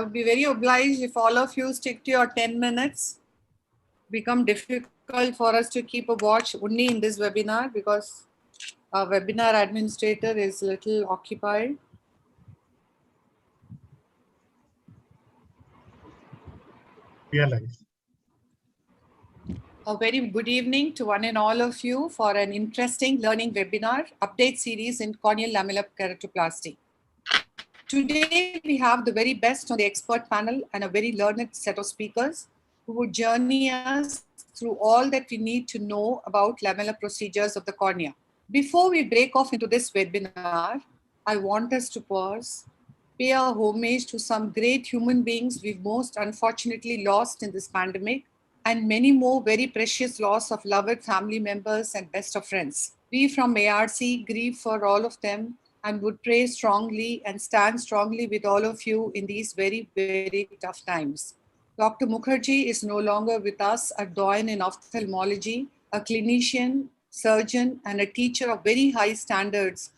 would be very obliged if all of you stick to your 10 minutes. Become difficult for us to keep a watch only in this webinar because our webinar administrator is a little occupied. Realize. A very good evening to one and all of you for an interesting learning webinar update series in corneal lamellar keratoplasty. Today, we have the very best on the expert panel and a very learned set of speakers who would journey us through all that we need to know about lamellar procedures of the cornea. Before we break off into this webinar, I want us to pause, pay our homage to some great human beings we've most unfortunately lost in this pandemic, and many more very precious loss of loved family members and best of friends. We from ARC grieve for all of them and would pray strongly and stand strongly with all of you in these very, very tough times. Dr. Mukherjee is no longer with us, a doyen in ophthalmology, a clinician, surgeon, and a teacher of very high standards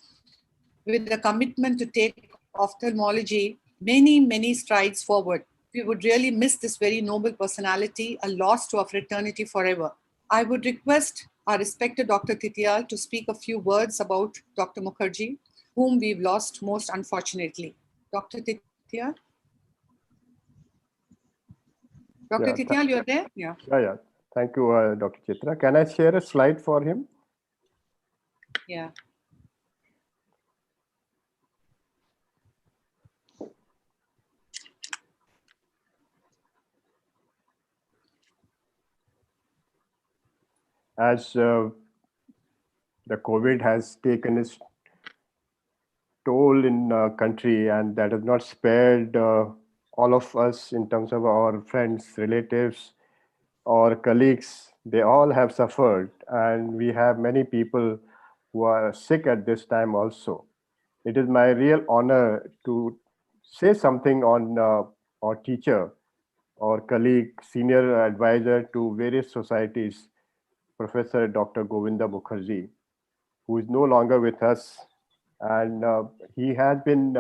with a commitment to take ophthalmology many, many strides forward. We would really miss this very noble personality, a loss to our fraternity forever. I would request our respected Dr. Titiyal to speak a few words about Dr. Mukherjee, whom we've lost most unfortunately. Dr. Titiyal? Dr. Titiyal, you're there? Yeah. Yeah. Thank you, Dr. Chitra. Can I share a slide for him? Yeah. As the COVID has taken its toll in country, and that has not spared all of us in terms of our friends, relatives, or colleagues. They all have suffered, and we have many people who are sick at this time also. It is my real honor to say something on our teacher, our colleague, senior advisor to various societies, Professor Dr. Govinda Mukherjee, who is no longer with us. And he has been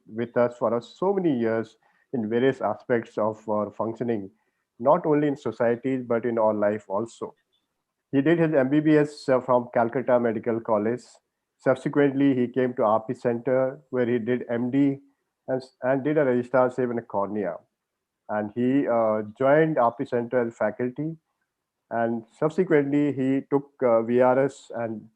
with us for so many years in various aspects of our functioning, not only in societies, but in our life also. He did his MBBS from Calcutta Medical College. Subsequently, he came to RP Center, where he did MD and did a registrarship in cornea. And he joined RP Center as faculty. And subsequently, he took VRS and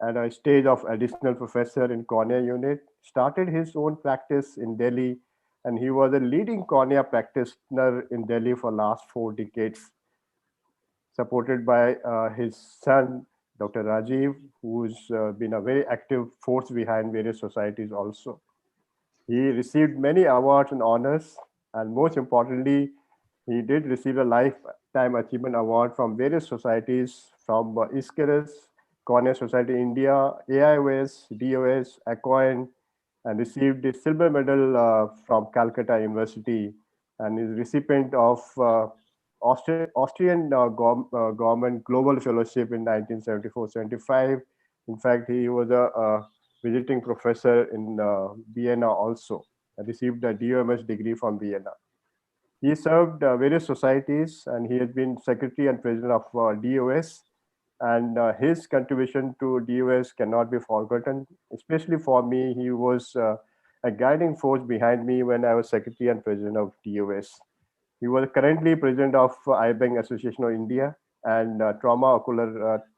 at a stage of additional professor in cornea unit, started his own practice in Delhi, and he was a leading cornea practitioner in Delhi for last 4 decades, supported by his son, Dr. Rajiv, who's been a very active force behind various societies also. He received many awards and honors, and most importantly, he did receive a Lifetime Achievement Award from various societies, from ISCRS, Cornea Society India, AIOS, DOS, ACOIN, and received the silver medal from Calcutta University, and is recipient of Austrian government Global Fellowship in 1974-75. In fact, he was a visiting professor in Vienna also, and received a DOMS degree from Vienna. He served various societies, and he has been secretary and president of DOS, and his contribution to DOS cannot be forgotten. Especially for me, he was a guiding force behind me when I was secretary and president of DOS. He was currently president of IBANG Association of India and Ocular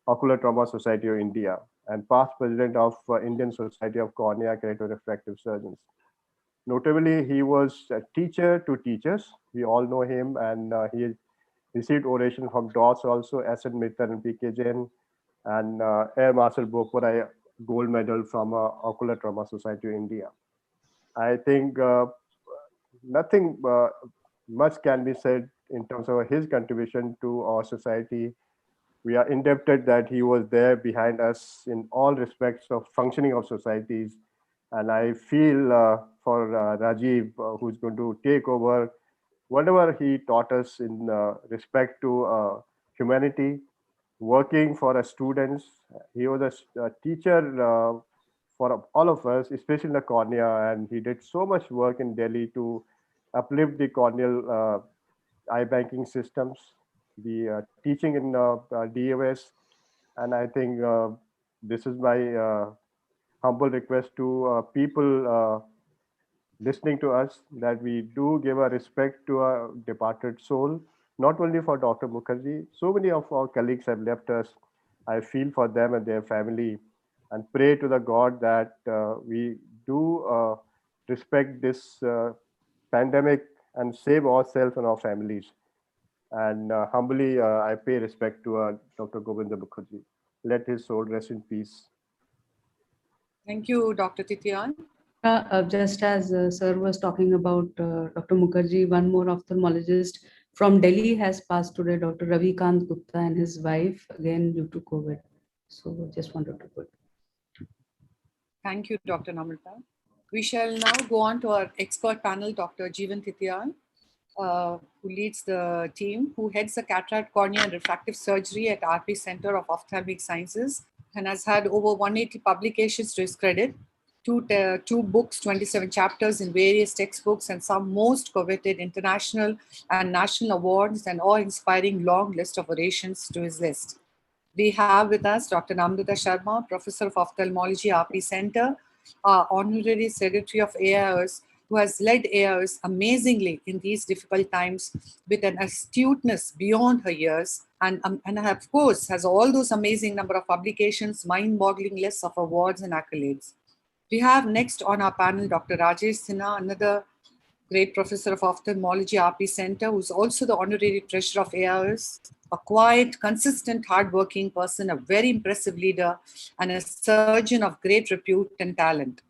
Trauma Society of India, and past president of Indian Society of Cornea Refractive Surgeons. Notably, he was a teacher to teachers. We all know him, and he received oration from DOS also, SN Mittal and PK Jain, and Air Marshal Bopara gold medal from Ocular Trauma Society of India. I think nothing much can be said in terms of his contribution to our society. We are indebted that he was there behind us in all respects of functioning of societies. And I feel for Rajiv, who's going to take over whatever he taught us in respect to humanity, working for students. He was a teacher for all of us, especially in the cornea, and he did so much work in Delhi to uplift the corneal eye banking systems, the teaching in DOS. And I think this is my humble request to people listening to us, that we do give a respect to our departed soul, not only for Dr. Mukherjee. So many of our colleagues have left us. I feel for them and their family, and pray to the God that we do respect this pandemic and save ourselves and our families. And humbly, I pay respect to Dr. Govinda Mukherjee. Let his soul rest in peace. Thank you, Dr. Titian. Just as Sir was talking about Dr. Mukherjee, one more ophthalmologist from Delhi has passed today, Dr. Ravikant Gupta, and his wife, again due to COVID. So just wanted to put. Thank you, Dr. Namrata. We shall now go on to our expert panel, Dr. Jeevan Titian, who leads the team, who heads the cataract, cornea, and refractive surgery at RP Center of Ophthalmic Sciences, and has had over 180 publications to his credit, two books, 27 chapters in various textbooks, and some most coveted international and national awards, and awe-inspiring long list of orations to his list. We have with us Dr. Namrata Sharma, Professor of Ophthalmology, RP Center, Honorary Secretary of AIOS, who has led AIOS amazingly in these difficult times with an astuteness beyond her years, and of course has all those amazing number of publications, mind-boggling lists of awards and accolades. We have next on our panel Dr. Rajesh Sinha, another great professor of ophthalmology, RP Center, who's also the honorary treasurer of AIOS, a quiet, consistent, hardworking person, a very impressive leader, and a surgeon of great repute and talent.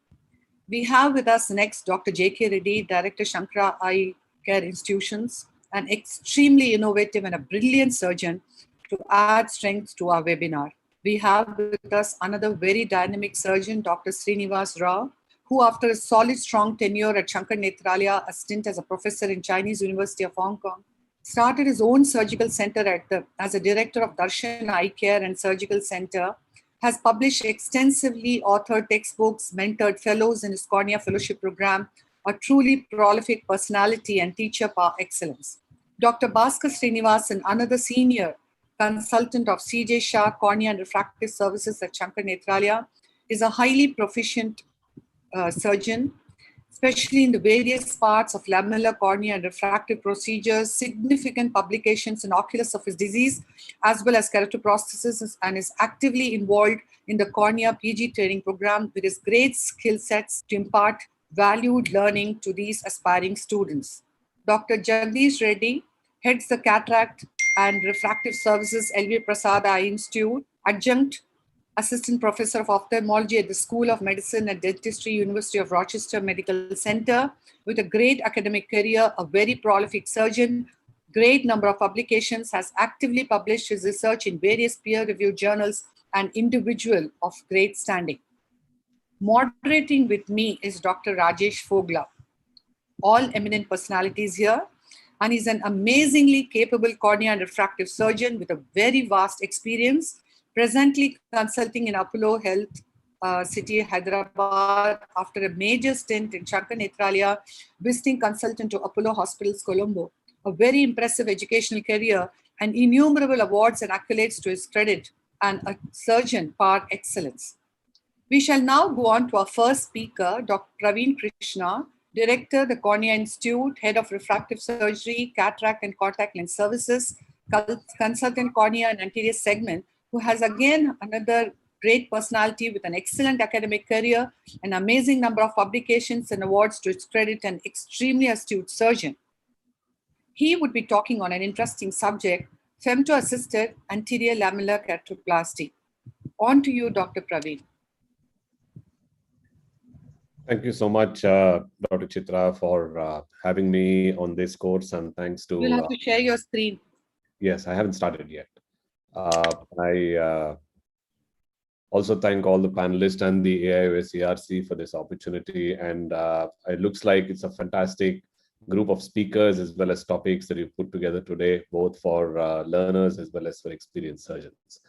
We have with us next Dr. J.K. Reddy, Director, Shankara Eye Care Institutions, an extremely innovative and a brilliant surgeon to add strength to our webinar. We have with us another very dynamic surgeon, Dr. Srinivas Rao, who after a solid, strong tenure at Shankar Nethralaya, a stint as a professor in Chinese University of Hong Kong, started his own surgical center as a director of Darshan Eye Care and Surgical Center, has published extensively, authored textbooks, mentored fellows in his Cornea Fellowship Program, a truly prolific personality and teacher par excellence. Dr. Bhaskar Srinivasan, another senior consultant of C.J. Shah Cornea and Refractive Services at Shankar Nethralaya, is a highly proficient surgeon, especially in the various parts of lamellar, cornea, and refractive procedures, significant publications in ocular surface disease, as well as keratoprosthesis, and is actively involved in the cornea PG training program with his great skill sets to impart valued learning to these aspiring students. Dr. Jagdish Reddy heads the Cataract and Refractive Services L.V. Prasad Eye Institute, adjunct Assistant Professor of Ophthalmology at the School of Medicine and Dentistry, University of Rochester Medical Center, with a great academic career, a very prolific surgeon, great number of publications, has actively published his research in various peer-reviewed journals, and individual of great standing. Moderating with me is Dr. Rajesh Fogla. All eminent personalities here, and he's an amazingly capable cornea and refractive surgeon with a very vast experience, presently consulting in Apollo Health City, Hyderabad, after a major stint in Shankar Nethralaya, visiting consultant to Apollo Hospitals, Colombo. A very impressive educational career and innumerable awards and accolades to his credit, and a surgeon par excellence. We shall now go on to our first speaker, Dr. Praveen Krishna, Director, the Cornea Institute, Head of Refractive Surgery, Cataract and Contact Lens Services, Consultant Cornea and Anterior Segment, who has again another great personality with an excellent academic career, an amazing number of publications and awards to his credit, and extremely astute surgeon. He would be talking on an interesting subject, femto-assisted anterior lamellar keratoplasty. On to you, Dr. Praveen. Thank you so much, Dr. Chitra, for having me on this course, and thanks to... You'll have to share your screen. Yes, I haven't started yet. I also thank all the panelists and the AIOS ERC for this opportunity, and it looks like it's a fantastic group of speakers as well as topics that you've put together today, both for learners as well as for experienced surgeons.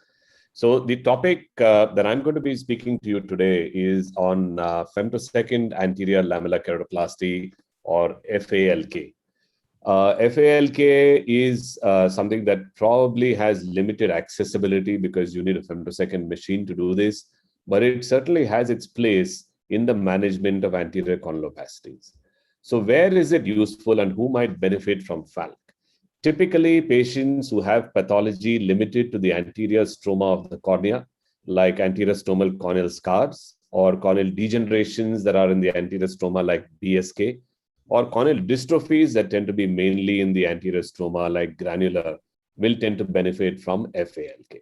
So the topic that I'm going to be speaking to you today is on femtosecond anterior lamellar keratoplasty, or FALK. FALK is something that probably has limited accessibility because you need a femtosecond machine to do this, but it certainly has its place in the management of anterior cornealopasties. So where is it useful and who might benefit from Falk? Typically, patients who have pathology limited to the anterior stroma of the cornea, like anterior stromal corneal scars or corneal degenerations that are in the anterior stroma like BSK, or corneal dystrophies that tend to be mainly in the anterior stroma like granular, will tend to benefit from FALK.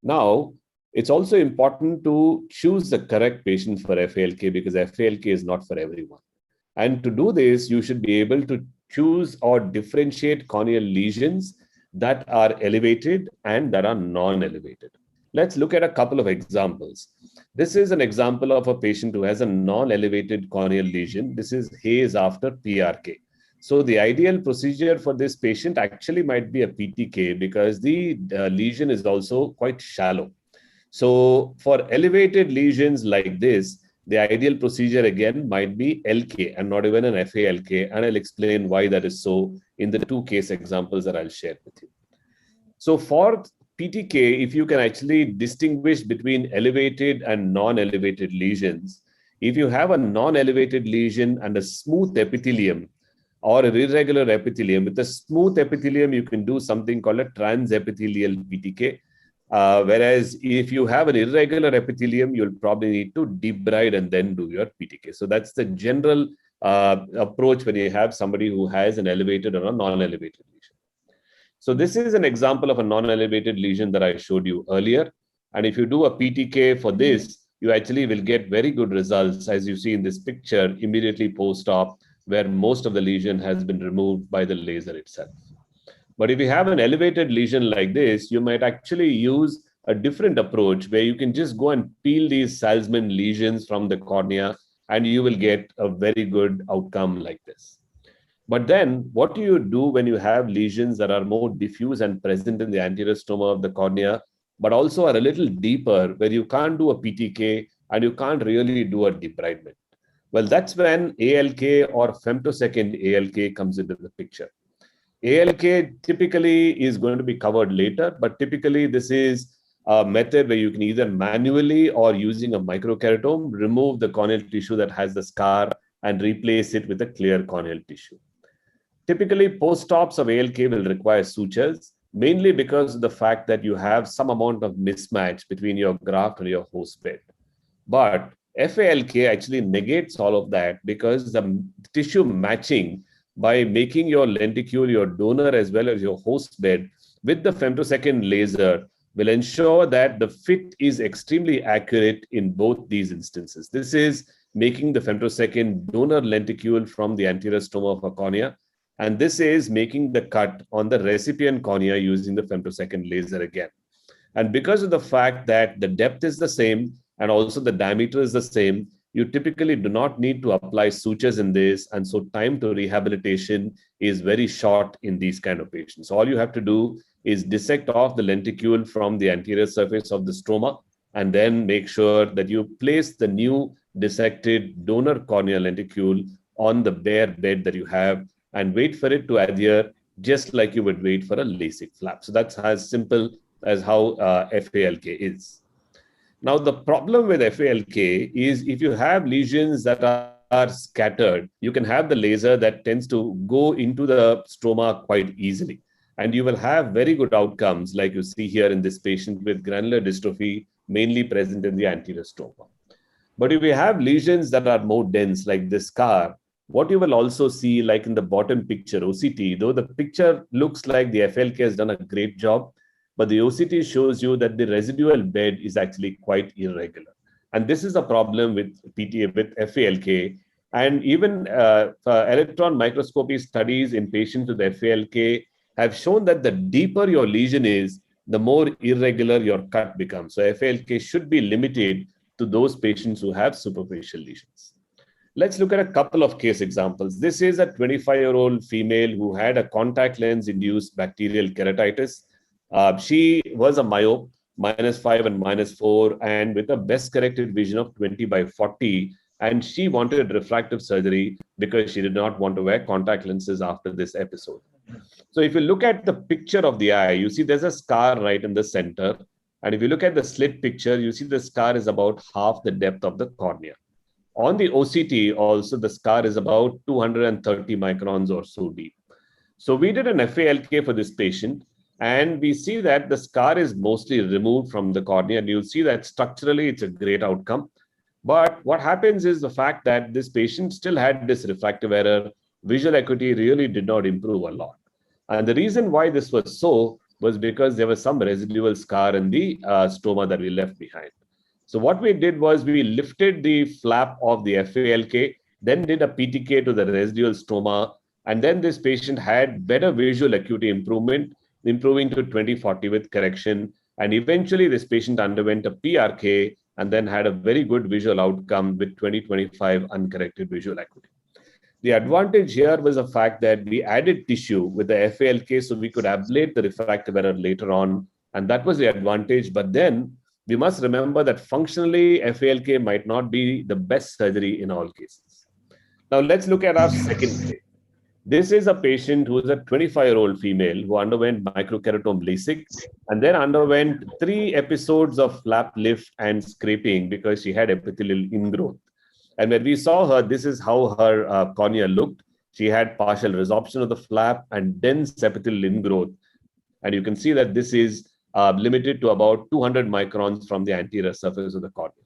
Now, it's also important to choose the correct patient for FALK because FALK is not for everyone. And to do this, you should be able to choose or differentiate corneal lesions that are elevated and that are non-elevated. Let's look at a couple of examples. This is an example of a patient who has a non-elevated corneal lesion. This is haze after PRK. So the ideal procedure for this patient actually might be a PTK because the lesion is also quite shallow. So for elevated lesions like this, the ideal procedure again might be LK and not even an FALK. And I'll explain why that is so in the two case examples that I'll share with you. So for PTK, if you can actually distinguish between elevated and non-elevated lesions, if you have a non-elevated lesion and a smooth epithelium or an irregular epithelium, with a smooth epithelium, you can do something called a transepithelial PTK. Whereas if you have an irregular epithelium, you'll probably need to debride and then do your PTK. So that's the general approach when you have somebody who has an elevated or a non-elevated lesion. So this is an example of a non-elevated lesion that I showed you earlier. And if you do a PTK for this, you actually will get very good results, as you see in this picture, immediately post-op, where most of the lesion has been removed by the laser itself. But if you have an elevated lesion like this, you might actually use a different approach where you can just go and peel these Salzmann lesions from the cornea, and you will get a very good outcome like this. But then what do you do when you have lesions that are more diffuse and present in the anterior stroma of the cornea, but also are a little deeper where you can't do a PTK and you can't really do a debridement? Well, that's when ALK or femtosecond ALK comes into the picture. ALK typically is going to be covered later, but typically this is a method where you can either manually or using a microkeratome remove the corneal tissue that has the scar and replace it with a clear corneal tissue. Typically, post-ops of ALK will require sutures, mainly because of the fact that you have some amount of mismatch between your graft and your host bed. But FALK actually negates all of that because the tissue matching by making your lenticule, your donor, as well as your host bed with the femtosecond laser will ensure that the fit is extremely accurate in both these instances. This is making the femtosecond donor lenticule from the anterior stroma of a cornea. And this is making the cut on the recipient cornea using the femtosecond laser again. And because of the fact that the depth is the same and also the diameter is the same, you typically do not need to apply sutures in this. And so time to rehabilitation is very short in these kind of patients. All you have to do is dissect off the lenticule from the anterior surface of the stroma and then make sure that you place the new dissected donor corneal lenticule on the bare bed that you have and wait for it to adhere just like you would wait for a LASIK flap. So that's as simple as how FALK is. Now, the problem with FALK is if you have lesions that are scattered, you can have the laser that tends to go into the stroma quite easily. And you will have very good outcomes like you see here in this patient with granular dystrophy, mainly present in the anterior stroma. But if you have lesions that are more dense like this scar, what you will also see, like in the bottom picture, OCT, though the picture looks like the FALK has done a great job, but the OCT shows you that the residual bed is actually quite irregular. And this is a problem with PTA, with FALK. And even electron microscopy studies in patients with FALK have shown that the deeper your lesion is, the more irregular your cut becomes. So FALK should be limited to those patients who have superficial lesions. Let's look at a couple of case examples. This is a 25-year-old female who had a contact lens-induced bacterial keratitis. She was a myope, -5 and -4, and with a best corrected vision of 20/40, and she wanted refractive surgery because she did not want to wear contact lenses after this episode. So if you look at the picture of the eye, you see there's a scar right in the center. And if you look at the slit picture, you see the scar is about half the depth of the cornea. On the OCT also, the scar is about 230 microns or so deep. So we did an FALK for this patient, and we see that the scar is mostly removed from the cornea, and you'll see that structurally it's a great outcome. But what happens is the fact that this patient still had this refractive error. Visual acuity really did not improve a lot. And the reason why this was so was because there was some residual scar in the stoma that we left behind. So what we did was we lifted the flap of the FALK, then did a PDEK to the residual stoma, and then this patient had better visual acuity improvement, improving to 20/40 with correction. And eventually this patient underwent a PRK and then had a very good visual outcome with 20/25 uncorrected visual acuity. The advantage here was the fact that we added tissue with the FALK so we could ablate the refractive error later on. And that was the advantage. But then we must remember that functionally FALK might not be the best surgery in all cases. Now let's look at our second case. This is a patient who is a 25-year-old female who underwent microkeratome LASIK and then underwent 3 episodes of flap lift and scraping because she had epithelial ingrowth. And when we saw her, this is how her cornea looked. She had partial resorption of the flap and dense epithelial ingrowth. And you can see that this is limited to about 200 microns from the anterior surface of the cornea.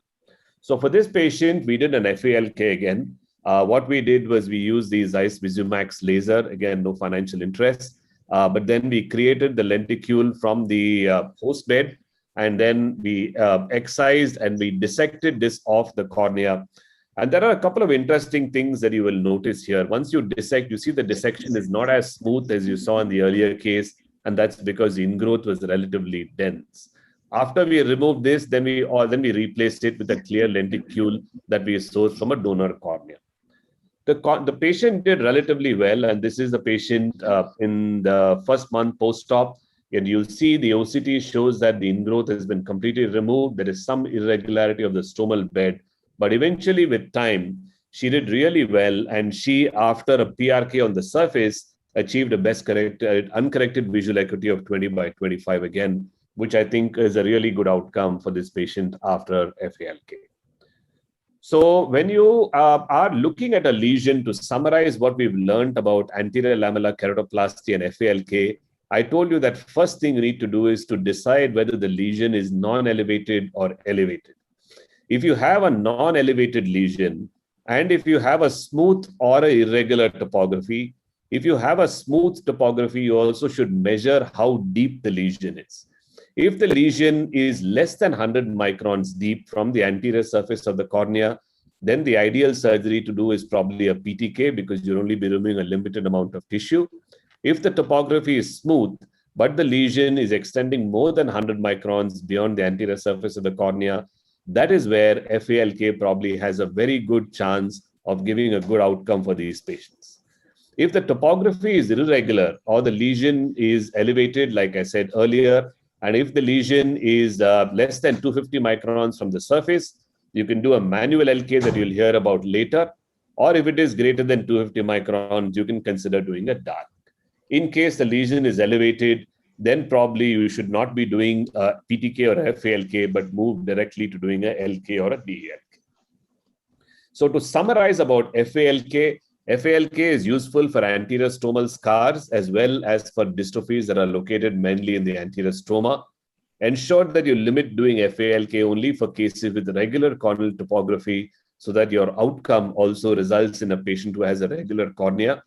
So for this patient, we did an FALK again. What we did was we used the Zeiss Visumax laser, again, no financial interest. But then we created the lenticule from the host bed, and then we excised and we dissected this off the cornea. And there are a couple of interesting things that you will notice here. Once you dissect, you see the dissection is not as smooth as you saw in the earlier case, and that's because the ingrowth was relatively dense. After we removed this, then we replaced it with a clear lenticule that we sourced from a donor cornea. The patient did relatively well, and this is the patient in the first month post-op. And you'll see the OCT shows that the ingrowth has been completely removed. There is some irregularity of the stomal bed. But eventually, with time, she did really well. And she, after a PRK on the surface, achieved a best uncorrected visual acuity of 20/25 again, which I think is a really good outcome for this patient after FALK. So when you are looking at a lesion, to summarize what we've learned about anterior lamellar keratoplasty and FALK, I told you that first thing you need to do is to decide whether the lesion is non-elevated or elevated. If you have a non-elevated lesion, and if you have a smooth or an irregular topography, if you have a smooth topography, you also should measure how deep the lesion is. If the lesion is less than 100 microns deep from the anterior surface of the cornea, then the ideal surgery to do is probably a PDEK because you'll only be removing a limited amount of tissue. If the topography is smooth, but the lesion is extending more than 100 microns beyond the anterior surface of the cornea, that is where FALK probably has a very good chance of giving a good outcome for these patients. If the topography is irregular or the lesion is elevated, like I said earlier, and if the lesion is less than 250 microns from the surface, you can do a manual LK that you'll hear about later. Or if it is greater than 250 microns, you can consider doing a DALK. In case the lesion is elevated, then probably you should not be doing a PDEK or a FALK, but move directly to doing a LK or a DEK. So to summarize about FALK, FALK is useful for anterior stomal scars as well as for dystrophies that are located mainly in the anterior stroma. Ensure that you limit doing FALK only for cases with regular corneal topography so that your outcome also results in a patient who has a regular cornea.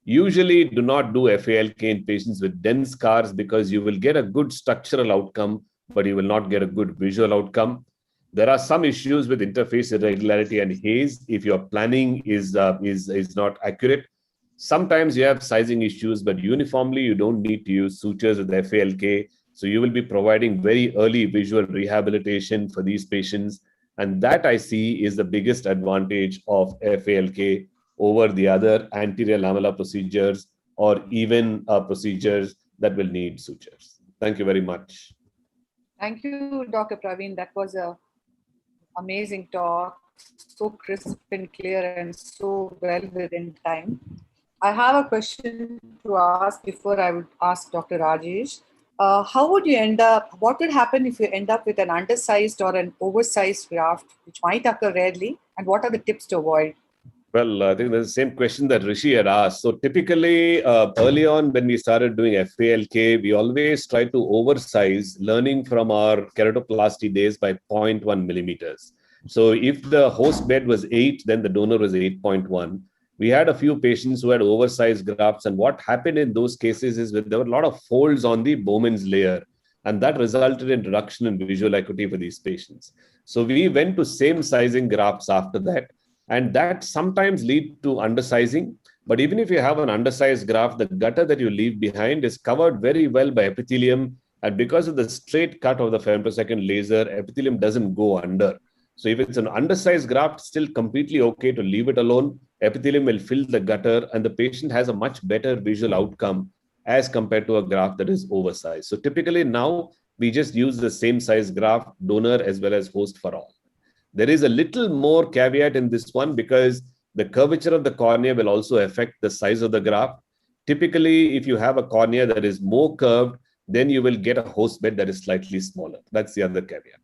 Usually do not do FALK in patients with dense scars because you will get a good structural outcome, but you will not get a good visual outcome. There are some issues with interface irregularity and haze if your planning is not accurate. Sometimes you have sizing issues, but uniformly you don't need to use sutures with FALK. So you will be providing very early visual rehabilitation for these patients. And that I see is the biggest advantage of FALK over the other anterior lamellar procedures or even procedures that will need sutures. Thank you very much. Thank you, Dr. Praveen. That was an amazing talk. so crisp and clear and so well within time. I have a question to ask before I would ask Dr. Rajesh. How would you end up, what would happen if you end up with an undersized or an oversized graft, which might occur rarely, and what are the tips to avoid? Well, I think that's the same question that Rishi had asked. So typically, early on when we started doing FALK, we always try to oversize, learning from our keratoplasty days by 0.1 millimeters. So if the host bed was 8, then the donor was 8.1. We had a few patients who had oversized grafts, and what happened in those cases is that there were a lot of folds on the Bowman's layer, and that resulted in reduction in visual acuity for these patients. So we went to same sizing grafts after that. And that sometimes lead to undersizing. But even if you have an undersized graft, the gutter that you leave behind is covered very well by epithelium. And because of the straight cut of the femtosecond laser, epithelium doesn't go under. So if it's an undersized graft, still completely okay to leave it alone. Epithelium will fill the gutter and the patient has a much better visual outcome as compared to a graft that is oversized. So typically now we just use the same size graft, donor as well as host for all. There is a little more caveat in this one because the curvature of the cornea will also affect the size of the graft. Typically, if you have a cornea that is more curved, then you will get a host bed that is slightly smaller. That's the other caveat.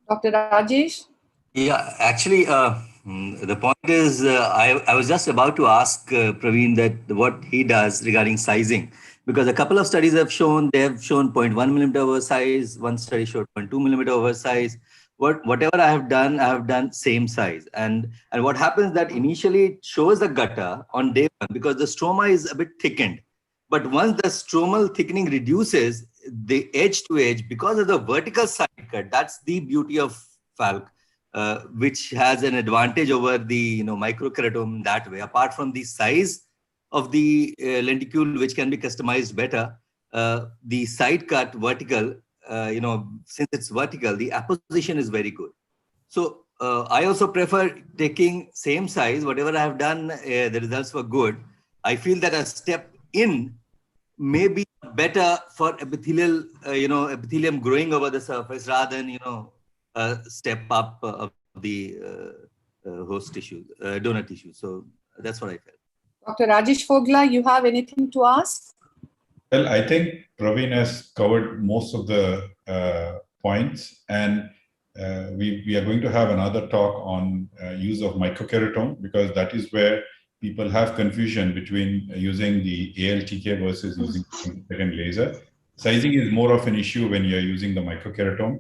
Dr. Rajesh? Yeah, actually, the point is, I was just about to ask Praveen that what he does regarding sizing, because a couple of studies have shown, they have shown 0.1 millimeter oversize, one study showed 0.2 millimeter oversize. Whatever I have done same size. And what happens that initially it shows the gutter on day one because the stroma is a bit thickened. But once the stromal thickening reduces, the edge to edge, because of the vertical side cut, that's the beauty of Falk, which has an advantage over the microkeratome that way. Apart from the size of the lenticule, which can be customized better, the side cut vertical, since it's vertical, the apposition is very good. So I also prefer taking same size. Whatever I have done, the results were good. I feel that a step in may be better for epithelial, epithelium growing over the surface rather than, step up of the host tissue, donor tissue. So that's what I felt. Dr. Rajesh Fogla, you have anything to ask? Well, I think Praveen has covered most of the points, and we are going to have another talk on use of microkeratome, because that is where people have confusion between using the ALTK versus using femtosecond laser. Sizing is more of an issue when you're using the microkeratome.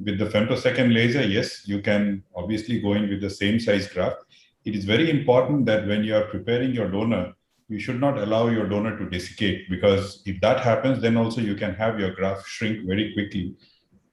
With the femtosecond laser, yes, you can obviously go in with the same size graft. It is very important that when you are preparing your donor, you should not allow your donor to desiccate, because if that happens, then also you can have your graft shrink very quickly.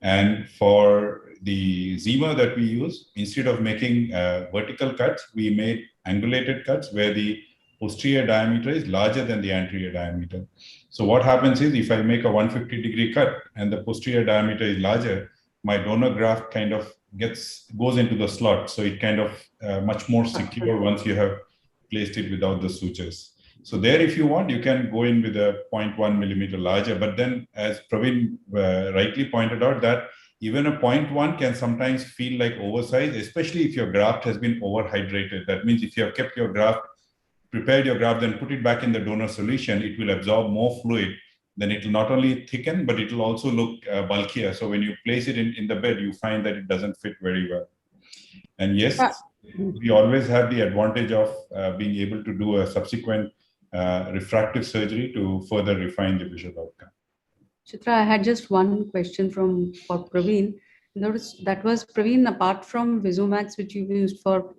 And for the Zima that we use, instead of making vertical cuts, we made angulated cuts where the posterior diameter is larger than the anterior diameter. So what happens is, if I make a 150-degree cut and the posterior diameter is larger, my donor graft kind of goes into the slot. So it kind of much more secure once you have placed it without the sutures. So there, if you want, you can go in with a 0.1 millimeter larger. But then, as Praveen rightly pointed out, that even a 0.1 can sometimes feel like oversized, especially if your graft has been overhydrated. That means if you have kept your graft, prepared your graft, then put it back in the donor solution, it will absorb more fluid. Then it will not only thicken, but it will also look bulkier. So when you place it in the bed, you find that it doesn't fit very well. And yes, we always have the advantage of being able to do a subsequent refractive surgery to further refine the visual outcome. Chitra, I had just one question for Praveen. That was Praveen, apart from Visumax, which you used for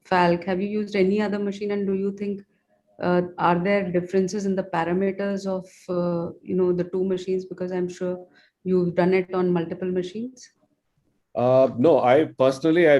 Falk, have you used any other machine? And do you think, are there differences in the parameters of, the two machines? Because I'm sure you've done it on multiple machines. No, I've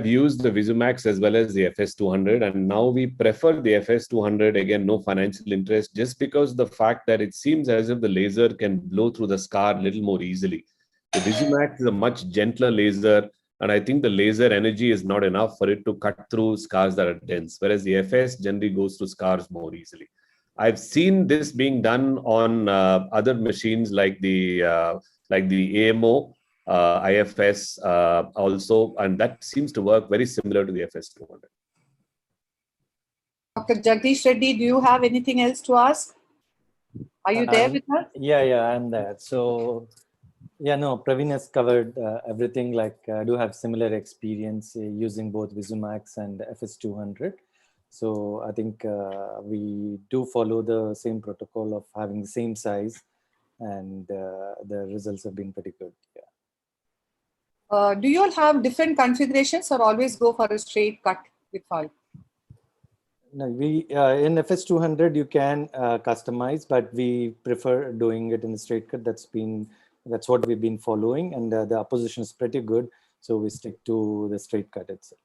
used the Visumax as well as the FS200, and now we prefer the FS200. Again, no financial interest, just because the fact that it seems as if the laser can blow through the scar a little more easily. The Visumax is a much gentler laser, and I think the laser energy is not enough for it to cut through scars that are dense, whereas the FS generally goes through scars more easily. I've seen this being done on other machines like the AMO, IFS also, and that seems to work very similar to the FS200. Dr. Jagdish Reddy, do you have anything else to ask? Are you there with us? Yeah, I'm there. So, yeah, no, Praveen has covered everything. Like, I do have similar experience using both Visumax and FS200. So I think we do follow the same protocol of having the same size, and the results have been pretty good. Yeah. Do you all have different configurations or always go for a straight cut with Falk? No, we in FS200 you can customize, but we prefer doing it in a straight cut. That's what we've been following, and the opposition is pretty good, so we stick to the straight cut itself.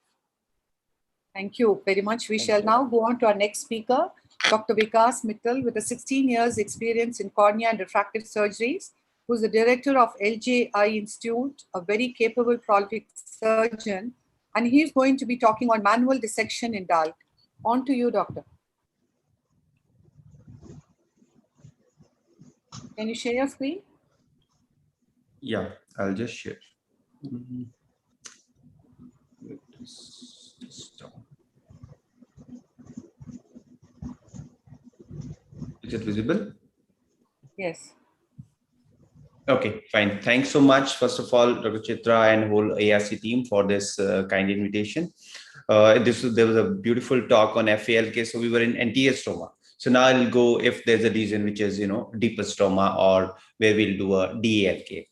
Thank you very much. We shall now go on to our next speaker, Dr. Vikas Mittal, with a 16 years experience in cornea and refractive surgeries, who is the director of LJI Institute, a very capable prolific surgeon, and he is going to be talking on manual dissection in DALK. On to you, doctor. Can you share your screen? Yeah, I'll just share. Is it visible? Yes. Okay, fine. Thanks so much, first of all, Dr. Chitra and whole ARC team for this kind invitation. There was a beautiful talk on FALK, so we were in anterior stroma. So now I'll go if there's a lesion which is, deeper stroma, or where we'll do a DALK.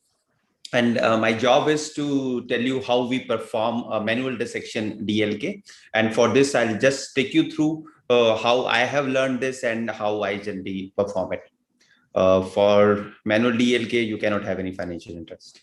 And my job is to tell you how we perform a manual dissection DLK. And for this, I'll just take you through how I have learned this and how I generally perform it. For manual DLK, you cannot have any financial interest.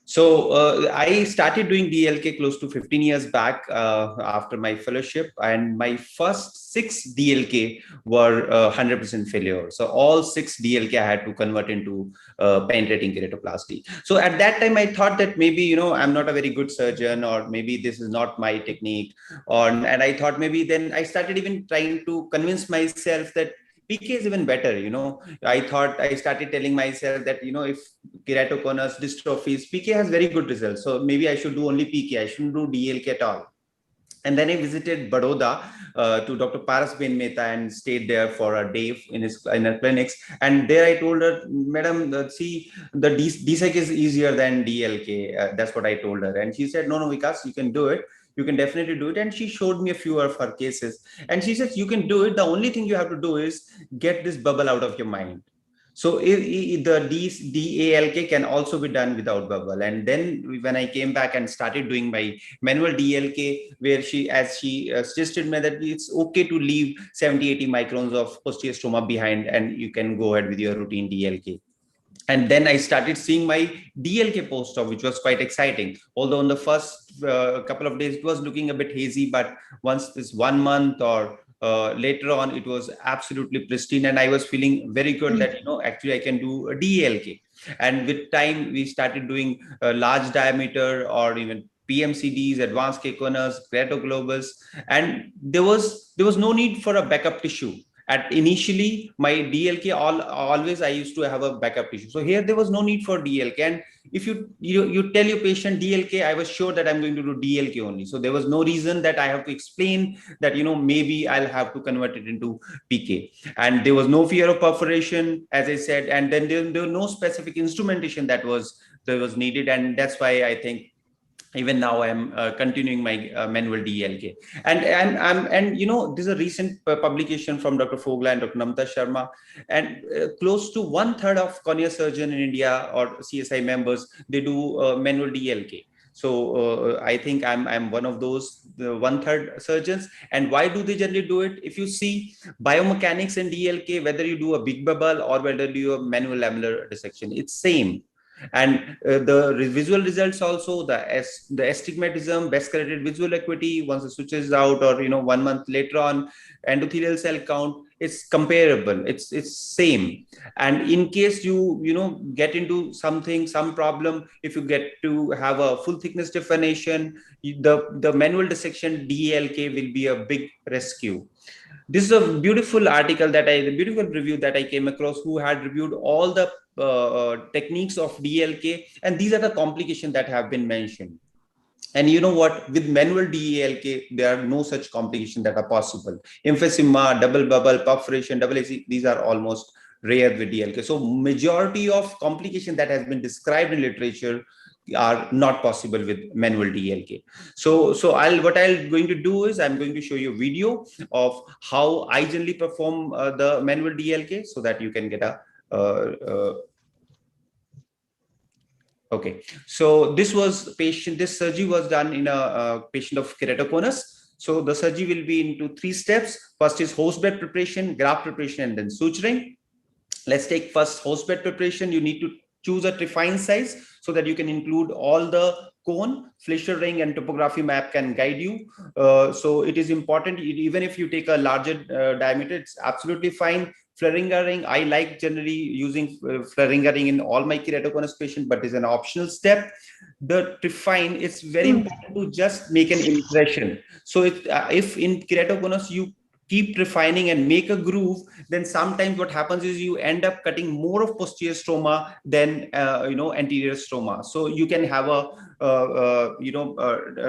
So I started doing DLK close to 15 years back after my fellowship, and my first 6 DLK were 100% failure. So all 6 DLK I had to convert into penetrating keratoplasty. So at that time, I thought that maybe, I'm not a very good surgeon, or maybe this is not my technique. And I thought maybe then I started even trying to convince myself that PK is even better. I started telling myself that, if keratoconus dystrophies, PK has very good results. So maybe I should do only PK. I shouldn't do DLK at all. And then I visited Baroda to Dr. Paras Ben Mehta and stayed there for a day in her clinics. And there I told her, Madam, see, the DSEC is easier than DLK. That's what I told her. And she said, no, Vikas, you can do it. You can definitely do it. And she showed me a few of her cases. And she says, you can do it. The only thing you have to do is get this bubble out of your mind. So the DALK can also be done without bubble. And then when I came back and started doing my manual DLK, where as she suggested me that it's okay to leave 70-80 microns of posterior stroma behind, and you can go ahead with your routine DLK. And then I started seeing my DLK post-op, which was quite exciting. Although in the first couple of days, it was looking a bit hazy, but once this 1 month or later on, it was absolutely pristine. And I was feeling very good that, actually I can do a DLK. And with time, we started doing a large diameter or even PMCDs, advanced K-corners, keratoglobus. And there was no need for a backup tissue. Initially, my DLK, always I used to have a backup tissue. So here there was no need for DLK. And if you tell your patient DLK, I was sure that I'm going to do DLK only. So there was no reason that I have to explain that, maybe I'll have to convert it into PK. And there was no fear of perforation, as I said. And then there was no specific instrumentation that was needed. And that's why I think even now I'm continuing my manual DLK. And there's a recent publication from Dr. Fogla and Dr. Namta Sharma, and close to 1/3 of cornea surgeon in India or CSI members, they do manual DLK. So I think I'm one of those 1/3 surgeons. And why do they generally do it? If you see biomechanics in DLK, whether you do a big bubble or whether you do a manual lamellar dissection, it's same. And the visual results also, the astigmatism, best corrected visual acuity, once the switch is out, or 1 month later on, endothelial cell count, it's comparable, it's same. And in case you get into some problem, if you get to have a full thickness definition, the manual dissection DLK will be a big rescue. This is a beautiful article the beautiful review that I came across, who had reviewed all the techniques of DLK, and these are the complications that have been mentioned. And you know what? With manual DELK, there are no such complications that are possible. Emphysema, double bubble, perforation, double AC, these are almost rare with DLK. So majority of complications that has been described in literature are not possible with manual DLK. So what I'm going to do is I'm going to show you a video of how I generally perform the manual DLK, so that you can get a okay, so this surgery was done in a patient of keratoconus. So the surgery will be into 3 steps. First is host bed preparation, graft preparation, and then suturing. Let's take first host bed preparation. You need to choose a trifine size so that you can include all the cone. Fleischer ring and topography map can guide you. So it is important, even if you take a larger diameter, it's absolutely fine. Flaringa ring, I like generally using Flaringa ring in all my keratoconus patients, but it's an optional step. The trifine, it's very important to just make an impression. So if in keratoconus you keep refining and make a groove, then sometimes what happens is you end up cutting more of posterior stroma than anterior stroma. So you can have a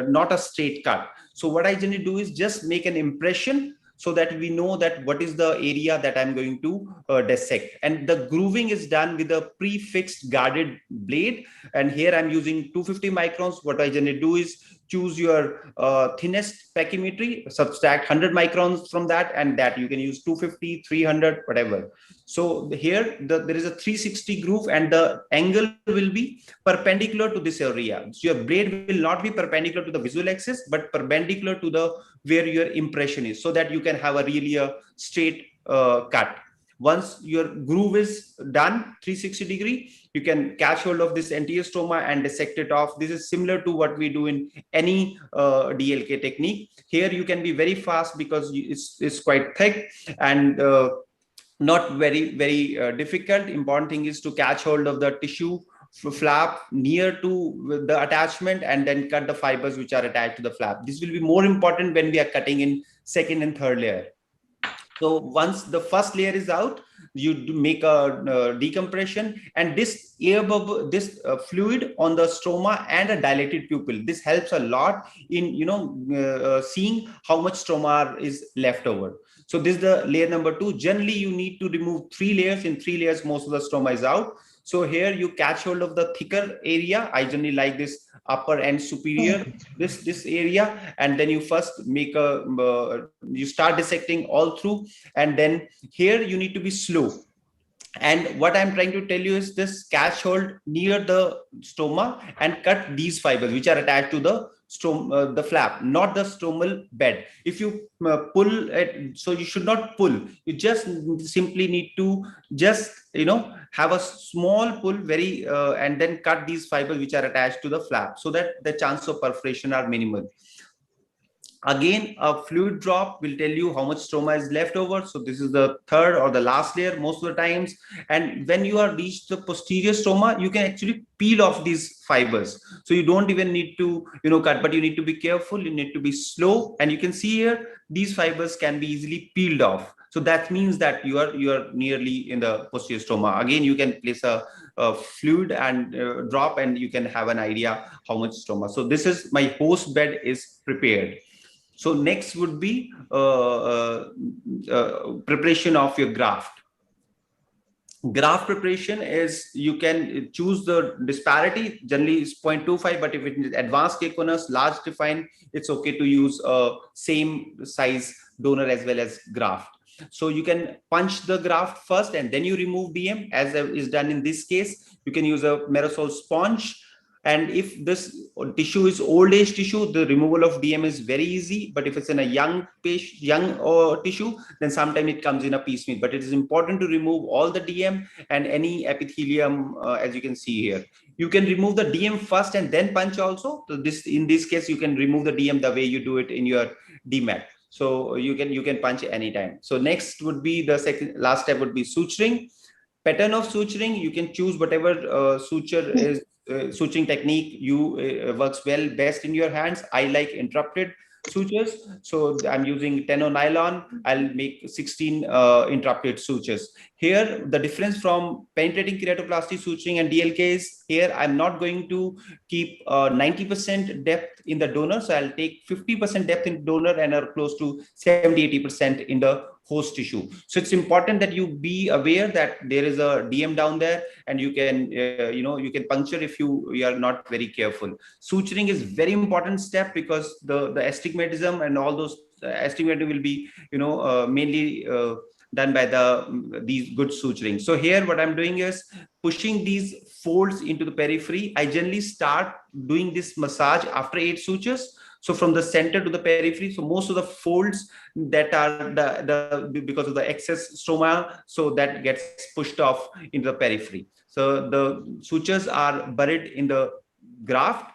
not a straight cut. So what I generally do is just make an impression, so that we know that what is the area that I'm going to dissect. And the grooving is done with a prefixed guarded blade. And here I'm using 250 microns. What I generally do is choose your thinnest pachymetry, subtract 100 microns from that, and that you can use 250, 300, whatever. So here there is a 360 groove, and the angle will be perpendicular to this area. So your blade will not be perpendicular to the visual axis, but perpendicular to the where your impression is, so that you can have a really straight cut. Once your groove is done 360 degree, you can catch hold of this anterior stroma and dissect it off. This is similar to what we do in any DLK technique. Here you can be very fast because it's quite thick and not very difficult. Important thing is to catch hold of the tissue flap near to the attachment and then cut the fibers which are attached to the flap. This will be more important when we are cutting in second and third layer. So once the first layer is out, you make a decompression, and this air bubble, this fluid on the stroma and a dilated pupil, this helps a lot in seeing how much stroma is left over. So this is the layer number 2. Generally, you need to remove 3 layers. In 3 layers, most of the stroma is out. So here you catch hold of the thicker area. I generally like this upper and superior, this area, and then you first make you start dissecting all through, and then here you need to be slow. And what I'm trying to tell you is this: catch hold near the stoma and cut these fibers which are attached to the flap, not the stromal bed. If you pull it, so you should not pull. You just simply need to just have a small pull, and then cut these fibers which are attached to the flap, so that the chance of perforation are minimal. Again, a fluid drop will tell you how much stroma is left over. So this is the third or the last layer most of the times. And when you are reached the posterior stroma, you can actually peel off these fibers. So you don't even need to, cut, but you need to be careful. You need to be slow. And you can see here, these fibers can be easily peeled off. So that means that you are nearly in the posterior stroma. Again, you can place a fluid and drop, and you can have an idea how much stroma. So this is my host bed is prepared. So next would be preparation of your graft. Graft preparation is, you can choose the disparity. Generally it's 0.25, but if it is advanced keratoconus, large defined, it's okay to use a same size donor as well as graft. So you can punch the graft first and then you remove DM, as is done in this case. You can use a Merosol sponge. And if this tissue is old age tissue, the removal of DM is very easy. But if it's in a young patient, tissue, then sometimes it comes in a piecemeal. But it is important to remove all the DM and any epithelium, as you can see here. You can remove the DM first and then punch also. So in this case, you can remove the DM the way you do it in your DMAT. So you can punch anytime. So next would be the last step would be suturing. Pattern of suturing, you can choose whatever suture is suturing technique you works well best in your hands. I like interrupted sutures, so I'm using 10 nylon. I'll make 16 interrupted sutures. Here the difference from penetrating keratoplasty suturing and DLK is, here I'm not going to keep 90% depth in the donor, so I'll take 50% depth in donor and are close to 70-80% in the host tissue. So it's important that you be aware that there is a DM down there, and you can you can puncture if you are not very careful. Suturing is very important step, because the astigmatism and all those astigmatism will be mainly done by these good suturing. So here what I'm doing is pushing these folds into the periphery. I generally start doing this massage after 8 sutures. So from the center to the periphery, so most of the folds that are because of the excess stroma, so that gets pushed off into the periphery. So the sutures are buried in the graft,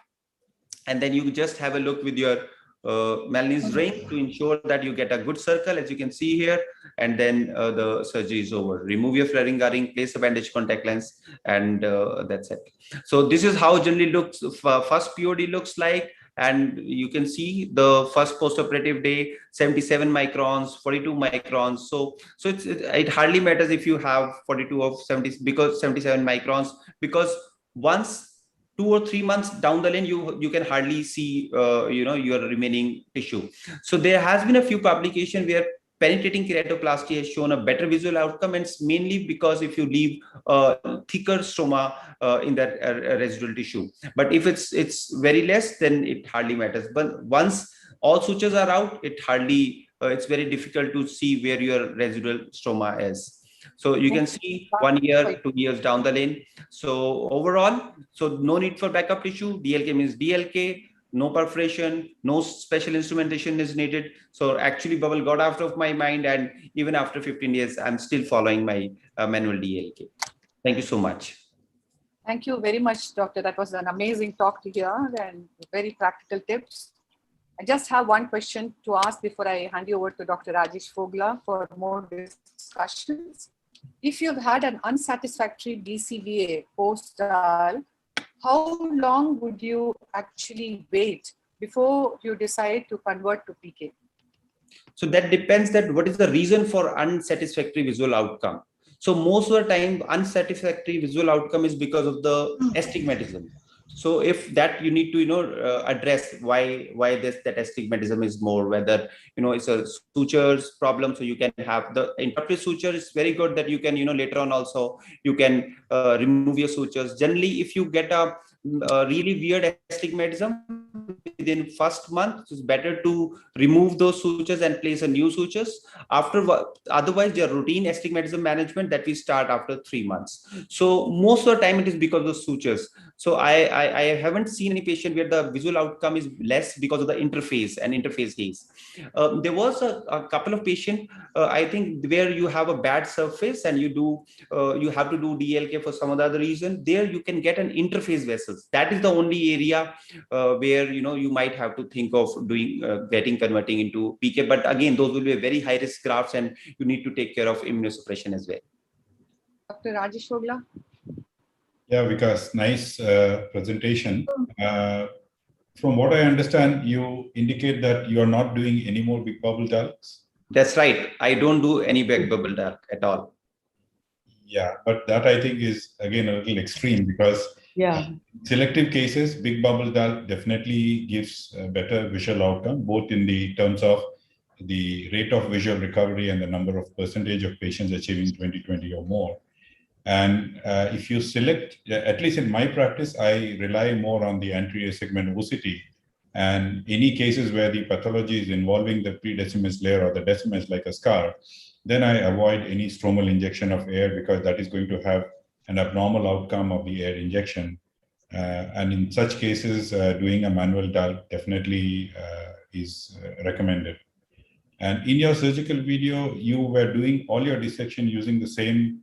and then you just have a look with your Mallin's ring to ensure that you get a good circle, as you can see here, and then the surgery is over. Remove your flaring guarding, place a bandage contact lens, and that's it. So this is how generally looks first POD looks like. And you can see the first post-operative day, 77 microns, 42 microns. So it hardly matters if you have 42 of 70, because 77 microns, because once 2 or 3 months down the lane, you can hardly see your remaining tissue. So there has been a few publications where penetrating keratoplasty has shown a better visual outcome, and it's mainly because if you leave thicker stroma in that residual tissue. But if it's very less, then it hardly matters. But once all sutures are out, it hardly it's very difficult to see where your residual stroma is. So you can see 1 year, 2 years down the lane. So overall, so no need for backup tissue. DLK means DLK. No perforation, no special instrumentation is needed. So actually bubble got out of my mind, and even after 15 years, I'm still following my manual DLK. Thank you so much. Thank you very much, Doctor. That was an amazing talk to hear and very practical tips. I just have one question to ask before I hand you over to Dr. Rajesh Fogla for more discussions. If you've had an unsatisfactory BCVA post-DALK, how long would you actually wait before you decide to convert to PK? So that depends that what is the reason for unsatisfactory visual outcome. So most of the time, unsatisfactory visual outcome is because of the astigmatism. So if that you need to address why that astigmatism is more, whether it's a sutures problem. So you can have the interrupted suture is very good that you can later on also you can remove your sutures. Generally, if you get a really weird astigmatism within first month, it's better to remove those sutures and place a new sutures. Otherwise, your routine astigmatism management that we start after 3 months. So most of the time it is because of sutures. So I haven't seen any patient where the visual outcome is less because of the interface and interface case. There was a couple of patients, I think, where you have a bad surface and you have to do DLK for some other reason. There you can get an interface vessels. That is the only area where you might have to think of doing converting into PK. But again, those will be very high risk grafts, and you need to take care of immunosuppression as well. Dr. Rajesh Fogla. Yeah, Vikas, nice presentation. From what I understand, you indicate that you are not doing any more big bubble DALKs. That's right. I don't do any big bubble DALK at all. Yeah, but that I think is again a little extreme, because selective cases, big bubble DALK definitely gives a better visual outcome, both in the terms of the rate of visual recovery and the number of percentage of patients achieving 20/20 or more. And if you select, at least in my practice, I rely more on the anterior segment OCT. And any cases where the pathology is involving the predecimus layer or the decimus like a scar, then I avoid any stromal injection of air, because that is going to have an abnormal outcome of the air injection. And in such cases, doing a manual DALK definitely is recommended. And in your surgical video, you were doing all your dissection using the same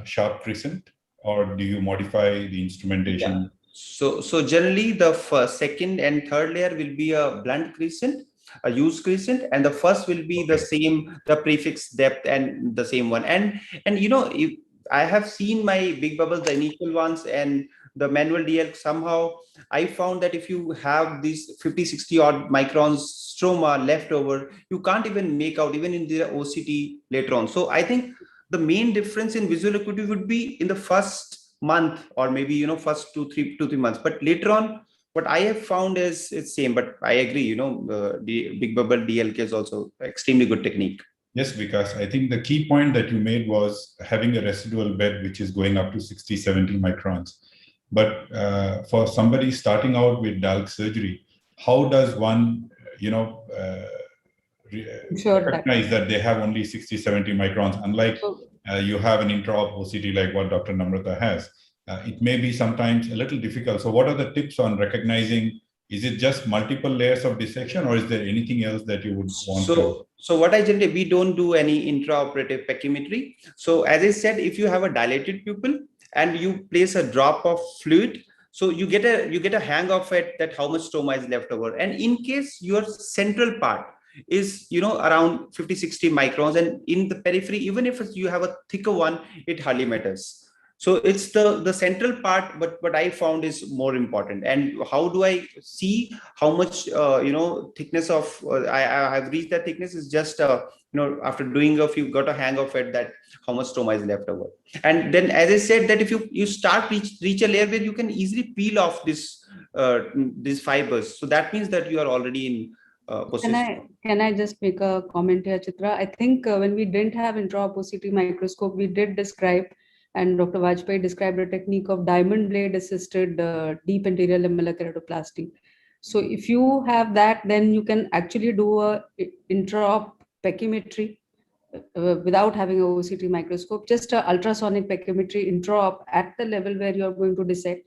sharp crescent, or do you modify the instrumentation? Yeah. So generally the first, second and third layer will be a blunt crescent. use crescent, and the first will be the same, the prefix depth and the same one. And you know, if I have seen my big bubbles, the initial ones, and the manual DL, somehow I found that if you have these 50-60 odd microns stroma left over, you can't even make out even in the OCT later on. So I think the main difference in visual acuity would be in the first month, or maybe, you know, first 2-3 months, but later on what I have found is it's same. But I agree, you know, the big bubble DLK is also extremely good technique. Yes, because I think the key point that you made was having a residual bed which is going up to 60-70 microns. But for somebody starting out with DALK surgery, how does one, you know, recognize that they have only 60-70 microns, unlike you have an intraop OCT like what Dr. Namrata has? It may be sometimes a little difficult. So what are the tips on recognizing? Is it just multiple layers of dissection, or is there anything else that you would want to? So what I generally, we don't do any intraoperative pachymetry. So as I said, if you have a dilated pupil and you place a drop of fluid, so you get a hang of it, that how much stroma is left over. And in case your central part is, you know, around 50-60 microns, and in the periphery, even if you have a thicker one, it hardly matters. So it's the central part, but what I found is more important. And how do I see how much, you know, thickness of, I have reached that thickness is just, you know, after doing a few, got a hang of it, that how much stroma is left over. And then, as I said, that if you start reach a layer where you can easily peel off these fibers, so that means that you are already in position. Can I just make a comment here, Chitra? I think when we didn't have intraop OCT microscope, we did describe, and Dr. Vajpayee described a technique of diamond blade assisted deep anterior lamellar keratoplasty. So if you have that, then you can actually do a intraop pachymetry without having a OCT microscope, just a ultrasonic pachymetry intraop at the level where you're going to dissect,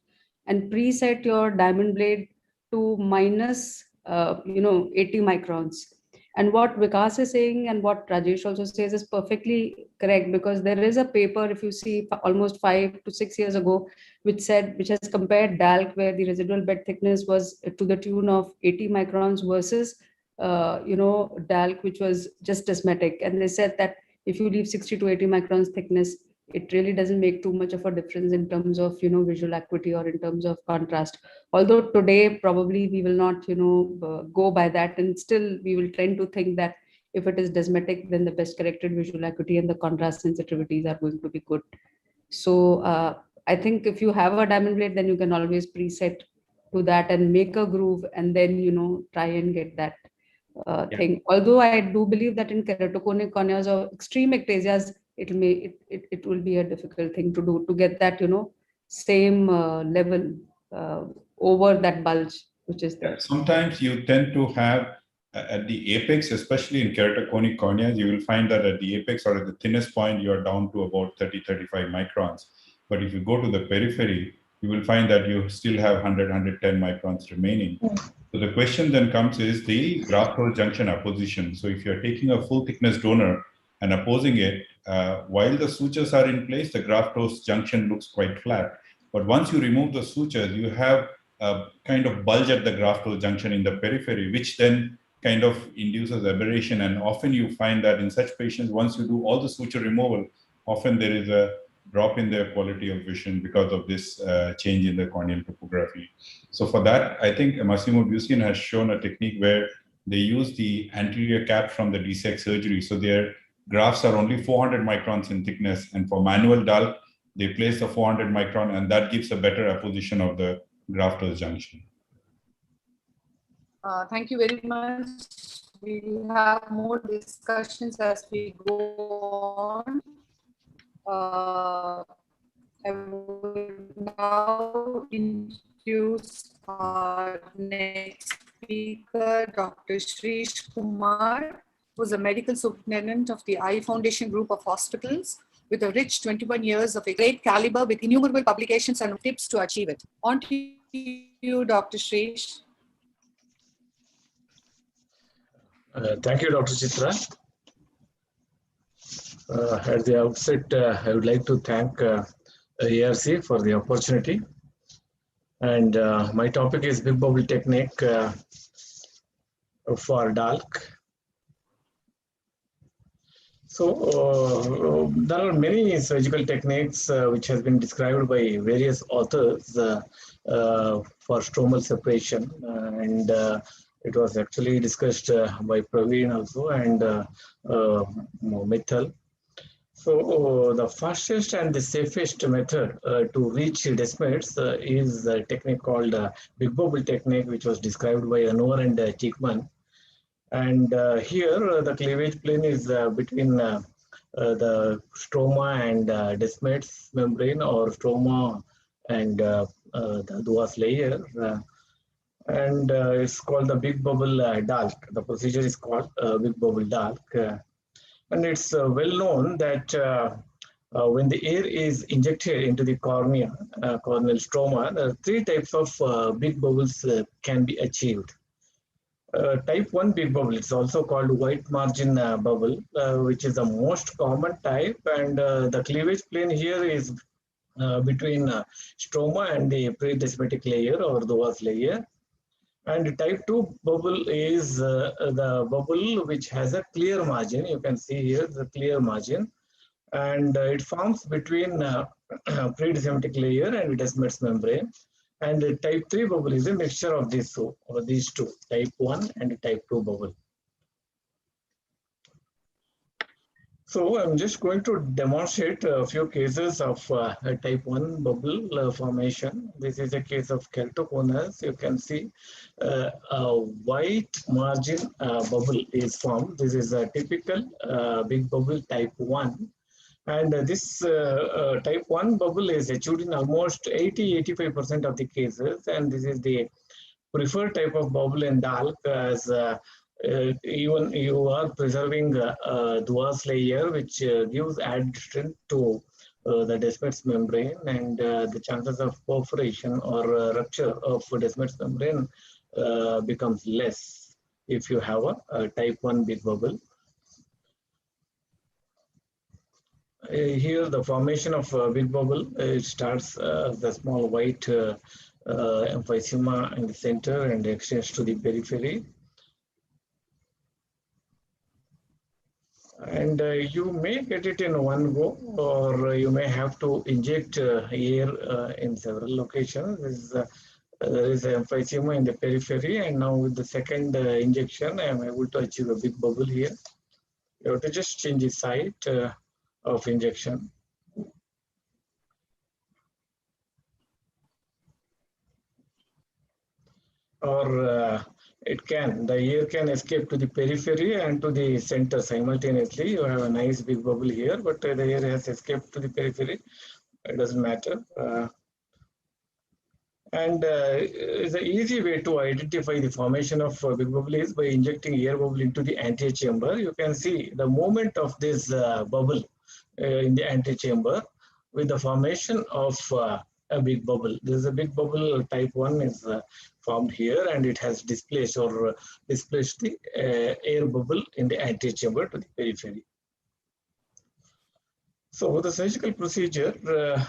and preset your diamond blade to minus 80 microns. And what Vikas is saying and what Rajesh also says is perfectly correct, because there is a paper, if you see, almost 5 to 6 years ago, which has compared DALK, where the residual bed thickness was to the tune of 80 microns versus DALK, which was just dysmetic. And they said that if you leave 60 to 80 microns thickness, it really doesn't make too much of a difference in terms of, visual acuity or in terms of contrast. Although today, probably we will not, go by that. And still we will tend to think that if it is dysmetic, then the best corrected visual acuity and the contrast sensitivities are going to be good. So I think if you have a diamond blade, then you can always preset to that and make a groove, and then, try and get that thing. Although I do believe that in keratoconic corneas or extreme ectasias, it will be a difficult thing to do, to get that, same level over that bulge, which is there. Sometimes you tend to have at the apex, especially in keratoconic corneas, you will find that at the apex or at the thinnest point, you are down to about 30-35 microns. But if you go to the periphery, you will find that you still have 100-110 microns remaining. So the question then comes is the graft hole junction apposition. So if you're taking a full thickness donor and opposing it, while the sutures are in place, the graft host junction looks quite flat. But once you remove the sutures, you have a kind of bulge at the graft hole junction in the periphery, which then kind of induces aberration. And often you find that in such patients, once you do all the suture removal, often there is a drop in their quality of vision because of this change in the corneal topography. So for that, I think Massimo Bucin has shown a technique where they use the anterior cap from the DSEC surgery. So their grafts are only 400 microns in thickness. And for manual DALK, they place the 400 micron, and that gives a better apposition of the graft host junction. Thank you very much. We'll have more discussions as we go on. I will now introduce our next speaker, Dr. Shrish Kumar, who is a medical superintendent of the Eye Foundation Group of Hospitals, with a rich 21 years of a great caliber with innumerable publications and tips to achieve it. On to you, Dr. Shrish. Thank you, Dr. Chitra. At the outset, I would like to thank ARC for the opportunity. And my topic is big bubble technique. for DALK. So there are many surgical techniques which has been described by various authors for stromal separation, and it was actually discussed by Praveen also and Mithal. So the fastest and the safest method to reach desmids is a technique called big bubble technique, which was described by Anwar and Cheekman. And here the cleavage plane is between the stroma and desmids membrane, or stroma and the Duas layer. And it's called the big bubble DALK. The procedure is called big bubble DALK. And it's well known that when the air is injected into the cornea, corneal stroma, there are 3 types of big bubbles can be achieved. Type 1 big bubble, it's also called white margin bubble, which is the most common type, and the cleavage plane here is between stroma and the predesmatic layer or the Duas layer. And type 2 bubble is the bubble which has a clear margin. You can see here the clear margin, and it forms between predesmatic layer and desmids membrane. And the type 3 bubble is a mixture of these two, type 1 and type 2 bubble. So I'm just going to demonstrate a few cases of a type 1 bubble formation. This is a case of keratoconus. You can see a white margin bubble is formed. This is a typical big bubble type 1. And this type 1 bubble is achieved in almost 80-85% of the cases. And this is the preferred type of bubble in DALK, as even you are preserving Duas layer, which gives added strength to the desmids membrane, and the chances of perforation or rupture of desmids membrane becomes less if you have a type 1 big bubble. Here the formation of big bubble, it starts the small white emphysema in the center and extends to the periphery. And you may get it in one go, or you may have to inject air in several locations. There is emphysema in the periphery, and now with the second injection, I am able to achieve a big bubble here. You have to just change the site of injection. Or the air can escape to the periphery and to the center simultaneously. You have a nice big bubble here, but the air has escaped to the periphery. It doesn't matter. And it's an easy way to identify the formation of big bubble is by injecting air bubble into the antechamber. You can see the movement of this bubble in the antechamber with the formation of a big bubble. This is a big bubble type 1 is formed here, and it has displaced the air bubble in the antechamber to the periphery. So the surgical procedure,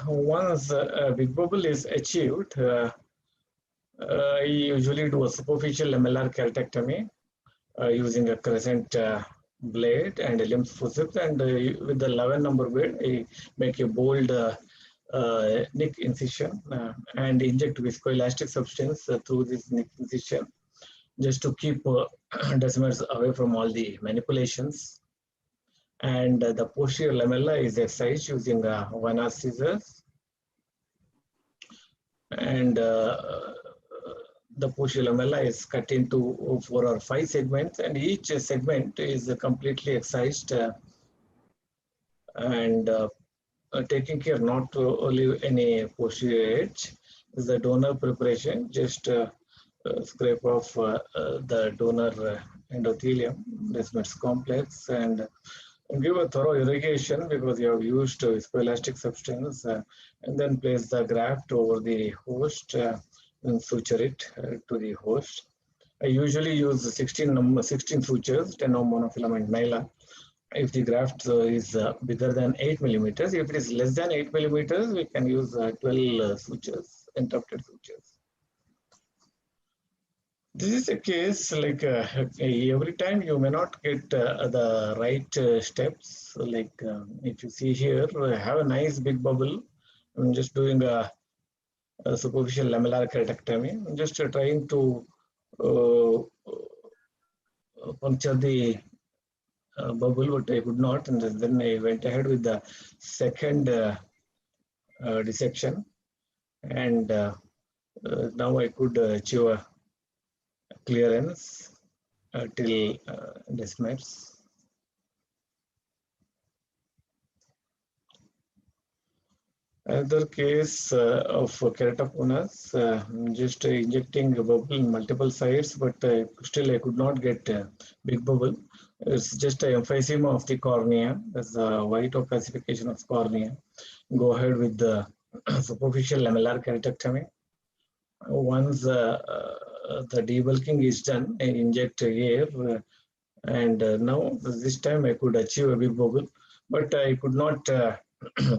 once a big bubble is achieved, I usually do a superficial lamellar keratectomy using a crescent blade and a lymph forceps, and with the 11 number blade, I make a bold nick incision and inject viscoelastic substance through this nick incision, just to keep desmids away from all the manipulations. And the posterior lamella is excised using 1R scissors, and the posterior lamella is cut into 4 or 5 segments, and each segment is completely excised and taking care not to leave any posterior edge. This is the donor preparation. Just scrape off the donor endothelium, desmids complex, and give a thorough irrigation because you have used viscoelastic substance, and then place the graft over the host and suture it to the host. I usually use 16 sutures, 10 monofilament nylon. If the graft is bigger than 8 millimeters, if it is less than 8 millimeters, we can use 12 sutures, interrupted sutures. This is a case like every time you may not get the right steps. Like if you see here, have a nice big bubble. I'm just doing a superficial lamellar keratectomy. I'm just trying to puncture the bubble, but I could not. And then I went ahead with the second dissection. And now I could achieve a clearance till Desmet's. Another case of keratoconus, just injecting a bubble in multiple sites, but still I could not get a big bubble. It's just an emphysema of the cornea. There's a white opacification of cornea. Go ahead with the superficial lamellar keratectomy. Once the debulking is done, I inject air, and now this time I could achieve a big bubble, but I could not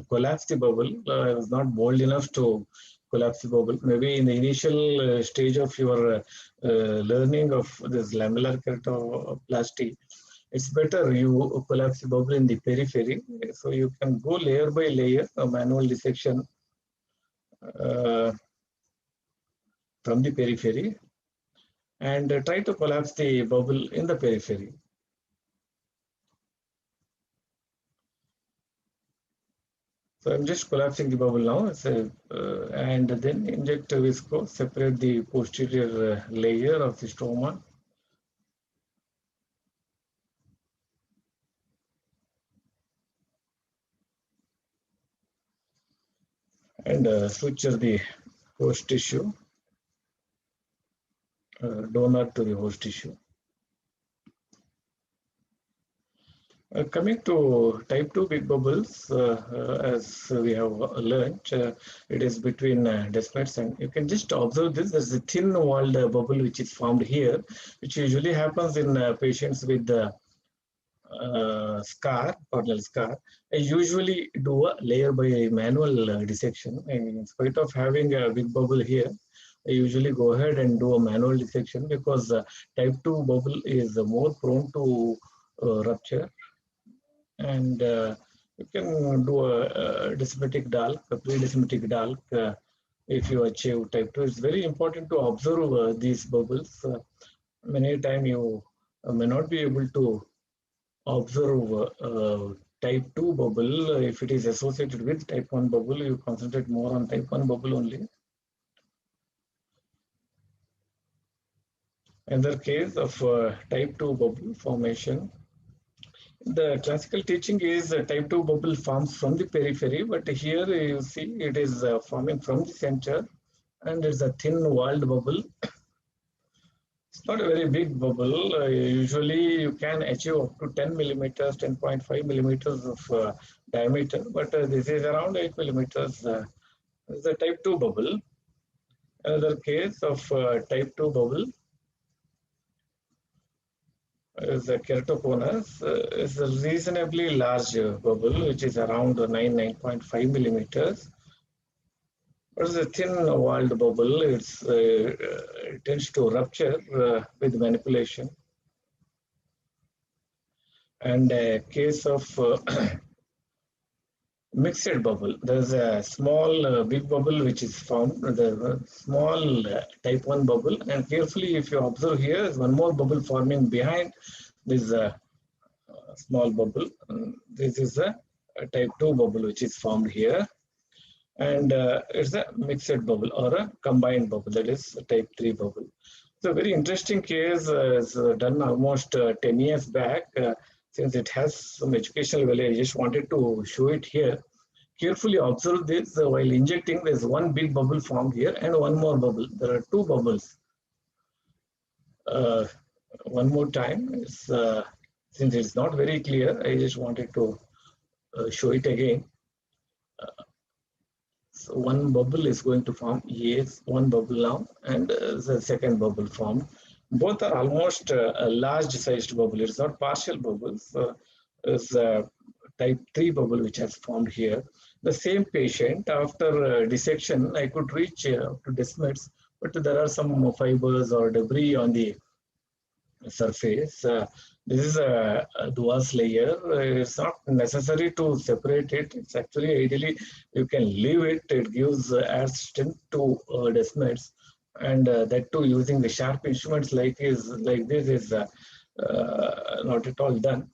collapse the bubble. I was not bold enough to collapse the bubble. Maybe in the initial stage of your learning of this lamellar keratoplasty, it's better you collapse the bubble in the periphery, so you can go layer by layer, a manual dissection from the periphery, and try to collapse the bubble in the periphery. So I'm just collapsing the bubble now, and then inject visco, separate the posterior layer of the stroma. And suture the host tissue, donor to the host tissue. Coming to type 2 big bubbles, as we have learned, it is between Desmet's, and you can just observe this. There's a thin walled bubble which is formed here, which usually happens in patients with the scar, corneal scar. I usually do a layer by manual dissection. In spite of having a big bubble here, I usually go ahead and do a manual dissection because type 2 bubble is more prone to rupture. And you can do a disseminatic DALK, a pre-disseminatic DALK, if you achieve type 2. It's very important to observe these bubbles. Many times you may not be able to observe type 2 bubble. If it is associated with type 1 bubble, you concentrate more on type 1 bubble only. Another case of type 2 bubble formation. The classical teaching is type 2 bubble forms from the periphery, but here you see it is forming from the center, and it's a thin walled bubble. It's not a very big bubble. Usually you can achieve up to 10 millimeters, 10.5 millimeters of diameter, but this is around 8 millimeters. It's a type 2 bubble. Another case of type 2 bubble is a keratoconus. It's a reasonably large bubble, which is around 9.5 millimeters. It's a thin walled bubble. It tends to rupture with manipulation. And a case of mixed bubble. There's a small big bubble which is formed. There's a small type 1 bubble, and carefully if you observe here, there's one more bubble forming behind this small bubble. This is a type 2 bubble which is formed here, and it's a mixed bubble or a combined bubble, that is a type 3 bubble. It's a very interesting case. It's done almost 10 years back. Since it has some educational value, I just wanted to show it here. Carefully observe this. While injecting, there's one big bubble formed here and one more bubble. There are two bubbles. One more time, since it's not very clear, I just wanted to show it again. So one bubble is going to form. Yes, one bubble now, and the second bubble formed. Both are almost a large sized bubble. It's not partial bubbles. It's a type 3 bubble which has formed here. The same patient, after dissection, I could reach to Desmet's but there are some fibers or debris on the surface. This is a Duas layer. It's not necessary to separate it. It's actually ideally you can leave it. It gives adds strength to desmids, and that too using the sharp instruments like this is not at all done.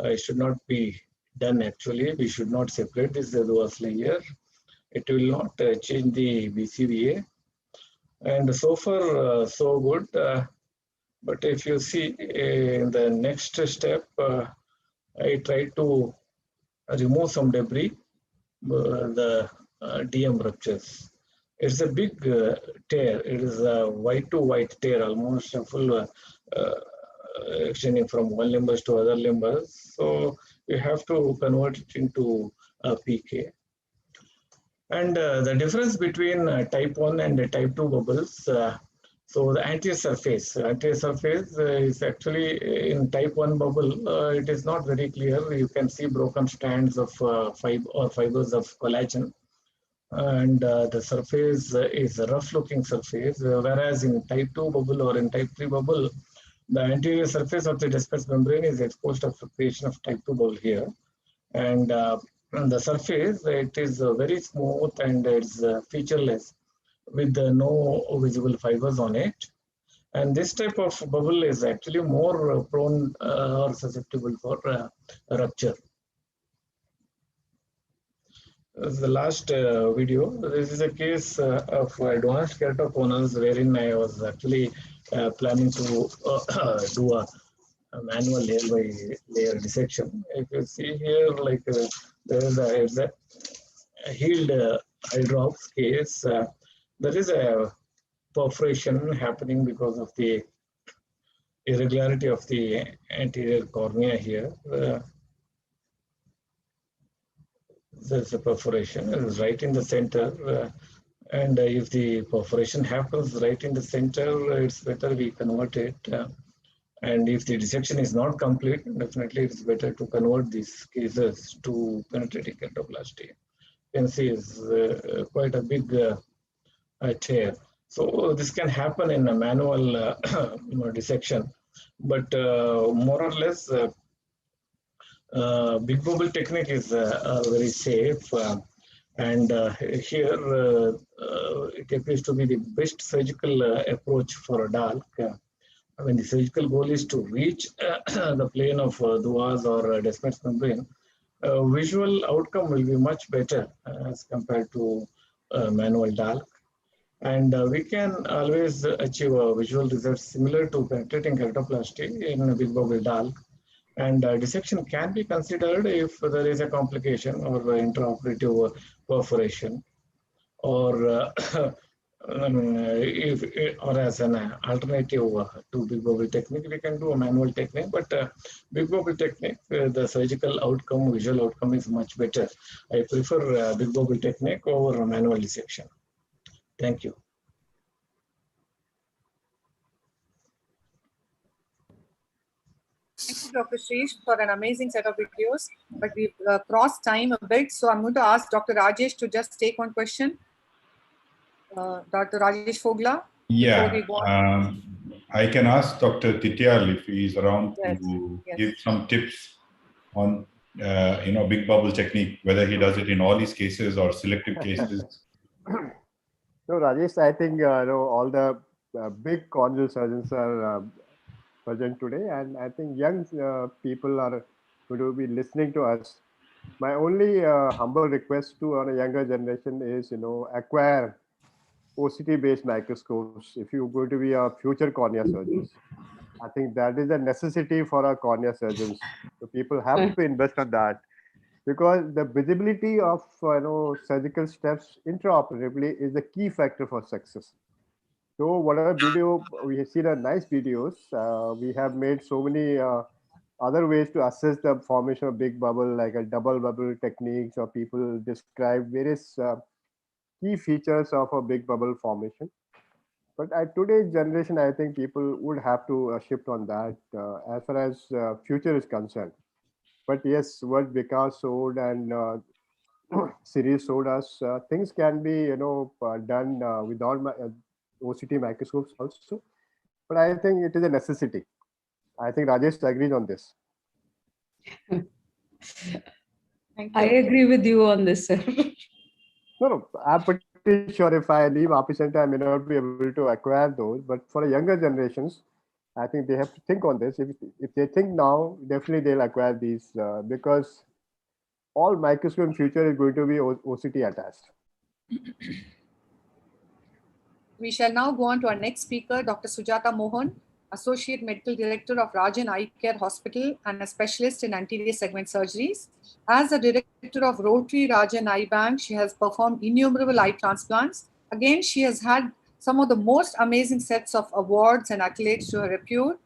It should not be done actually. We should not separate this Duas layer. It will not change the BCVA. And so far, so good. But if you see in the next step, I tried to remove some debris, the DM ruptures. It's a big tear. It is a white to white tear, almost a full extending from one limbus to other limbus. So you have to convert it into a PK. And the difference between type 1 and type 2 bubbles, so the anterior surface is actually in type 1 bubble, it is not very clear. You can see broken strands of fibers of collagen. And the surface is a rough looking surface, whereas in type 2 bubble or in type 3 bubble, the anterior surface of the disperse membrane is exposed to fluctuation of type 2 bubble here. And the surface, it is very smooth and it's featureless with no visible fibers on it. And this type of bubble is actually more prone or susceptible for rupture. This is the last video. This is a case of advanced keratoconus wherein I was actually planning to do a manual layer by layer dissection. If you see here, like there is a healed hydrops case. There is a perforation happening because of the irregularity of the anterior cornea here. There's a perforation, it is right in the center. And if the perforation happens right in the center, it's better we convert it. And if the dissection is not complete, definitely it's better to convert these cases to penetrating keratoplasty. You can see it's quite a big tear. So this can happen in a manual dissection, but more or less big bubble technique is very safe. And here it appears to be the best surgical approach for a DALK. When the surgical goal is to reach the plane of Duas or Descemet's membrane, visual outcome will be much better as compared to manual DALK. And we can always achieve a visual result similar to penetrating keratoplasty in a big bubble DALK. And dissection can be considered if there is a complication or intraoperative perforation, or or as an alternative to big bubble technique, we can do a manual technique. But big bubble technique, the surgical outcome, visual outcome is much better. I prefer big bubble technique over manual dissection. Thank you. Thank you, Dr. Shreesh, for an amazing set of videos. But we've crossed time a bit, so I'm going to ask Dr. Rajesh to just take one question. Dr. Rajesh Fogla. Yeah, I can ask Dr. Tityal if he is around to give some tips on big bubble technique, whether he does it in all his cases or selective cases. No, Rajesh, I think all the big corneal surgeons are present today, and I think young people are going to be listening to us. My only humble request to a younger generation is, acquire OCT-based microscopes if you're going to be a future cornea surgeons. I think that is a necessity for our cornea surgeons. So people have to invest on that, because the visibility of surgical steps intraoperatively is the key factor for success. So whatever video we have seen, are nice videos. We have made so many other ways to assess the formation of big bubble, like a double bubble techniques, or people describe various key features of a big bubble formation. But at today's generation, I think people would have to shift on that as far as future is concerned. But yes, what Vikas showed and series showed us, things can be done without OCT microscopes also, but I think it is a necessity. I think Rajesh agrees on this. Thank I you. agree with you on this, sir. No, I'm pretty sure if I leave API center, I may not be able to acquire those. But for the younger generations, I think they have to think on this. If they think now, definitely they'll acquire these because all microscope in future is going to be OCT attached. We shall now go on to our next speaker, Dr. Sujata Mohan, Associate Medical Director of Rajan Eye Care Hospital and a specialist in anterior segment surgeries. As the director of Rotary Rajan Eye Bank, she has performed innumerable eye transplants. Again, she has had some of the most amazing sets of awards and accolades to her repute.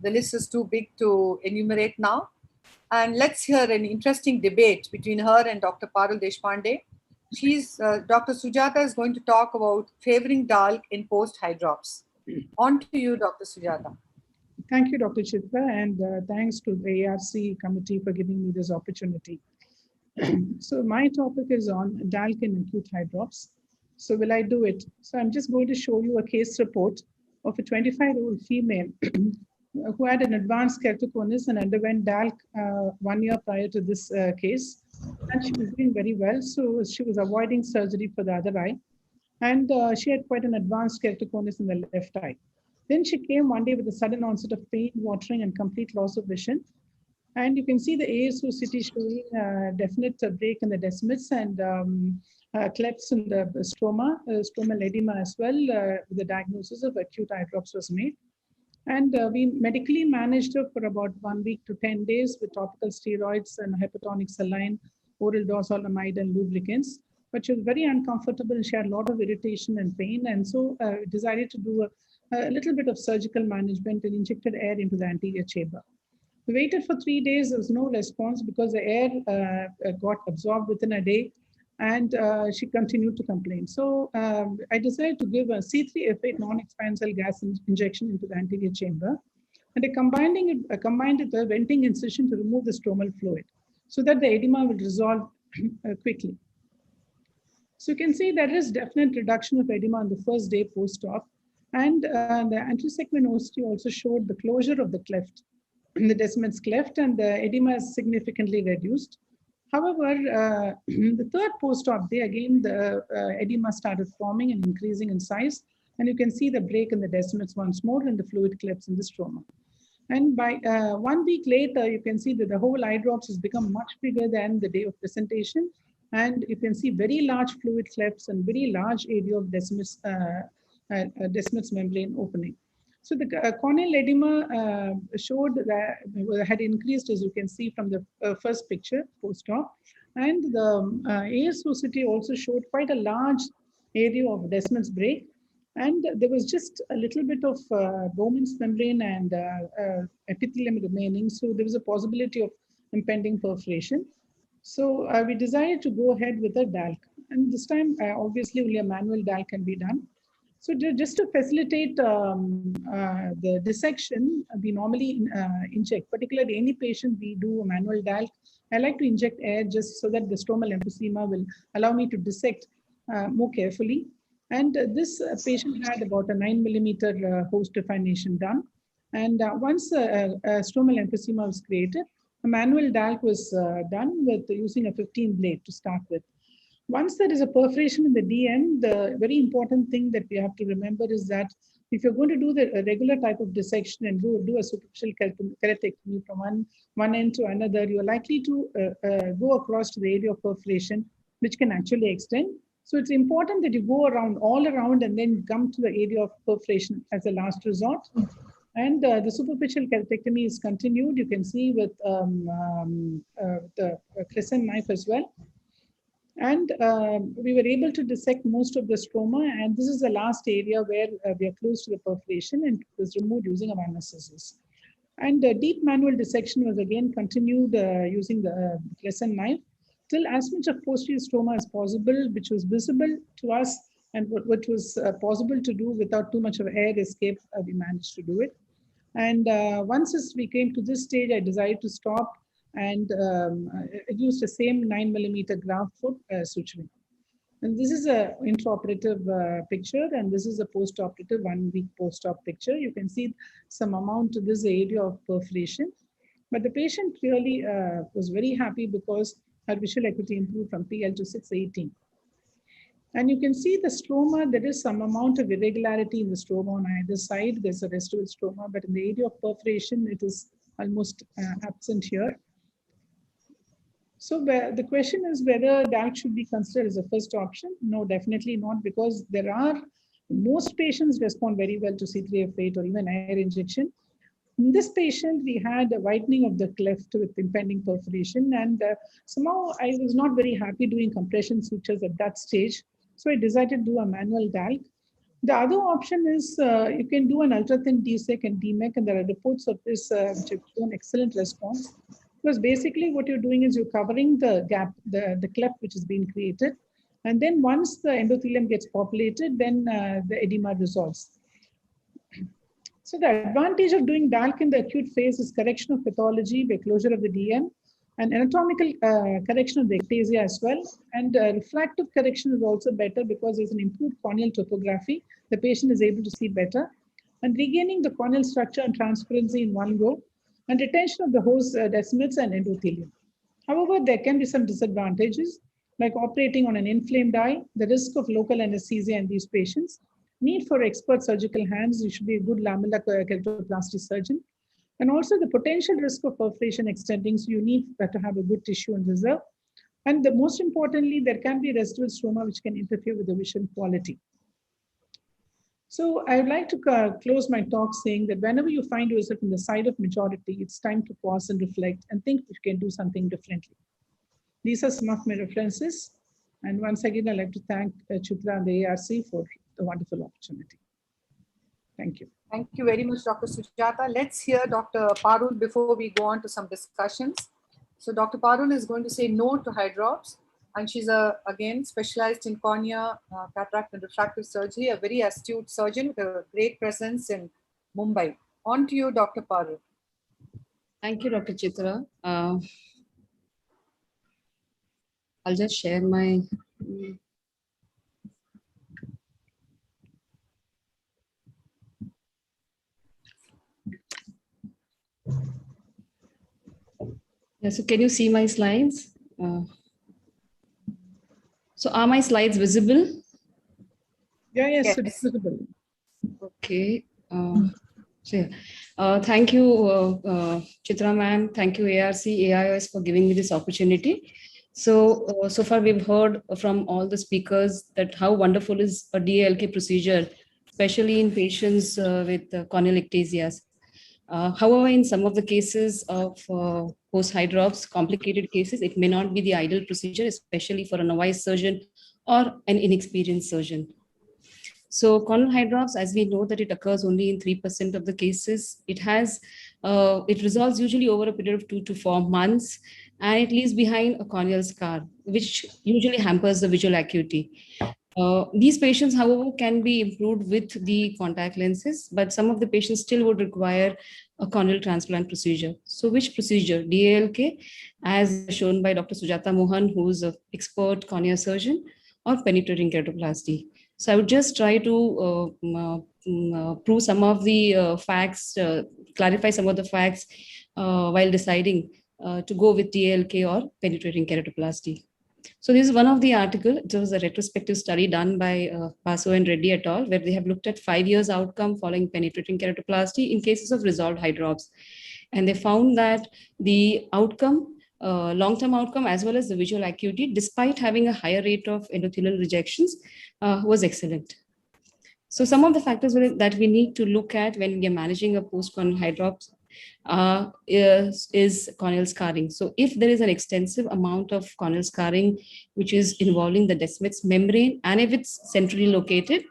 The list is too big to enumerate now. And let's hear an interesting debate between her and Dr. Parul Deshpande. Dr. Sujata is going to talk about favoring DALK in post-hydrops. On to you, Dr. Sujata. Thank you, Dr. Chitra, and thanks to the ARC committee for giving me this opportunity. So my topic is on DALK in acute hydrops. So will I do it? So I'm just going to show you a case report of a 25-year-old female who had an advanced keratoconus and underwent DALK 1 year prior to this case. And she was doing very well. So she was avoiding surgery for the other eye. And she had quite an advanced keratoconus in the left eye. Then she came one day with a sudden onset of pain, watering, and complete loss of vision. And you can see the ASOCT showing definite break in the descemetes and clefts in the stroma, stromal edema as well. The diagnosis of acute eye drops was made. And we medically managed her for about 1 week to 10 days with topical steroids and hypertonic saline, oral dorzolamide, and lubricants. But she was very uncomfortable and she had a lot of irritation and pain. And so we decided to do a little bit of surgical management and injected air into the anterior chamber. We waited for 3 days. There was no response because the air got absorbed within a day and she continued to complain. So I decided to give a C3F8 non-expansile gas injection into the anterior chamber. And I combined it with a venting incision to remove the stromal fluid so that the edema will resolve quickly. So you can see there is definite reduction of edema on the first day post-op. And the anterior segment OCT also showed the closure of the cleft, the descemet's cleft, and the edema is significantly reduced. However, the third post-op day, again, the edema started forming and increasing in size. And you can see the break in the descemetes once more and the fluid clefts in the stroma. And by 1 week later, you can see that the whole eye drops has become much bigger than the day of presentation. And you can see very large fluid clefts and very large area of descemet's membrane opening. So the corneal edema showed that had increased, as you can see from the first picture post-op. And the ASOCT also showed quite a large area of descemet's break. And there was just a little bit of Bowman's membrane and epithelium remaining. So there was a possibility of impending perforation. So we decided to go ahead with a DALK. And this time, obviously, only a manual DALK can be done. So just to facilitate the dissection, we normally inject, particularly any patient we do a manual DALK. I like to inject air just so that the stromal emphysema will allow me to dissect more carefully. And this patient had about a 9 millimeter host definition done. And once stromal emphysema was created, a manual DALK was done with using a 15 blade to start with. Once there is a perforation in the DM, the very important thing that we have to remember is that if you're going to do the regular type of dissection and do a superficial keratectomy from one end to another, you're likely to go across to the area of perforation, which can actually extend. So it's important that you go all around and then come to the area of perforation as a last resort. And the superficial keratectomy is continued. You can see with the crescent knife as well. And we were able to dissect most of the stroma. And this is the last area where we are close to the perforation and it was removed using a minor scissors. And deep manual dissection was again continued using the crescent knife till as much of posterior stroma as possible, which was visible to us and what was possible to do without too much of air escape, we managed to do it. And once we came to this stage, I decided to stop and used the same 9 millimeter graft for suturing. And this is a intraoperative picture, and this is a post-operative 1 week post-op picture. You can see some amount to this area of perforation, but the patient really was very happy because her visual acuity improved from PL to 618. And you can see the stroma, there is some amount of irregularity in the stroma on either side. There's a residual stroma, but in the area of perforation, it is almost absent here. So the question is whether DALK should be considered as a first option. No, definitely not, because most patients respond very well to C3F8 or even air injection. In this patient, we had a whitening of the cleft with impending perforation, and somehow I was not very happy doing compression sutures at that stage. So I decided to do a manual DALK. The other option is you can do an ultra-thin DSEK and DMEK, and there are reports of this which have shown excellent response. Because basically what you're doing is you're covering the gap, the cleft which has been created. And then once the endothelium gets populated, then the edema resolves. So the advantage of doing DALK in the acute phase is correction of pathology by closure of the DM, and anatomical correction of the ectasia as well. And refractive correction is also better because there's an improved corneal topography. The patient is able to see better. And regaining the corneal structure and transparency in one go, and retention of the host descemetes and endothelium. However, there can be some disadvantages, like operating on an inflamed eye, the risk of local anesthesia in these patients, need for expert surgical hands. You should be a good lamellar keratoplasty surgeon, and also the potential risk of perforation extending, so you need to have a good tissue in reserve. And most importantly, there can be residual stroma which can interfere with the vision quality. So I would like to close my talk saying that whenever you find yourself in the side of majority, it's time to pause and reflect and think if you can do something differently. These are some of my references. And once again, I'd like to thank Chitra and the ARC for the wonderful opportunity. Thank you. Thank you very much, Dr. Sujata. Let's hear Dr. Parul before we go on to some discussions. So Dr. Parul is going to say no to hydrops. And she's again specialized in cornea, cataract and refractive surgery, a very astute surgeon with a great presence in Mumbai. On to you, Dr. Parul. Thank you, Dr. Chitra. I'll just share my... Yeah, so can you see my slides? So are my slides visible? Yes, it's visible. Okay. Thank you, Chitra ma'am. Thank you, ARC, AIOS for giving me this opportunity. So far we've heard from all the speakers that how wonderful is a DALK procedure, especially in patients with corneal ectasias. However, in some of the cases of post-hydrops, complicated cases, it may not be the ideal procedure, especially for a novice surgeon or an inexperienced surgeon. So corneal hydrops, as we know that it occurs only in 3% of the cases, it resolves usually over a period of 2 to 4 months, and it leaves behind a corneal scar, which usually hampers the visual acuity. These patients, however, can be improved with the contact lenses, but some of the patients still would require a corneal transplant procedure. So which procedure? DALK, as shown by Dr. Sujata Mohan, who's an expert cornea surgeon, or penetrating keratoplasty. So I would just try to prove some of the facts, clarify some of the facts while deciding to go with DALK or penetrating keratoplasty. So this is one of the articles. It was a retrospective study done by Basu and Reddy et al., where they have looked at 5 years outcome following penetrating keratoplasty in cases of resolved hydrops. And they found that the outcome, long-term outcome, as well as the visual acuity, despite having a higher rate of endothelial rejections, was excellent. So some of the factors that we need to look at when we are managing a post-corneal hydrops is corneal scarring. So if there is an extensive amount of corneal scarring, which is involving the descemetes membrane, and if it's centrally located,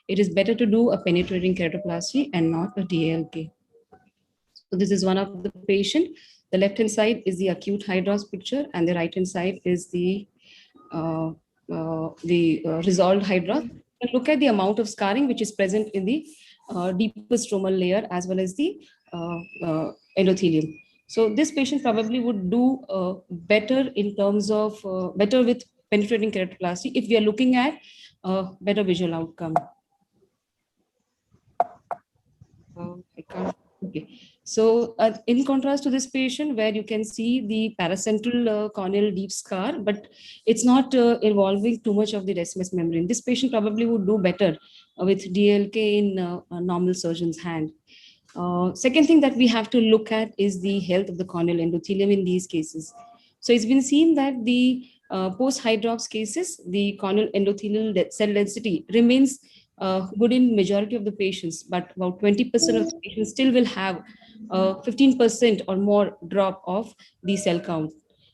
it is better to do a penetrating keratoplasty and not a DALK. So this is one of the patient. The left-hand side is the acute hydrops picture, and the right-hand side is the resolved hydrops. And look at the amount of scarring which is present in the deeper stromal layer as well as the endothelium. So this patient probably would do better in terms of better with penetrating keratoplasty if we are looking at better visual outcome. I can't. Okay. So in contrast to this patient where you can see the paracentral corneal deep scar, but it's not involving too much of the descemet membrane. This patient probably would do better with DLK in a normal surgeon's hand. Second thing that we have to look at is the health of the corneal endothelium in these cases. So it's been seen that the post-hydrops cases, the corneal endothelial cell density remains good in majority of the patients, but about 20% of the patients still will have 15% or more drop of the cell count.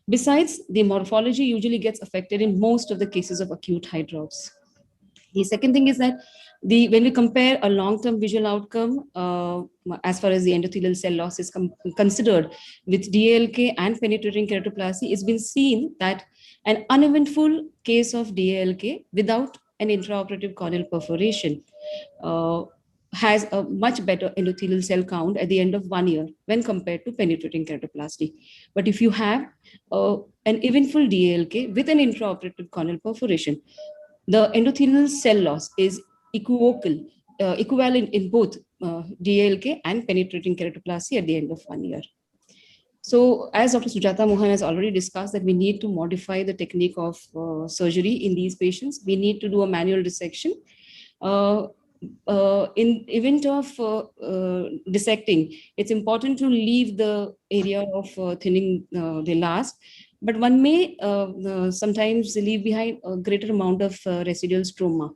Besides, the morphology usually gets affected in most of the cases of acute hydrops. The second thing is that when we compare a long-term visual outcome, as far as the endothelial cell loss is considered with DLK and penetrating keratoplasty, it's been seen that an uneventful case of DLK without an intraoperative corneal perforation has a much better endothelial cell count at the end of 1 year when compared to penetrating keratoplasty. But if you have an eventful DLK with an intraoperative corneal perforation, the endothelial cell loss is equivalent in both DLK and penetrating keratoplasty at the end of 1 year. So as Dr. Sujata Mohan has already discussed, that we need to modify the technique of surgery in these patients. We need to do a manual dissection. In event of dissecting, it's important to leave the area of thinning the last, but one may sometimes leave behind a greater amount of residual stroma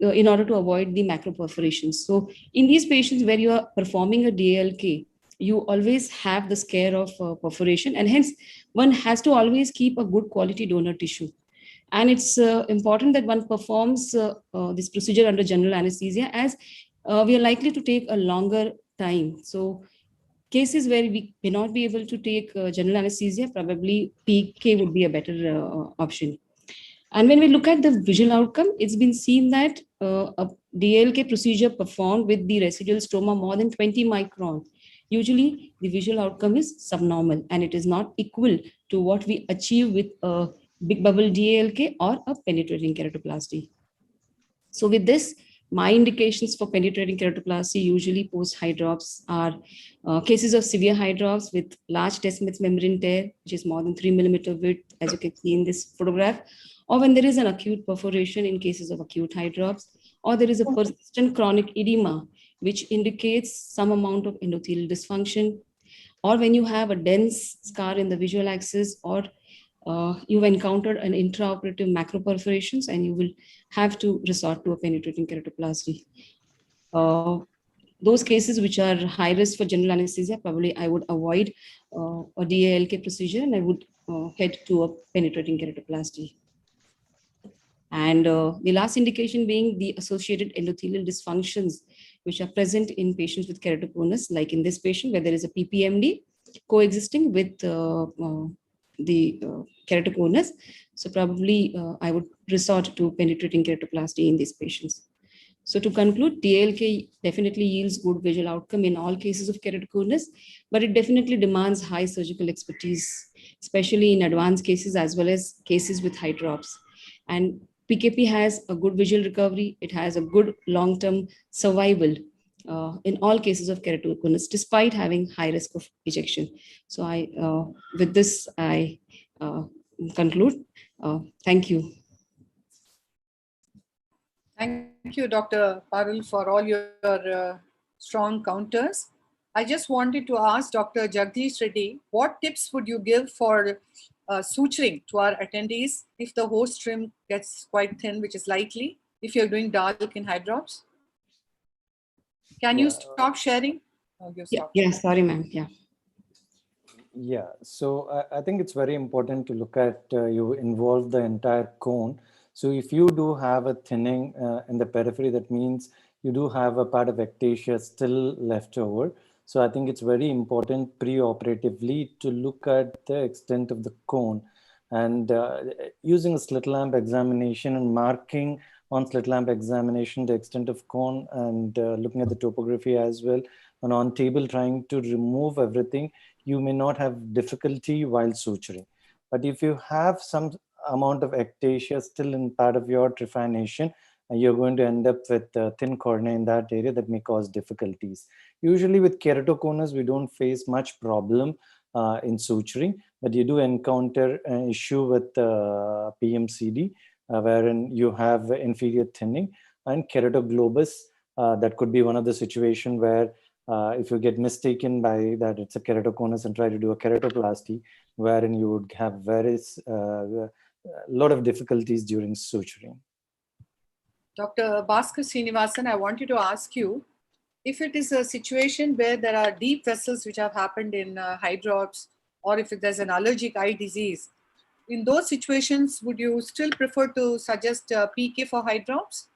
in order to avoid the macroperforations. So in these patients where you are performing a DLK, you always have the scare of perforation, and hence one has to always keep a good quality donor tissue. And it's important that one performs this procedure under general anesthesia, as we are likely to take a longer time. So cases where we may not be able to take general anesthesia, probably PK would be a better option. And when we look at the visual outcome, it's been seen that a DLK procedure performed with the residual stroma more than 20 micron, usually the visual outcome is subnormal, and it is not equal to what we achieve with a big bubble DLK or a penetrating keratoplasty. So with this, my indications for penetrating keratoplasty, usually post-hydrops, are cases of severe hydrops with large descemet membrane tear, which is more than 3 millimeter width, as you can see in this photograph, or when there is an acute perforation in cases of acute hydrops, or there is a persistent chronic edema, which indicates some amount of endothelial dysfunction, or when you have a dense scar in the visual axis, or you've encountered an intraoperative macroperforations, and you will have to resort to a penetrating keratoplasty. Those cases which are high risk for general anesthesia, probably I would avoid a DALK procedure, and I would head to a penetrating keratoplasty. And the last indication being the associated endothelial dysfunctions, which are present in patients with keratoconus, like in this patient where there is a PPMD coexisting with the keratoconus. So probably I would resort to penetrating keratoplasty in these patients. So to conclude, DLK definitely yields good visual outcome in all cases of keratoconus, but it definitely demands high surgical expertise, especially in advanced cases as well as cases with hydrops. And PKP has a good visual recovery. It has a good long-term survival in all cases of keratoconus, despite having high risk of ejection. So with this, I conclude. Thank you. Thank you, Dr. Parul, for all your strong counters. I just wanted to ask Dr. Jagdish Reddy, what tips would you give for suturing to our attendees if the host trim gets quite thin, which is likely, if you're doing DALK in hydrops? Can you stop sharing? Oh, yeah, sorry, ma'am. Yeah. Yeah, so I think it's very important to look at, you involve the entire cone. So if you do have a thinning in the periphery, that means you do have a part of ectasia still left over. So I think it's very important pre-operatively to look at the extent of the cone, and using a slit lamp examination and marking on slit lamp examination the extent of cone, and looking at the topography as well, and on table trying to remove everything, you may not have difficulty while suturing. But if you have some amount of ectasia still in part of your trephination, and you're going to end up with thin cornea in that area that may cause difficulties. Usually with keratoconus, we don't face much problem in suturing, but you do encounter an issue with PMCD, wherein you have inferior thinning, and keratoglobus. That could be one of the situation where if you get mistaken by that it's a keratoconus and try to do a keratoplasty, wherein you would have various lot of difficulties during suturing. Dr. Bhaskar Srinivasan, I want you to ask you, if it is a situation where there are deep vessels which have happened in hydrops, or if there's an allergic eye disease, in those situations, would you still prefer to suggest PK for hydrops?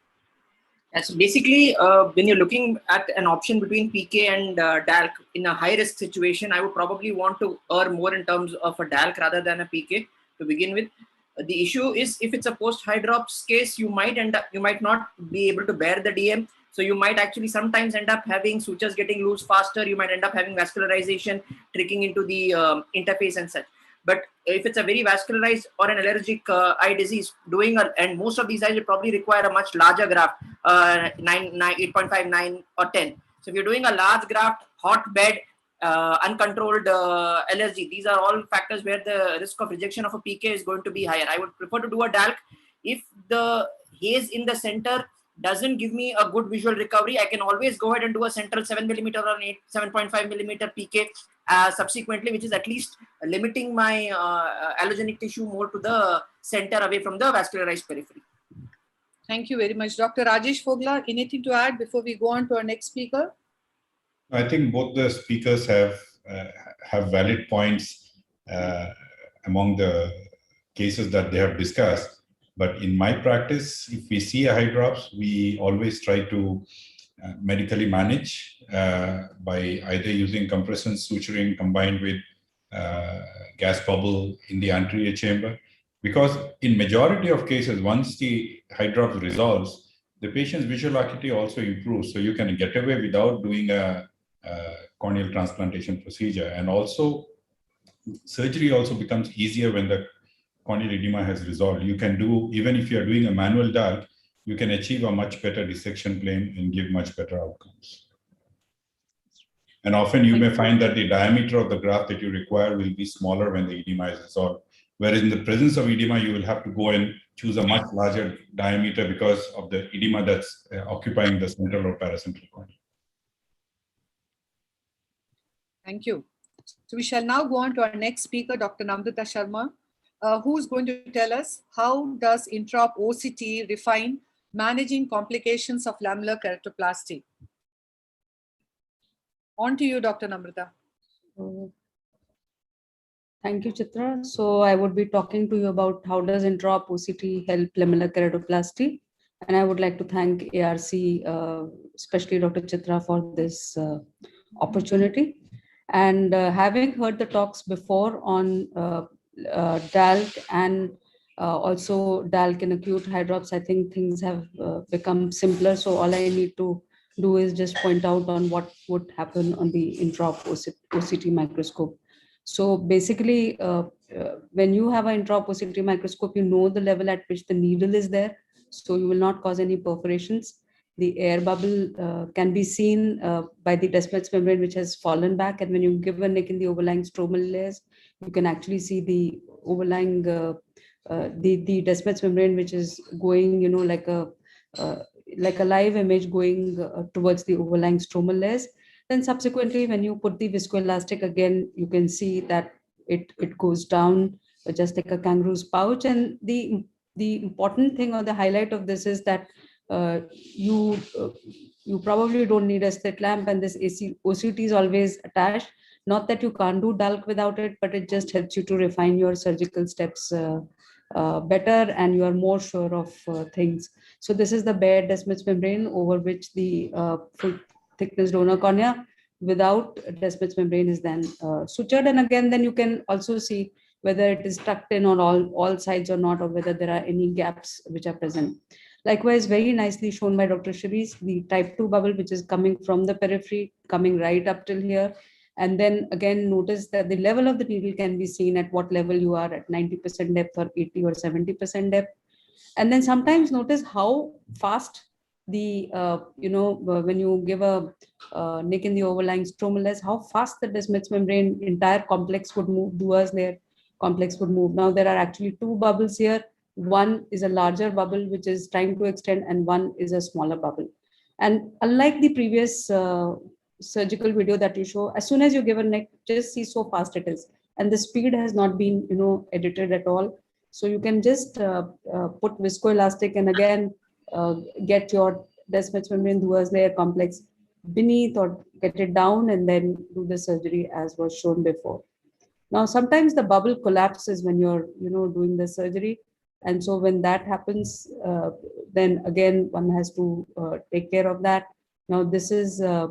So basically, when you're looking at an option between PK and DALK in a high-risk situation, I would probably want to err more in terms of a DALK rather than a PK to begin with. The issue is if it's a post-hydrops case, you might not be able to bear the DM. So you might actually sometimes end up having sutures getting loose faster. You might end up having vascularization, tricking into the interface and such. But if it's a very vascularized or an allergic eye disease, and most of these eyes will probably require a much larger graft, 8.5, 9, or 10. So if you're doing a large graft, hot bed, uncontrolled allergy, these are all factors where the risk of rejection of a PK is going to be higher. I would prefer to do a DALK. If the haze in the center doesn't give me a good visual recovery, I can always go ahead and do a central 7mm or an 7.5mm PK subsequently, which is at least limiting my allogenic tissue more to the center away from the vascularized periphery. Thank you very much. Dr. Rajesh Fogla, anything to add before we go on to our next speaker? I think both the speakers have valid points among the cases that they have discussed. But in my practice, if we see a hydrops, we always try to medically manage by either using compression suturing combined with gas bubble in the anterior chamber. Because in majority of cases, once the hydrops resolves, the patient's visual acuity also improves. So you can get away without doing a corneal transplantation procedure. And also, surgery also becomes easier when the corneal edema has resolved. You can do, even if you are doing a manual DALK, you can achieve a much better dissection plane and give much better outcomes. And often you may find that the diameter of the graft that you require will be smaller when the edema is resolved. Whereas in the presence of edema, you will have to go and choose a much larger diameter because of the edema that's occupying the central or paracentral cornea. Thank you. So we shall now go on to our next speaker, Dr. Namrata Sharma, who is going to tell us how does Intraop OCT refine managing complications of lamellar keratoplasty. On to you, Dr. Namrata. Thank you, Chitra. So I would be talking to you about how does Intraop OCT help lamellar keratoplasty. And I would like to thank ARC, especially Dr. Chitra, for this opportunity. And having heard the talks before on DALK and also DALK in acute hydrops, I think things have become simpler. So all I need to do is just point out on what would happen on the Intraop OCT microscope. So basically, when you have an Intraop OCT microscope, you know the level at which the needle is there. So you will not cause any perforations. The air bubble can be seen by the Descemet's membrane, which has fallen back. And when you give a nick in the overlying stromal layers, you can actually see the overlying, the Descemet's membrane, which is going, you know, like a live image going towards the overlying stromal layers. Then subsequently, when you put the viscoelastic again, you can see that it goes down just like a kangaroo's pouch. And the important thing or the highlight of this is that you probably don't need a slit lamp, and this OCT is always attached. Not that you can't do DALK without it, but it just helps you to refine your surgical steps better, and you are more sure of things. So this is the bare Descemet's membrane over which the full thickness donor cornea without Descemet's membrane is then sutured. And again, then you can also see whether it is tucked in on all sides or not, or whether there are any gaps which are present. Likewise, very nicely shown by Dr. Shirish, the type 2 bubble, which is coming from the periphery, coming right up till here. And then again, notice that the level of the needle can be seen at what level you are at 90% depth or 80 or 70% depth. And then sometimes notice how fast the, when you give a nick in the overlying stromal layers, how fast the Descemet's membrane entire complex would move, Dua's layer complex would move. Now there are actually two bubbles here. One is a larger bubble which is trying to extend, and one is a smaller bubble. And unlike the previous surgical video that you show, as soon as you give a neck, just see so fast it is. And the speed has not been, edited at all. So you can just put viscoelastic and again get your Descemet's membrane Dua's layer complex beneath or get it down and then do the surgery as was shown before. Now, sometimes the bubble collapses when you're, doing the surgery. And so when that happens, then again, one has to take care of that. Now, this is the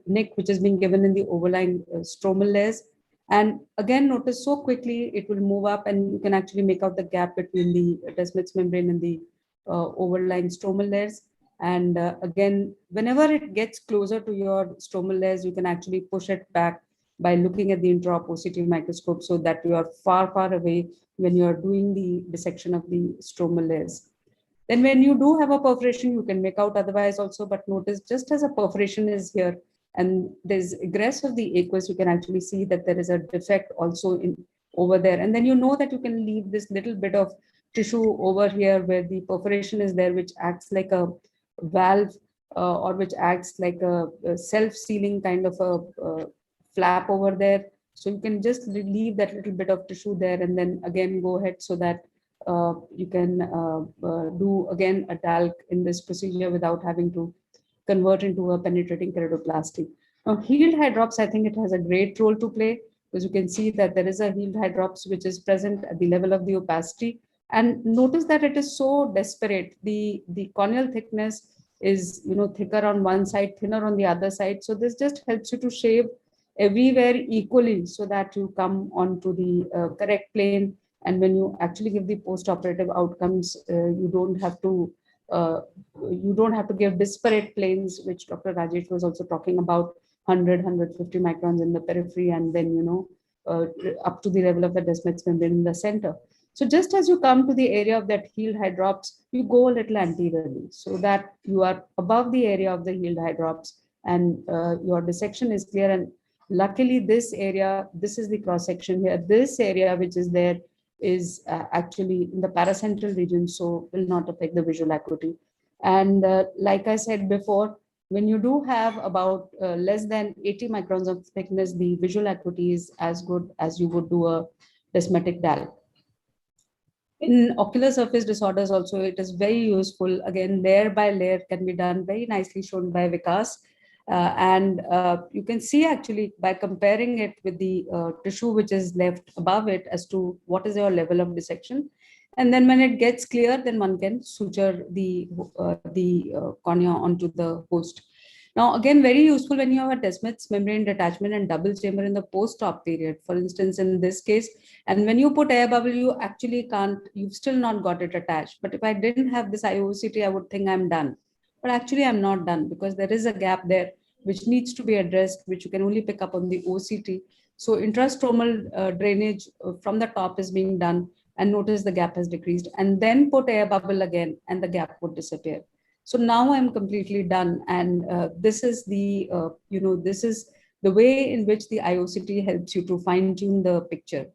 nick which is being given in the overlying stromal layers. And again, notice so quickly it will move up and you can actually make out the gap between the Descemet's membrane and the overlying stromal layers. And again, whenever it gets closer to your stromal layers, you can actually push it back by looking at the intraop OCT microscope so that you are far, far away when you're doing the dissection of the stromal layers. Then when you do have a perforation, you can make out otherwise also, but notice just as a perforation is here and there's egress of the aqueous, you can actually see that there is a defect also over there. And then you know that you can leave this little bit of tissue over here where the perforation is there, which acts like a valve or which acts like a self-sealing kind of a flap over there. So you can just leave that little bit of tissue there and then again go ahead so that you can do again a DALK in this procedure without having to convert into a penetrating keratoplasty. Now, healed hydrops, I think it has a great role to play because you can see that there is a healed hydrops which is present at the level of the opacity. And notice that it is so desperate. The corneal thickness is thicker on one side, thinner on the other side. So this just helps you to shave everywhere equally so that you come onto the correct plane. And when you actually give the post-operative outcomes, you don't have to give disparate planes, which Dr. Rajesh was also talking about, 100, 150 microns in the periphery, and then up to the level of the Descemet's membrane in the center. So just as you come to the area of that healed hydrops, you go a little anteriorly so that you are above the area of the healed hydrops and your dissection is clear. And luckily this area, this is the cross section here, this area which is there is actually in the paracentral region, so will not affect the visual acuity. And like I said before, when you do have about less than 80 microns of thickness, the visual acuity is as good as you would do a descemetic DALK. In ocular surface disorders also, it is very useful. Again, layer by layer can be done, very nicely shown by Vikas. You can see actually by comparing it with the tissue which is left above it as to what is your level of dissection. And then when it gets clear, then one can suture the cornea onto the host. Now, again, very useful when you have a Descemet's membrane detachment and double chamber in the post-op period, for instance, in this case. And when you put air bubble, you actually can't, you've still not got it attached. But if I didn't have this IOCT, I would think I'm done. But actually, I'm not done because there is a gap there which needs to be addressed, which you can only pick up on the OCT. So intrastromal drainage from the top is being done, and notice the gap has decreased, and then put air bubble again and the gap would disappear. So now I'm completely done. And this is the, this is the way in which the IOCT helps you to fine tune the picture.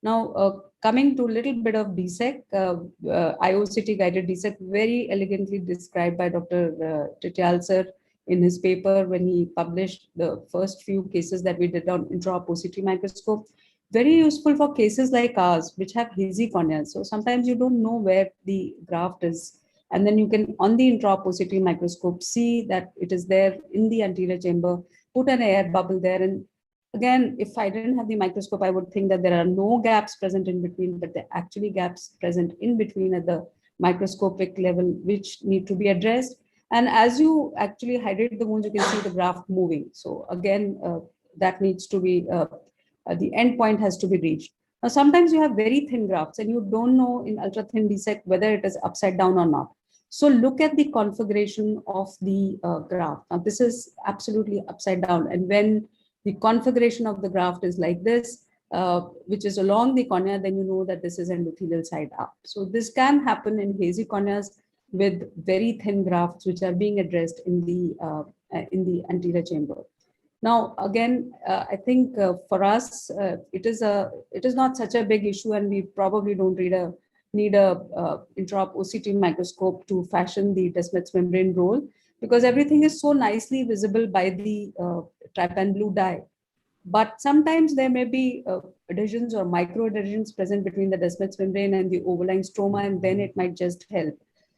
Now, coming to a little bit of DSEC, IOCT guided DSEC, very elegantly described by Dr. Tityal sir in his paper when he published the first few cases that we did on intraop OCT microscope. Very useful for cases like ours, which have hazy corneas. So sometimes you don't know where the graft is. And then you can, on the intraop OCT microscope, see that it is there in the anterior chamber, put an air bubble there. And again, if I didn't have the microscope, I would think that there are no gaps present in between, but there are actually gaps present in between at the microscopic level, which need to be addressed. And as you actually hydrate the wounds, you can see the graft moving. So again, that needs to be, the end point has to be reached. Now, sometimes you have very thin grafts and you don't know in ultra thin DSEC whether it is upside down or not. So look at the configuration of the graft. Now this is absolutely upside down. And when the configuration of the graft is like this, which is along the cornea, then you know that this is endothelial side up. So this can happen in hazy corneas with very thin grafts, which are being addressed in the anterior chamber. Now, again, I think for us, it is not such a big issue, and we probably don't need a intraop OCT microscope to fashion the Descemet's membrane roll, because everything is so nicely visible by the trypan blue dye. But sometimes there may be adhesions or micro adhesions present between the Descemet's membrane and the overlying stroma, and then it might just help.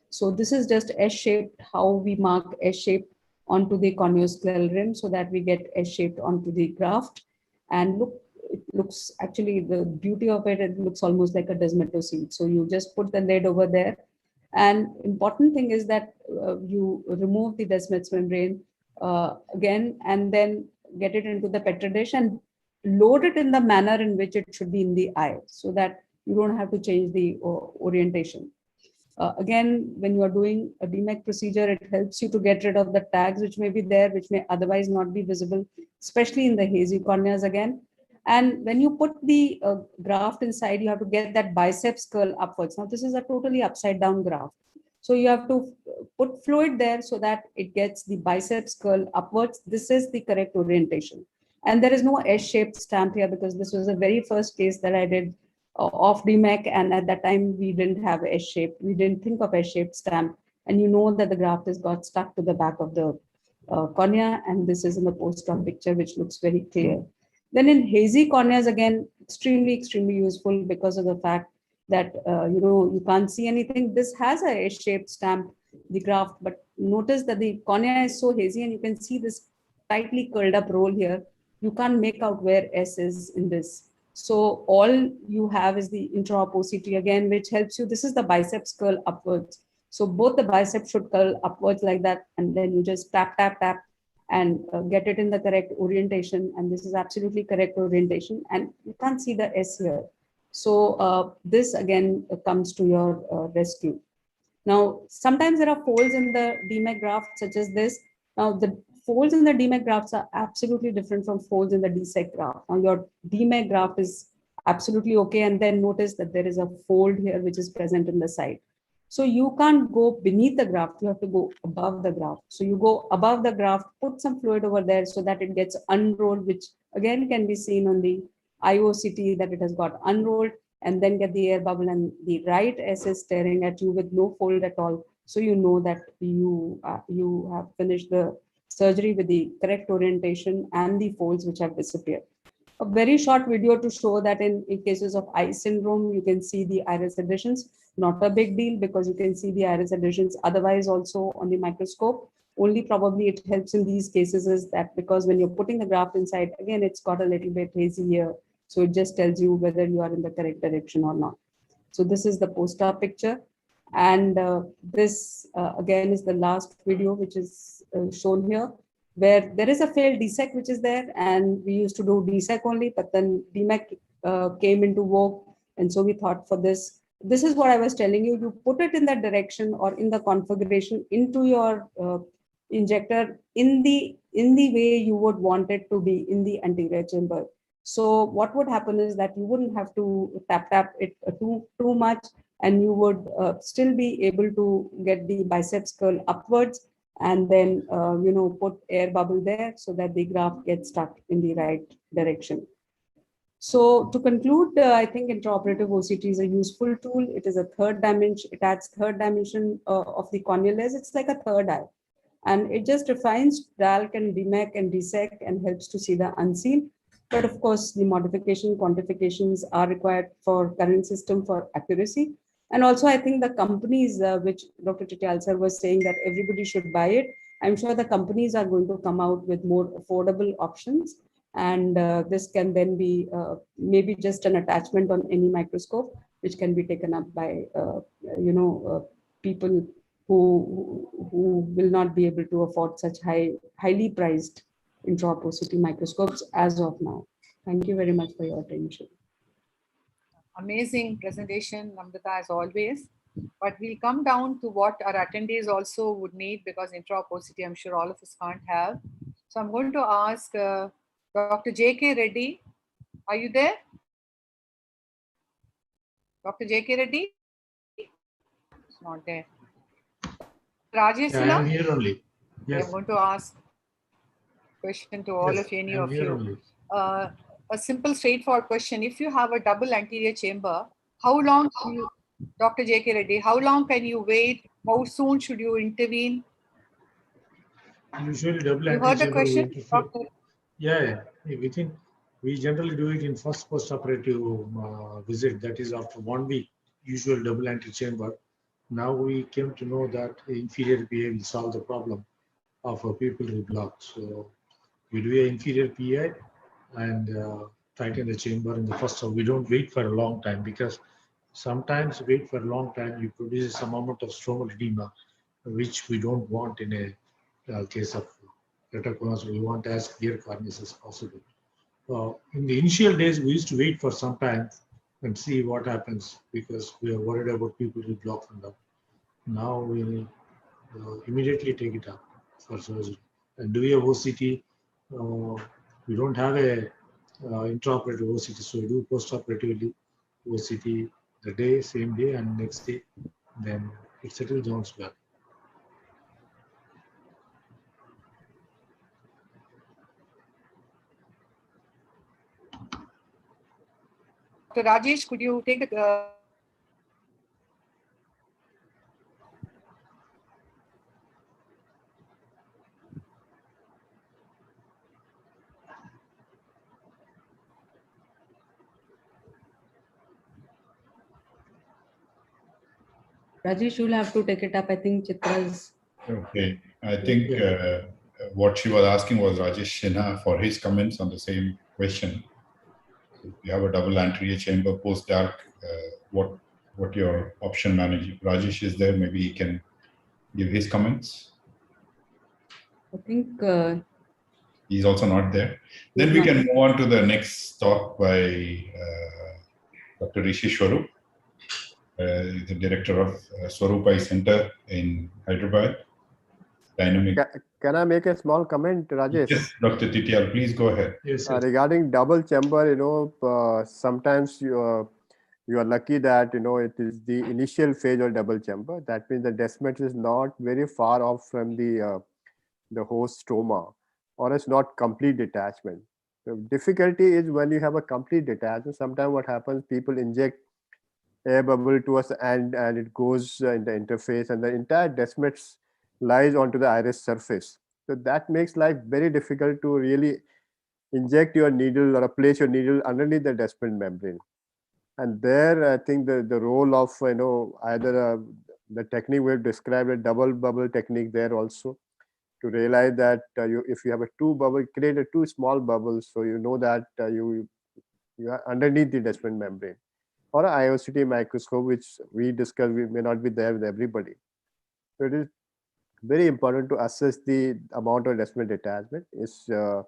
So this is just S-shaped, how we mark S-shaped onto the corneoscleral rim so that we get S-shaped onto the graft. And look, it looks actually, the beauty of it, it looks almost like a desmetocele. So you just put the lid over there. And important thing is that you remove the Descemet's membrane again, and then get it into the Petri dish and load it in the manner in which it should be in the eye, so that you don't have to change the orientation. Again, when you are doing a DMEK procedure, it helps you to get rid of the tags which may be there, which may otherwise not be visible, especially in the hazy corneas again. And when you put the graft inside, you have to get that biceps curl upwards. Now, this is a totally upside down graft. So you have to put fluid there so that it gets the biceps curl upwards. This is the correct orientation. And there is no S-shaped stamp here, because this was the very first case that I did of DMEK, and at that time we didn't have S-shaped. We didn't think of S-shaped stamp, and you know that the graft has got stuck to the back of the cornea, and this is in the post-op picture, which looks very clear. Then in hazy corneas, again, extremely useful because of the fact that you can't see anything. This has a S-shaped stamp, the graft, but notice that the cornea is so hazy, and you can see this tightly curled up roll here. You can't make out where S is in this. So all you have is the intraop OCT again, which helps you. This is the biceps curl upwards. So both the biceps should curl upwards like that, and then you just tap, tap, tap, and get it in the correct orientation. And this is absolutely correct orientation, and you can't see the S here. So this again comes to your rescue. Now, sometimes there are folds in the DMEK graft such as this. Now, the folds in the DMEK grafts are absolutely different from folds in the dissection graft. Now, your DMEK graft is absolutely okay, and then notice that there is a fold here which is present in the side. So you can't go beneath the graft, you have to go above the graft. So you go above the graft, put some fluid over there so that it gets unrolled, which again can be seen on the IOCT that it has got unrolled, and then get the air bubble, and the right S is staring at you with no fold at all. So you know that you have finished the surgery with the correct orientation and the folds which have disappeared. A very short video to show that in cases of eye syndrome, you can see the iris adhesions. Not a big deal, because you can see the iris adhesions otherwise also on the microscope. Only probably it helps in these cases is that because when you're putting the graft inside, again, it's got a little bit hazy here. So it just tells you whether you are in the correct direction or not. So this is the post-op picture. And this again is the last video which is shown here, where there is a failed DSEK which is there, and we used to do DSEK only, but then DMEK came into vogue, and so we thought for this. This is what I was telling you. You put it in that direction or in the configuration into your injector in the way you would want it to be in the anterior chamber. So what would happen is that you wouldn't have to tap it too much, and you would still be able to get the biceps curl upwards, and then put air bubble there so that the graft gets stuck in the right direction. So to conclude, I think intraoperative OCT is a useful tool. It is a third dimension. It adds third dimension of the corneal layers. It's like a third eye, and it just refines DALK and DMEK and DSEK and helps to see the unseen. But of course, the modification quantifications are required for current system for accuracy. And also, I think the companies, which Dr. Tityal sir was saying that everybody should buy it, I'm sure the companies are going to come out with more affordable options. And this can then be maybe just an attachment on any microscope, which can be taken up by people who will not be able to afford such highly priced intraop OCT microscopes as of now. Thank you very much for your attention. Amazing presentation, Namrata, as always. But we'll come down to what our attendees also would need, because intraop OCT, I'm sure all of us can't have. So I'm going to ask Dr. J.K. Reddy. Are you there? Dr. J.K. Reddy? It's not there. Rajesh Yeah, I am here only. Yes. I'm going to ask question to all Yes, of any I am of here you. only. A simple, straightforward question. If you have a double anterior chamber, how long can you, Dr. J.K. Reddy, how long can you wait? How soon should you intervene? Usually double You heard the anti-chamber question, Doctor? Yeah. We generally do it in first post-operative visit. That is after 1 week, usual double anti-chamber. Now we came to know that inferior PI will solve the problem of a pupillary block. So we do an inferior PI and tighten the chamber in the first hour. We don't wait for a long time, because sometimes wait for a long time, you produce some amount of stromal edema, which we don't want in a case of keratoconus. We want as clear corneas as possible. In the initial days, we used to wait for some time and see what happens, because we are worried about people with block and up. Now we immediately take it up for surgery. And do we have OCT? We don't have a intraoperative OCT, so we do post-operatively OCT the day, same day, and next day. Then it settles down well. Dr. Rajesh, could you take a Rajesh, you'll have to take it up. I think Chitra's. Okay, I think what she was asking was Rajesh Sinha for his comments on the same question. If you have a double anterior chamber post dark, what your option manager? Rajesh is there, maybe he can give his comments. I think he's also not there. Then we can move on to the next talk by Dr. Rishi Swarup, the director of Swarupai Center in Hyderabad. Dynamic. Can I make a small comment, Rajesh? Yes, Dr. Titial, please go ahead. Yes, regarding double chamber, sometimes you are lucky that, it is the initial phase of double chamber. That means the descemet is not very far off from the host stroma, or it's not complete detachment. The difficulty is when you have a complete detachment. Sometimes what happens, people inject air bubble towards the end and it goes in the interface, and the entire descemet lies onto the iris surface. So that makes life very difficult to really inject your needle or place your needle underneath the descemet membrane. And there, I think the role of either the technique we've described, a double bubble technique there also, to realize that if you have a two bubble, create a two small bubbles, so you know that you are underneath the descemet membrane, or an IOCT microscope, which we discussed, we may not be there with everybody. So it is very important to assess the amount of descemet detachment, is the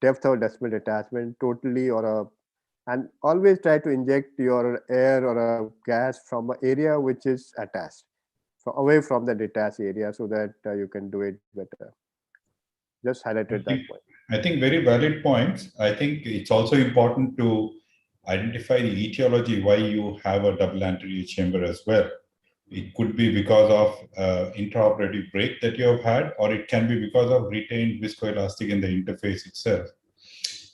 depth of descemet detachment totally, and always try to inject your air or a gas from an area which is attached, away from the detached area, so that you can do it better. Just highlighted that point. I think very valid points. I think it's also important to identify the etiology why you have a double anterior chamber as well. It could be because of intraoperative break that you have had, or it can be because of retained viscoelastic in the interface itself.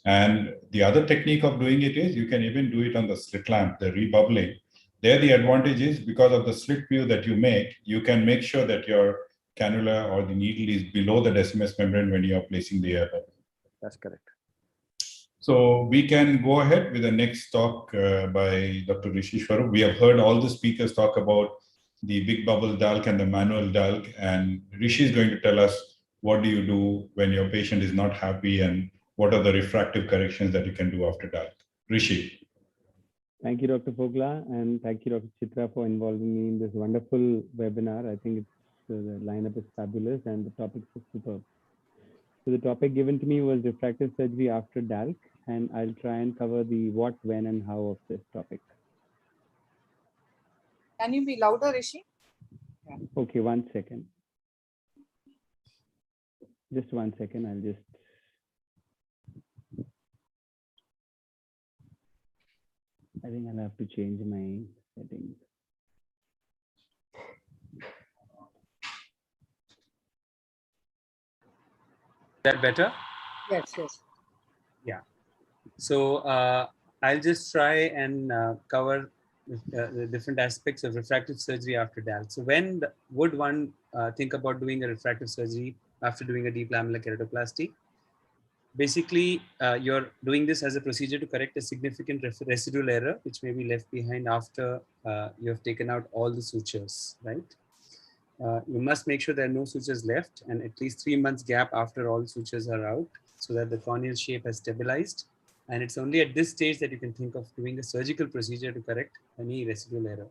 And the other technique of doing it is you can even do it on the slit lamp, the rebubbling. There the advantage is, because of the slit view that you make, you can make sure that your cannula or the needle is below the decimus membrane when you are placing the air bubble. That's correct. So we can go ahead with the next talk by Dr. Rishi Swarup. We have heard all the speakers talk about the big bubble DALK and the manual DALK, and Rishi is going to tell us what do you do when your patient is not happy and what are the refractive corrections that you can do after DALK. Rishi. Thank you, Dr. Fogla, and thank you, Dr. Chitra, for involving me in this wonderful webinar. I think the lineup is fabulous and the topics are superb. So the topic given to me was refractive surgery after DALK, and I'll try and cover the what, when, and how of this topic. Can you be louder, Rishi? Yeah. Okay, 1 second. Just 1 second. I'll just. I think I'll have to change my settings. That better? Yes, yes. Yeah. So I'll just try and cover the different aspects of refractive surgery after DALK. So when would one think about doing a refractive surgery after doing a deep lamellar keratoplasty? Basically, you're doing this as a procedure to correct a significant residual error, which may be left behind after you have taken out all the sutures, right? You must make sure there are no sutures left and at least 3 months gap after all sutures are out so that the corneal shape has stabilized. And it's only at this stage that you can think of doing a surgical procedure to correct any residual error.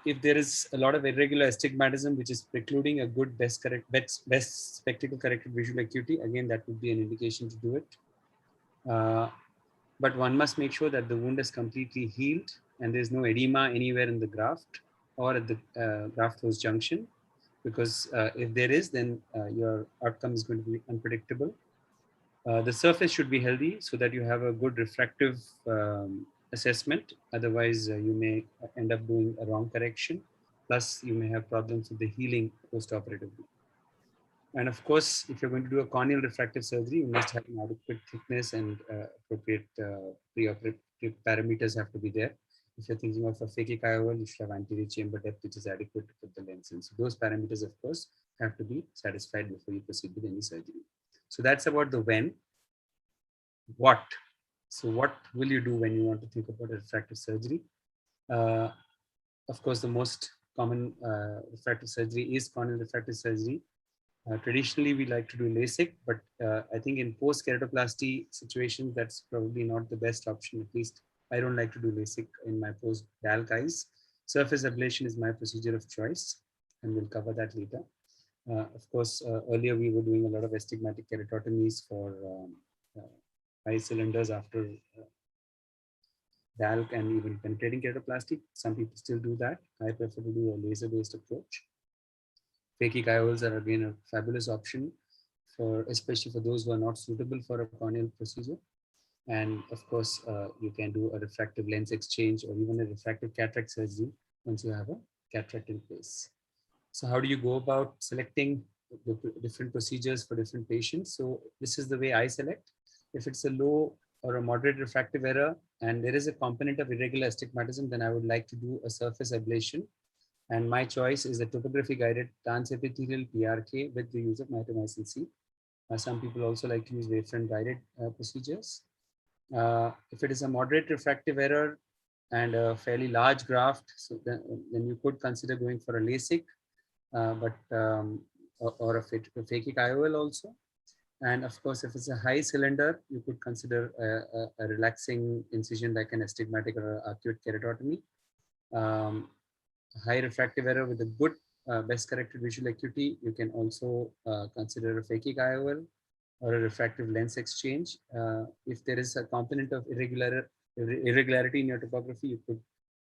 If there is a lot of irregular astigmatism, which is precluding a good best spectacle corrected visual acuity, again, that would be an indication to do it. But one must make sure that the wound is completely healed and there's no edema anywhere in the graft or at the graft host junction, because if there is, then your outcome is going to be unpredictable. The surface should be healthy so that you have a good refractive assessment. Otherwise, you may end up doing a wrong correction. Plus, you may have problems with the healing post-operatively. And of course, if you're going to do a corneal refractive surgery, you must have an adequate thickness and appropriate preoperative parameters have to be there. If you're thinking of a phakic IOL, you should have anterior chamber depth, which is adequate to put the lens in. So those parameters, of course, have to be satisfied before you proceed with any surgery. So that's about the when. What? So what will you do when you want to think about a refractive surgery? Of course, the most common refractive surgery is corneal refractive surgery. Traditionally, we like to do LASIK, but I think in post-keratoplasty situations, that's probably not the best option. At least I don't like to do LASIK in my post-DALK eyes. Surface ablation is my procedure of choice, and we'll cover that later. Of course, earlier we were doing a lot of astigmatic keratotomies for eye cylinders after DALK and even penetrating keratoplasty. Some people still do that. I prefer to do a laser-based approach. Phakic IOLs are again a fabulous option for, especially for those who are not suitable for a corneal procedure. And of course, you can do a refractive lens exchange or even a refractive cataract surgery once you have a cataract in place. So how do you go about selecting the different procedures for different patients? So this is the way I select. If it's a low or a moderate refractive error and there is a component of irregular astigmatism, then I would like to do a surface ablation. And my choice is a topography guided transepithelial PRK with the use of mitomycin C. Some people also like to use wavefront guided procedures. If it is a moderate refractive error and a fairly large graft, so then you could consider going for a LASIK, or a phakic IOL also. And of course, if it's a high cylinder, you could consider a relaxing incision like an astigmatic or acute keratotomy. High refractive error with a good best corrected visual acuity, you can also consider a phakic IOL or a refractive lens exchange. If there is a component of irregularity in your topography, you could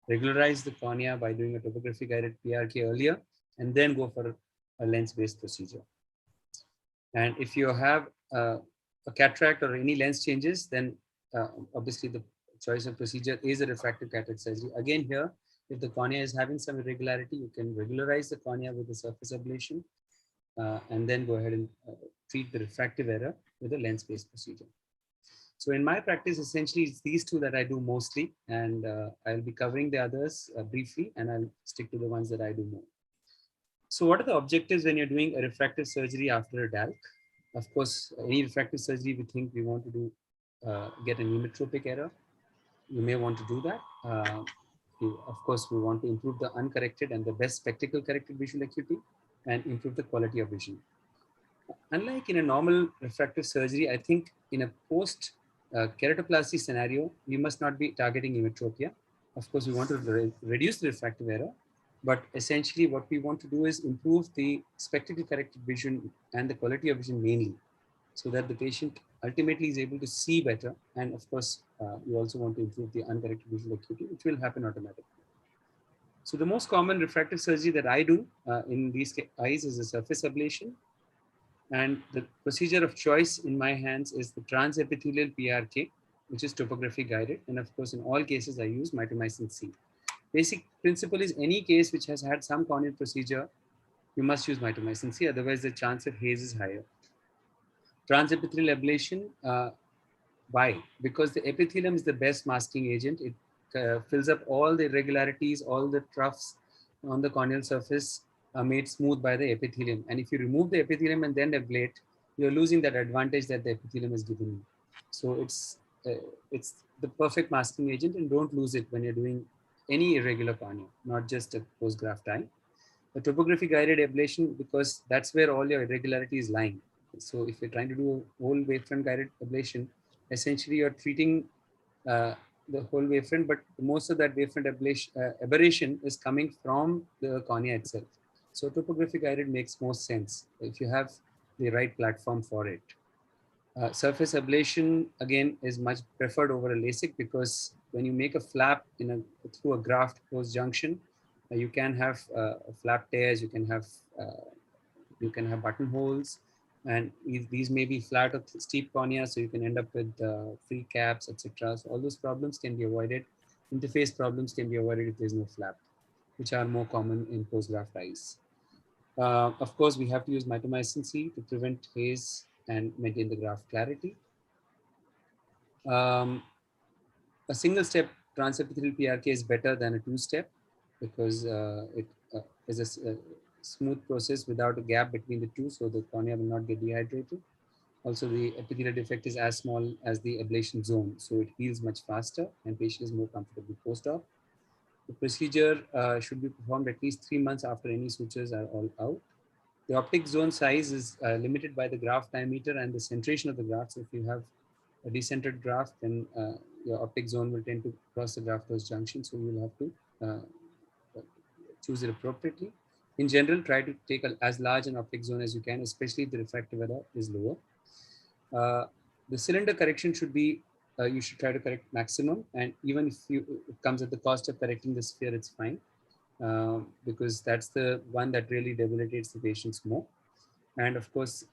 regularize the cornea by doing a topography guided PRK earlier and then go for a lens-based procedure. And if you have a cataract or any lens changes, then obviously the choice of procedure is a refractive cataract surgery. Again here, if the cornea is having some irregularity, you can regularize the cornea with a surface ablation and then go ahead and treat the refractive error with a lens-based procedure. So in my practice, essentially, it's these two that I do mostly, and I'll be covering the others briefly, and I'll stick to the ones that I do more. So what are the objectives when you're doing a refractive surgery after a DALK? Of course, any refractive surgery, we think we want to do get an emmetropic error. You may want to do that. Of course, we want to improve the uncorrected and the best spectacle corrected visual acuity and improve the quality of vision. Unlike in a normal refractive surgery, I think in a post keratoplasty scenario, we must not be targeting emmetropia. Of course, we want to reduce the refractive error, but essentially what we want to do is improve the spectacle corrected vision and the quality of vision mainly, so that the patient ultimately is able to see better. And of course, we also want to improve the uncorrected visual acuity, which will happen automatically. So the most common refractive surgery that I do in these eyes is a surface ablation. And the procedure of choice in my hands is the transepithelial PRK, which is topography guided. And of course, in all cases, I use mitomycin C. Basic principle is any case which has had some corneal procedure, you must use mitomycin C, otherwise the chance of haze is higher. Transepithelial ablation, why? Because the epithelium is the best masking agent. It fills up all the irregularities, all the troughs on the corneal surface are made smooth by the epithelium. And if you remove the epithelium and then ablate, you're losing that advantage that the epithelium has given you. So it's the perfect masking agent, and don't lose it when you're doing any irregular cornea, not just a post-graft eye. The topography guided ablation, because that's where all your irregularity is lying. So if you're trying to do a whole wavefront guided ablation, essentially you're treating the whole wavefront, but most of that wavefront aberration is coming from the cornea itself. So topography guided makes most sense if you have the right platform for it. Surface ablation, again, is much preferred over a LASIK, because when you make a flap through a graft closed junction, you can have flap tears, you can have buttonholes, and these may be flat or steep cornea, so you can end up with free caps, etc. So all those problems can be avoided. Interface problems can be avoided if there's no flap, which are more common in post-graft eyes. Of course, we have to use mitomycin C to prevent haze and maintain the graft clarity. A single step transepithelial PRK is better than a two-step, because it is a smooth process without a gap between the two, so the cornea will not get dehydrated. Also, the epithelial defect is as small as the ablation zone, so it heals much faster and patient is more comfortable post-op. The procedure should be performed at least 3 months after any sutures are all out. The optic zone size is limited by the graft diameter and the centration of the graft. So if you have a decentered graft, then your optic zone will tend to cross the graft closed junction. So you will have to choose it appropriately. In general, try to take as large an optic zone as you can, especially if the refractive error is lower. The cylinder correction should be, you should try to correct maximum. And even if it comes at the cost of correcting the sphere, it's fine. Because that's the one that really debilitates the patients more. And of course,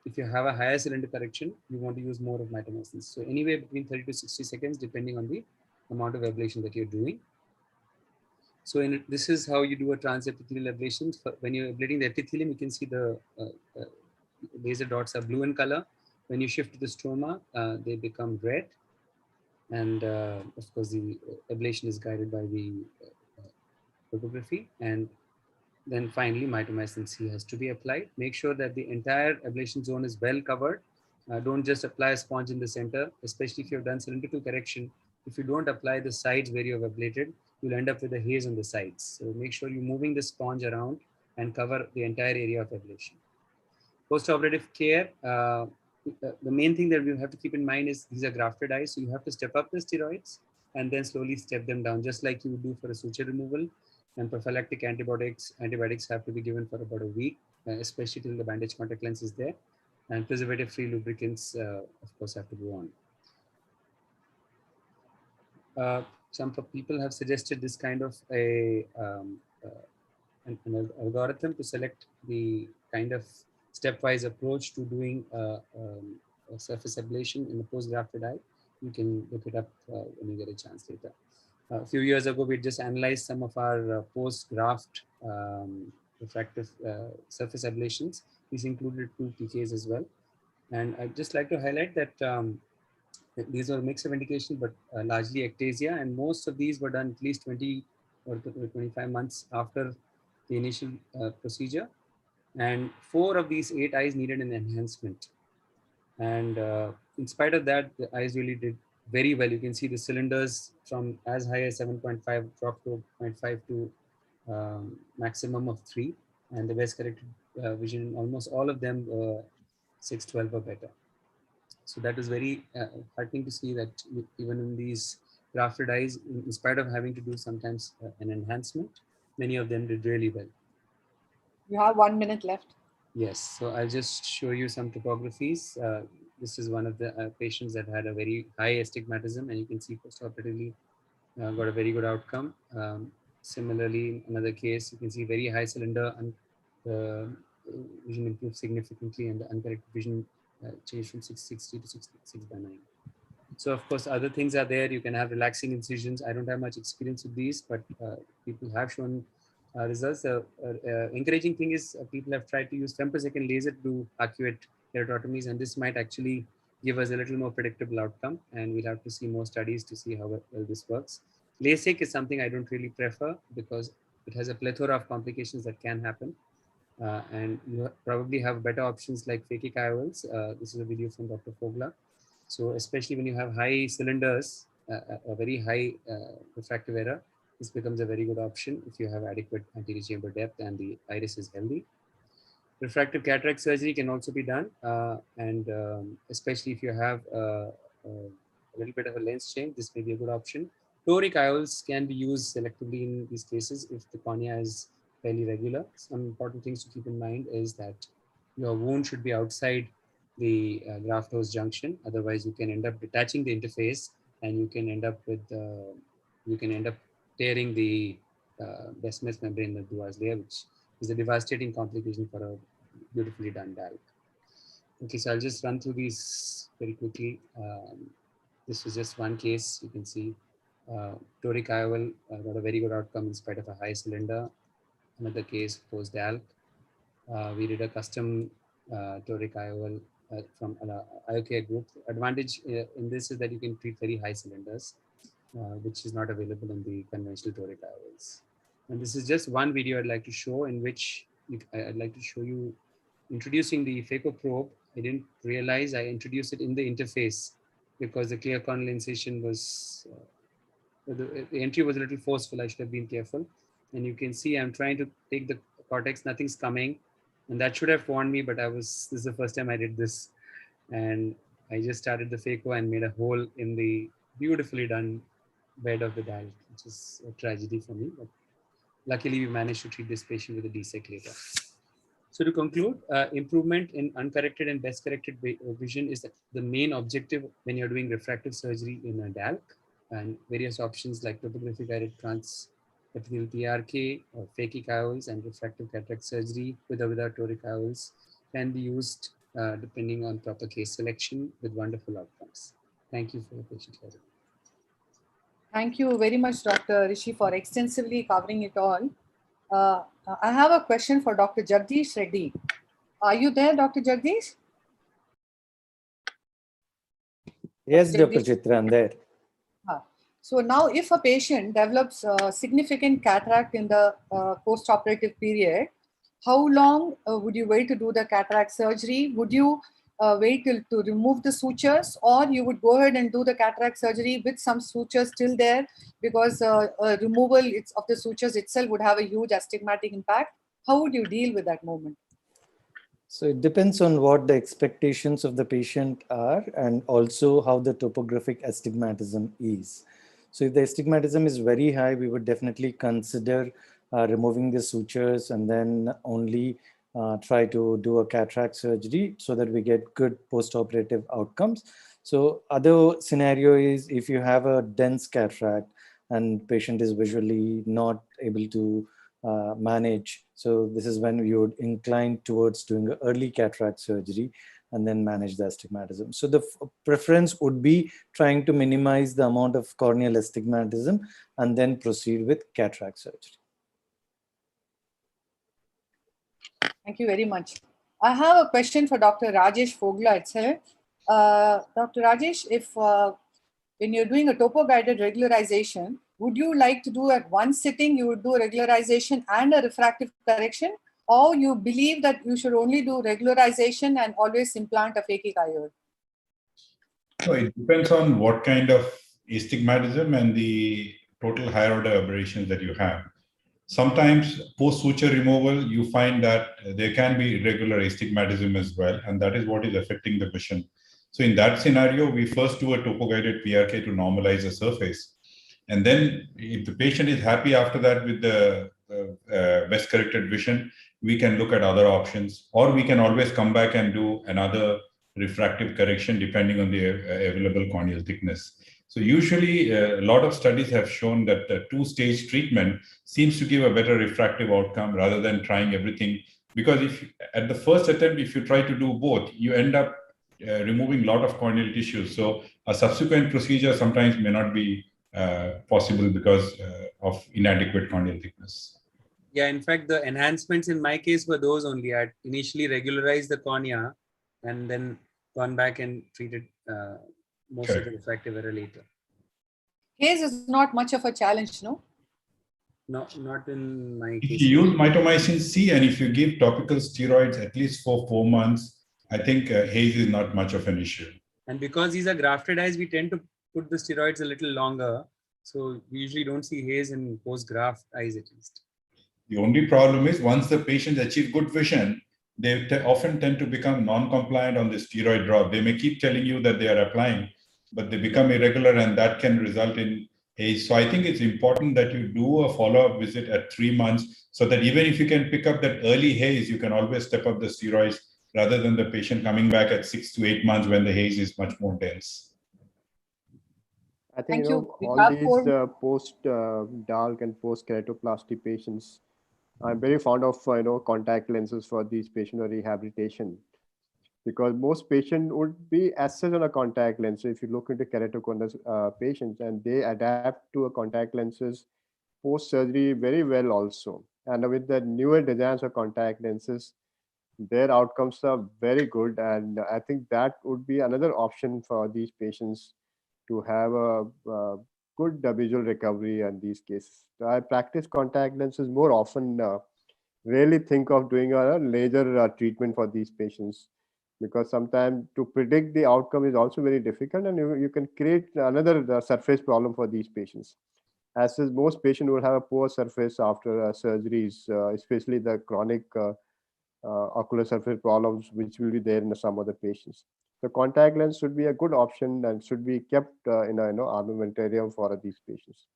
if you have a higher cylinder correction, you want to use more of mitomycin. So anywhere between 30 to 60 seconds, depending on the amount of ablation that you're doing. So this is how you do a transepithelial ablation. When you're ablating the epithelium, you can see the laser dots are blue in color. When you shift to the stroma, they become red. And of course, the ablation is guided by the topography. And then finally, mitomycin C has to be applied. Make sure that the entire ablation zone is well covered. Don't just apply a sponge in the center, especially if you've done cylindrical correction. If you don't apply the sides where you have ablated, you'll end up with a haze on the sides. So make sure you're moving the sponge around and cover the entire area of ablation. Post-operative care, the main thing that we have to keep in mind is these are grafted eyes. So you have to step up the steroids and then slowly step them down, just like you would do for a suture removal. And prophylactic antibiotics have to be given for about a week, especially till the bandage contact lens is there. And preservative-free lubricants, of course, have to go on. Some people have suggested this kind of an algorithm to select the kind of stepwise approach to doing a surface ablation in a post-grafted eye. You can look it up when you get a chance later. A few years ago, we just analyzed some of our post-graft refractive surface ablations. These included 2 PKs as well. And I'd just like to highlight that these are a mix of indications, but largely ectasia. And most of these were done at least 20 or 25 months after the initial procedure. And 4 of these 8 eyes needed an enhancement. And in spite of that, the eyes really did very well. You can see the cylinders from as high as 7.5 drop to 0.5 to maximum of 3. And the best corrected vision, almost all of them 6/12 or better. So that is very heartening to see that even in these grafted eyes, in spite of having to do sometimes an enhancement, many of them did really well. You have 1 minute left. Yes, so I'll just show you some topographies. This is one of the patients that had a very high astigmatism, and you can see post-operatively got a very good outcome. Similarly, another case, you can see very high cylinder and vision improved significantly, and the uncorrected vision changed from 660 to 6/9. So of course, other things are there. You can have relaxing incisions. I don't have much experience with these, but people have shown results. Encouraging thing is people have tried to use femtosecond laser to do arcuate keratotomies, and this might actually give us a little more predictable outcome. And we'll have to see more studies to see how well this works. LASIK is something I don't really prefer because it has a plethora of complications that can happen. And you probably have better options like phakic IOLs. This is a video from Dr. Fogla. So especially when you have high cylinders, a very high refractive error, this becomes a very good option if you have adequate anterior chamber depth and the iris is healthy. Refractive cataract surgery can also be done, and especially if you have a little bit of a lens change, this may be a good option. Toric IOLs can be used selectively in these cases if the cornea is fairly regular. Some important things to keep in mind is that your wound should be outside the graft host junction. Otherwise, you can end up detaching the interface, and you can end up with tearing the Descemet's membrane that was there, which is a devastating complication for a beautifully done DALK. Okay, so I'll just run through these very quickly. This is just one case. You can see toric IOL got a very good outcome in spite of a high cylinder. Another case post DALK. We did a custom toric IOL from IOK group. Advantage in this is that you can treat very high cylinders, which is not available in the conventional toric IOLs. And this is just one video I'd like to show in which I'd like to show you introducing the phaco probe. I didn't realize I introduced it in the interface because the clear corneal incision was, the entry was a little forceful. I should have been careful. And you can see I'm trying to take the cortex, nothing's coming. And that should have warned me, but this is the first time I did this. And I just started the phaco and made a hole in the beautifully done bed of the DALK, which is a tragedy for me. But luckily, we managed to treat this patient with a DSEK later. So to conclude, improvement in uncorrected and best corrected vision is the main objective when you're doing refractive surgery in a DALK, and various options like topographic iris transepithelial PRK or phakic IOLs and refractive cataract surgery with or without toric IOLs can be used depending on proper case selection with wonderful outcomes. Thank you for your patient hearing. Thank you very much, Dr. Rishi, for extensively covering it all. I have a question for Dr. Jagdish Reddy. Are you there, Dr. Jagdish? Yes, Dr. Chitra, I'm there. So now if a patient develops significant cataract in the post-operative period, how long would you wait to do the cataract surgery? Would you wait to remove the sutures, or you would go ahead and do the cataract surgery with some sutures still there, because removal of the sutures itself would have a huge astigmatic impact? How would you deal with that moment? So it depends on what the expectations of the patient are and also how the topographic astigmatism is. So if the astigmatism is very high, we would definitely consider removing the sutures and then only try to do a cataract surgery so that we get good post-operative outcomes. So other scenario is if you have a dense cataract and patient is visually not able to manage. So this is when we would incline towards doing an early cataract surgery and then manage the astigmatism. So the preference would be trying to minimize the amount of corneal astigmatism and then proceed with cataract surgery. Thank you very much. I have a question for Dr. Rajesh Fogla itself. Dr. Rajesh, if when you're doing a topo-guided regularization, would you like to do at one sitting, you would do regularization and a refractive correction, or you believe that you should only do regularization and always implant a phakic IOL? So it depends on what kind of astigmatism and the total higher order aberrations that you have. Sometimes post-suture removal, you find that there can be irregular astigmatism as well, and that is what is affecting the vision. So in that scenario, we first do a topo-guided PRK to normalize the surface. And then if the patient is happy after that with the best corrected vision, we can look at other options, or we can always come back and do another refractive correction depending on the available corneal thickness. So usually a lot of studies have shown that the two-stage treatment seems to give a better refractive outcome rather than trying everything. Because if at the first attempt, if you try to do both, you end up removing a lot of corneal tissues. So a subsequent procedure sometimes may not be possible because of inadequate corneal thickness. Yeah, in fact, the enhancements in my case were those only. I initially regularized the cornea and then gone back and treated most of the refractive error later. Haze is not much of a challenge, no? Not in my If case. you use mitomycin C and if you give topical steroids at least for 4 months, I think haze is not much of an issue. And because these are grafted eyes, we tend to put the steroids a little longer. So we usually don't see haze in post-graft eyes at least. The only problem is once the patients achieve good vision, they often tend to become non-compliant on the steroid drop. They may keep telling you that they are applying, but they become irregular and that can result in haze. So I think it's important that you do a follow-up visit at 3 months so that even if you can pick up that early haze, you can always step up the steroids rather than the patient coming back at 6 to 8 months when the haze is much more dense. I think Thank you. all these post-DALK and post-keratoplasty patients, I'm very fond of contact lenses for these patient or rehabilitation, because most patients would be assessed on a contact lens. So if you look into keratoconus patients, and they adapt to a contact lenses post-surgery very well also. And with the newer designs of contact lenses, their outcomes are very good. And I think that would be another option for these patients to have a good visual recovery in these cases. I practice contact lenses more often, rarely think of doing a laser treatment for these patients, because sometimes to predict the outcome is also very difficult, and you can create another surface problem for these patients. As is, most patients will have a poor surface after surgeries, especially the chronic ocular surface problems, which will be there in some of the patients. So contact lens should be a good option and should be kept in a armamentarium for these patients.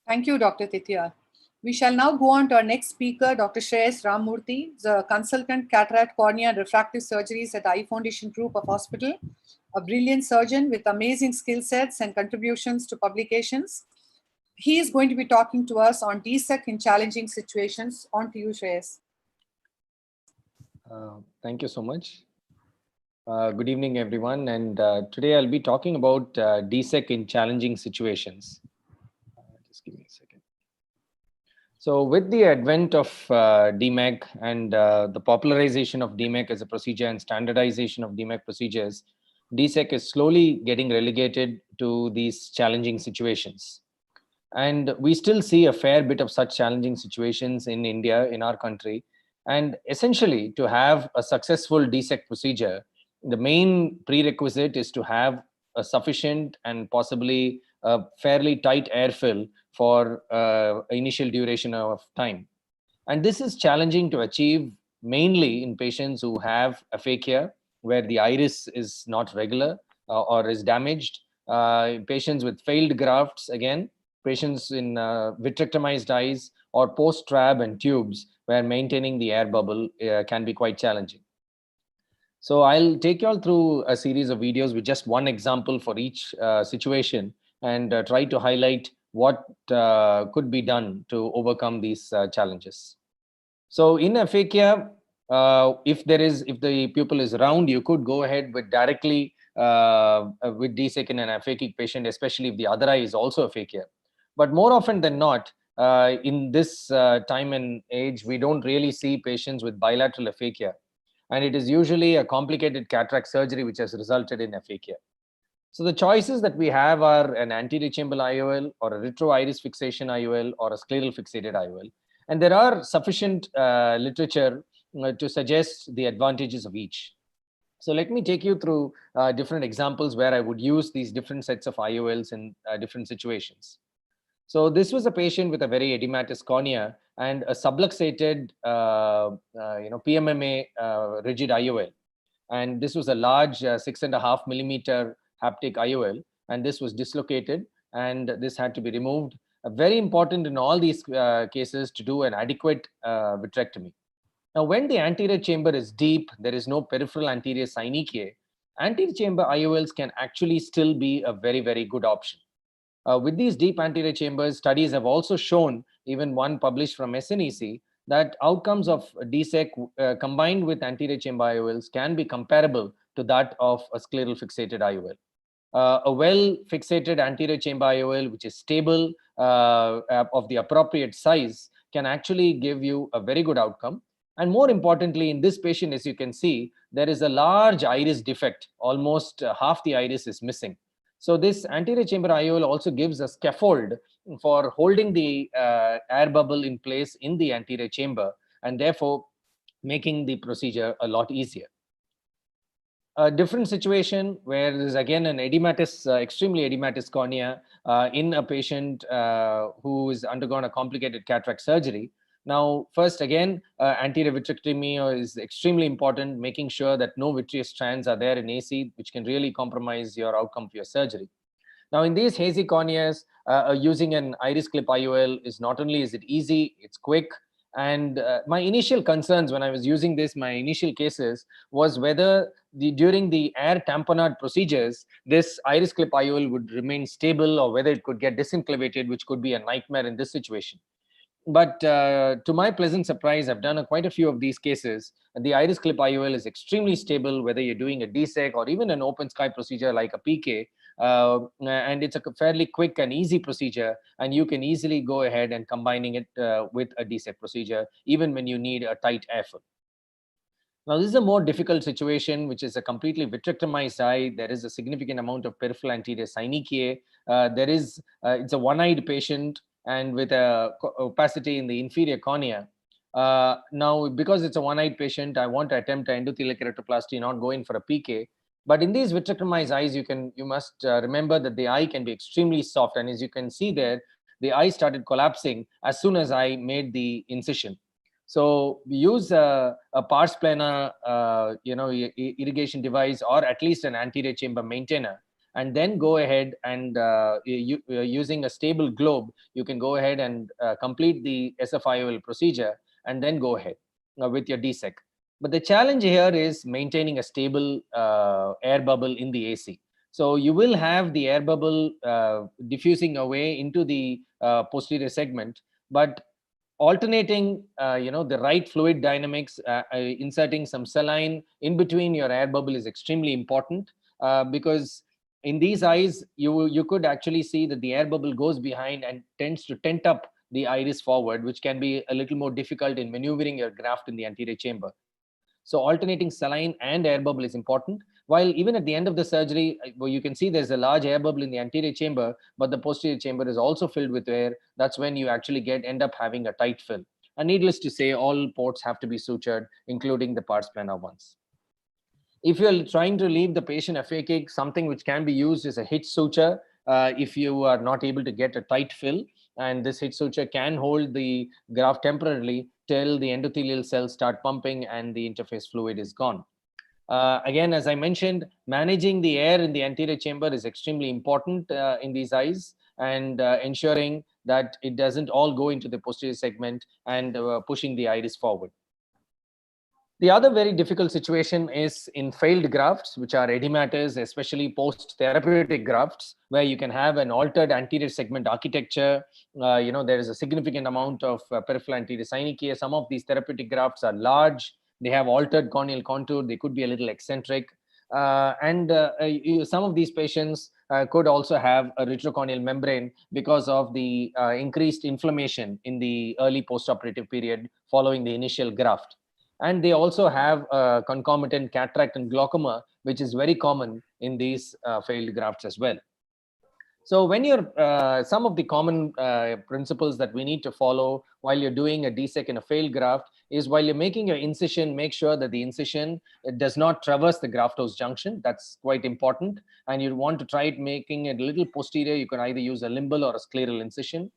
Thank you, Dr. Titya. We shall now go on to our next speaker, Dr. Shreyas Ramamurthy, the consultant cataract, cornea, and refractive surgeries at Eye Foundation Group of Hospital, a brilliant surgeon with amazing skill sets and contributions to publications. He is going to be talking to us on DSEC in challenging situations. On to you, Shreyas. Thank you so much. Good evening, everyone. And today I'll be talking about DSEC in challenging situations. Just give me a second. So with the advent of DMEK and the popularization of DMEK as a procedure and standardization of DMEK procedures, DSEC is slowly getting relegated to these challenging situations. And we still see a fair bit of such challenging situations in India, in our country. And essentially, to have a successful DSEC procedure, the main prerequisite is to have a sufficient and possibly a fairly tight airfill for initial duration of time. And this is challenging to achieve mainly in patients who have aphakia, where the iris is not regular or is damaged, patients with failed grafts, again, patients in vitrectomized eyes, or post-trab and tubes, where maintaining the air bubble can be quite challenging. So I'll take you all through a series of videos with just one example for each situation and try to highlight what could be done to overcome these challenges. So in aphakia, if the pupil is round, you could go ahead with directly with DSEC in an aphakic patient, especially if the other eye is also aphakia. But more often than not, in this time and age, we don't really see patients with bilateral aphakia. And it is usually a complicated cataract surgery which has resulted in aphakia. So the choices that we have are an anterior chamber IOL, or a retro-iris fixation IOL, or a scleral fixated IOL. And there are sufficient literature to suggest the advantages of each. So let me take you through different examples where I would use these different sets of IOLs in different situations. So this was a patient with a very edematous cornea and a subluxated PMMA rigid IOL. And this was a large 6.5 millimeter haptic IOL, and this was dislocated, and this had to be removed. Very important in all these cases to do an adequate vitrectomy. Now, when the anterior chamber is deep, there is no peripheral anterior synechiae, anterior chamber IOLs can actually still be a very, very good option. With these deep anterior chambers, studies have also shown, even one published from SNEC, that outcomes of DSEC combined with anterior chamber IOLs can be comparable to that of a scleral fixated IOL. A well fixated anterior chamber IOL, which is stable of the appropriate size, can actually give you a very good outcome. And more importantly, in this patient, as you can see, there is a large iris defect. Almost half the iris is missing. So this anterior chamber IOL also gives a scaffold for holding the air bubble in place in the anterior chamber, and therefore making the procedure a lot easier. A different situation where there is again an edematous, extremely edematous cornea in a patient who has undergone a complicated cataract surgery. Now, first again, anterior vitrectomy is extremely important, making sure that no vitreous strands are there in AC, which can really compromise your outcome for your surgery. Now, in these hazy corneas, using an iris clip IOL is not only is it easy, it's quick. And my initial concerns when I was using this, my initial cases, was whether during the air tamponade procedures, this iris clip IOL would remain stable or whether it could get disinclavated, which could be a nightmare in this situation. But to my pleasant surprise, I've done quite a few of these cases. The iris clip IOL is extremely stable, whether you're doing a DSEC or even an open sky procedure like a PK. And it's a fairly quick and easy procedure, and you can easily go ahead and combining it with a DSEC procedure, even when you need a tight airfill. Now, this is a more difficult situation, which is a completely vitrectomized eye. There is a significant amount of peripheral anterior synechiae. It's a one-eyed patient and with a opacity in the inferior cornea. Now, because it's a one-eyed patient, I want to attempt an endothelial keratoplasty, not go in for a PK. But in these vitrectomized eyes, you must remember that the eye can be extremely soft. And as you can see there, the eye started collapsing as soon as I made the incision. So we use a pars plana, irrigation device, or at least an anterior chamber maintainer, and then go ahead and using a stable globe, you can go ahead and complete the SFIOL procedure and then go ahead with your DSEC. But the challenge here is maintaining a stable air bubble in the AC. So you will have the air bubble diffusing away into the posterior segment, but alternating the right fluid dynamics, inserting some saline in between your air bubble is extremely important, because in these eyes you could actually see that the air bubble goes behind and tends to tent up the iris forward, which can be a little more difficult in maneuvering your graft in the anterior chamber. So alternating saline and air bubble is important. While even at the end of the surgery, well, you can see there's a large air bubble in the anterior chamber, but the posterior chamber is also filled with air. That's when you actually end up having a tight fill. And needless to say, all ports have to be sutured, including the pars plana ones. If you're trying to leave the patient aphakic, something which can be used is a hitch suture if you are not able to get a tight fill. And this hitch suture can hold the graft temporarily till the endothelial cells start pumping and the interface fluid is gone. Again, as I mentioned, managing the air in the anterior chamber is extremely important in these eyes, and ensuring that it doesn't all go into the posterior segment and pushing the iris forward. The other very difficult situation is in failed grafts, which are edematous, especially post-therapeutic grafts, where you can have an altered anterior segment architecture. There is a significant amount of peripheral anterior synechiae. Some of these therapeutic grafts are large. They have altered corneal contour. They could be a little eccentric. Some of these patients could also have a retrocorneal membrane because of the increased inflammation in the early postoperative period following the initial graft. And they also have concomitant cataract and glaucoma, which is very common in these failed grafts as well. So when you're, some of the common principles that we need to follow while you're doing a DSEC in a failed graft is, while you're making your incision, make sure that the incision does not traverse the graft-host junction. That's quite important. And you want to try it making it a little posterior. You can either use a limbal or a scleral incision.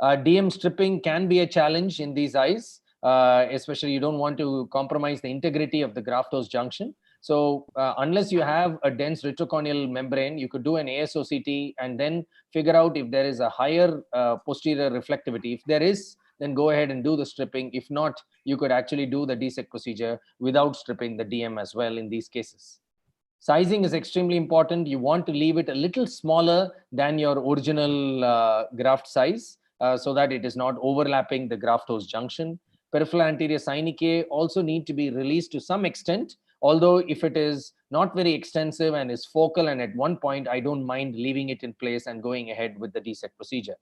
DM stripping can be a challenge in these eyes. Especially you don't want to compromise the integrity of the graft-host junction. So unless you have a dense retrocorneal membrane, you could do an ASOCT and then figure out if there is a higher posterior reflectivity. If there is, then go ahead and do the stripping. If not, you could actually do the DSEK procedure without stripping the DM as well in these cases. Sizing is extremely important. You want to leave it a little smaller than your original graft size so that it is not overlapping the graft host junction. Peripheral anterior synechiae also need to be released to some extent, although if it is not very extensive and is focal and at one point, I don't mind leaving it in place and going ahead with the DSEK procedure.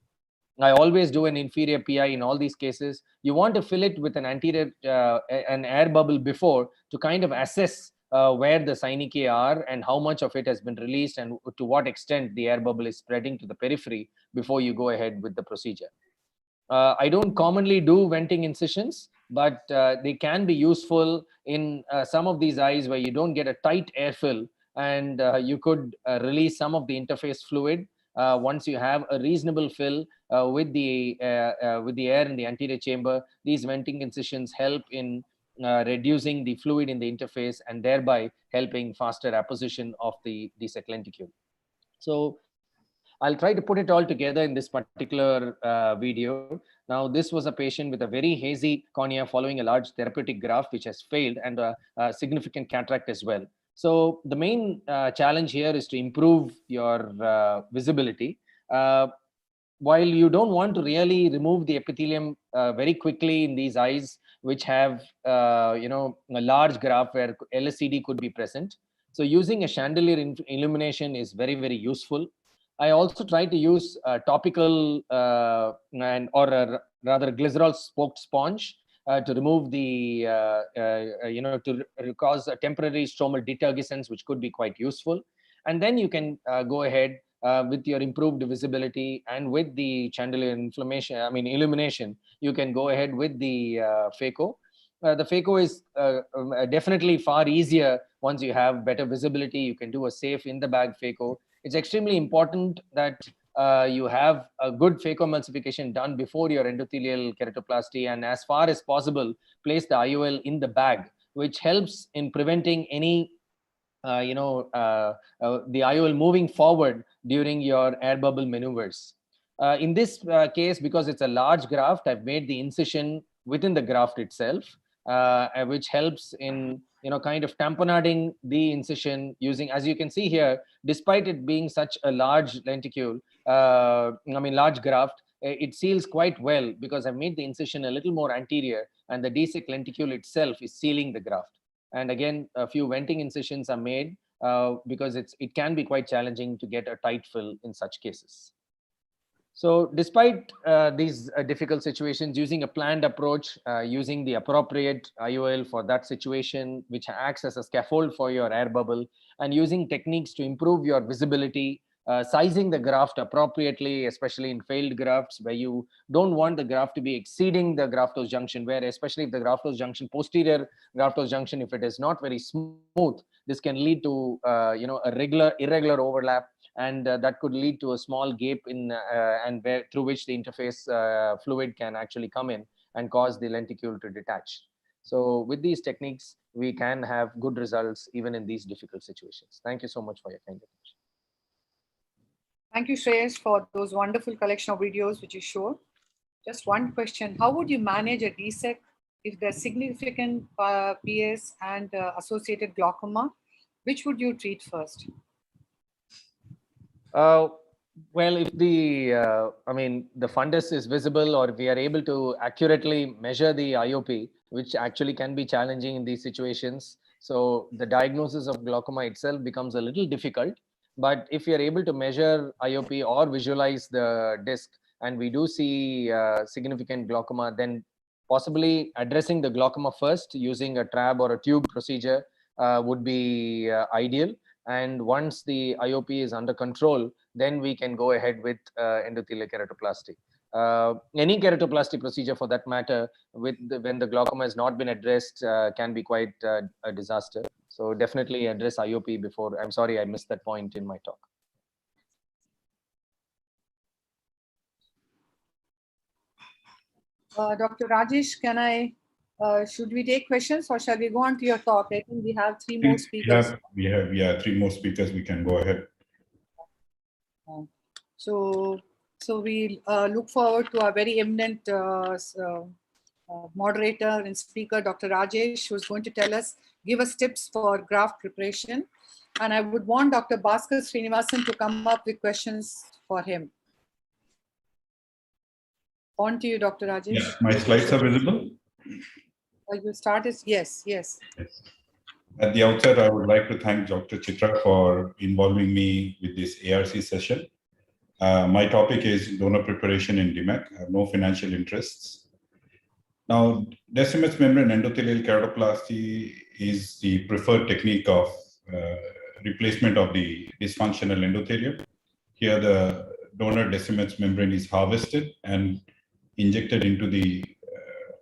I always do an inferior PI in all these cases. You want to fill it with an anterior, an air bubble before to kind of assess where the synechiae are and how much of it has been released and to what extent the air bubble is spreading to the periphery before you go ahead with the procedure. I don't commonly do venting incisions, but they can be useful in some of these eyes where you don't get a tight airfill, and you could release some of the interface fluid once you have a reasonable fill with the air in the anterior chamber. These venting incisions help in reducing the fluid in the interface and thereby helping faster apposition of the DSEK lenticule. So I'll try to put it all together in this particular video. Now, this was a patient with a very hazy cornea following a large therapeutic graft which has failed, and a significant cataract as well. So the main challenge here is to improve your visibility. While you don't want to really remove the epithelium very quickly in these eyes which have a large graft where LSCD could be present. So using a chandelier illumination is very, very useful. I also try to use topical or rather glycerol spoked sponge to remove the to cause a temporary stromal detergescence, which could be quite useful. And then you can go ahead with your improved visibility and with the chandelier illumination, you can go ahead with the phaco. The phaco is definitely far easier once you have better visibility. You can do a safe in the bag phaco. It's extremely important that you have a good phacoemulsification done before your endothelial keratoplasty, and as far as possible, place the IOL in the bag, which helps in preventing any the IOL moving forward during your air bubble maneuvers. In this case, because it's a large graft, I've made the incision within the graft itself, which helps in kind of tamponading the incision using, as you can see here, despite it being such a large lenticule, large graft, it seals quite well because I've made the incision a little more anterior, and the DSEK lenticule itself is sealing the graft. And again, a few venting incisions are made because it can be quite challenging to get a tight fill in such cases. So despite these difficult situations, using a planned approach, using the appropriate IOL for that situation, which acts as a scaffold for your air bubble, and using techniques to improve your visibility, sizing the graft appropriately, especially in failed grafts where you don't want the graft to be exceeding the graft host junction, where especially if the graft host junction, posterior graft host junction, if it is not very smooth, this can lead to a irregular overlap, and that could lead to a small gap in through which the interface fluid can actually come in and cause the lenticule to detach. So with these techniques, we can have good results even in these difficult situations. Thank you so much for your kind attention. Thank you, Shreyas, for those wonderful collection of videos which you showed. Just one question: how would you manage a DSEK if there's significant PS and associated glaucoma? Which would you treat first? Well, if the the fundus is visible, or if we are able to accurately measure the IOP, which actually can be challenging in these situations, so the diagnosis of glaucoma itself becomes a little difficult. But if we are able to measure IOP or visualize the disc, and we do see significant glaucoma, then possibly addressing the glaucoma first using a trab or a tube procedure would be ideal. And once the IOP is under control, then we can go ahead with endothelial keratoplasty. Any keratoplasty procedure for that matter, when the glaucoma has not been addressed, can be quite a disaster. So definitely address IOP before. I'm sorry, I missed that point in my talk. Dr. Rajesh, should we take questions, or shall we go on to your talk? I think we have three more speakers. We have 3 more speakers. We can go ahead. So So we look forward to our very eminent moderator and speaker, Dr. Rajesh, who's going to give us tips for graft preparation. And I would want Dr. Bhaskar Srinivasan to come up with questions for him. On to you, Dr. Rajesh. Yeah, my slides are visible. You started? Yes, yes. At the outset, I would like to thank Dr. Chitra for involving me with this ARC session. My topic is donor preparation in DMEK. I have no financial interests. Now, Decimus membrane endothelial keratoplasty is the preferred technique of replacement of the dysfunctional endothelium. Here, the donor Decimus membrane is harvested and injected into the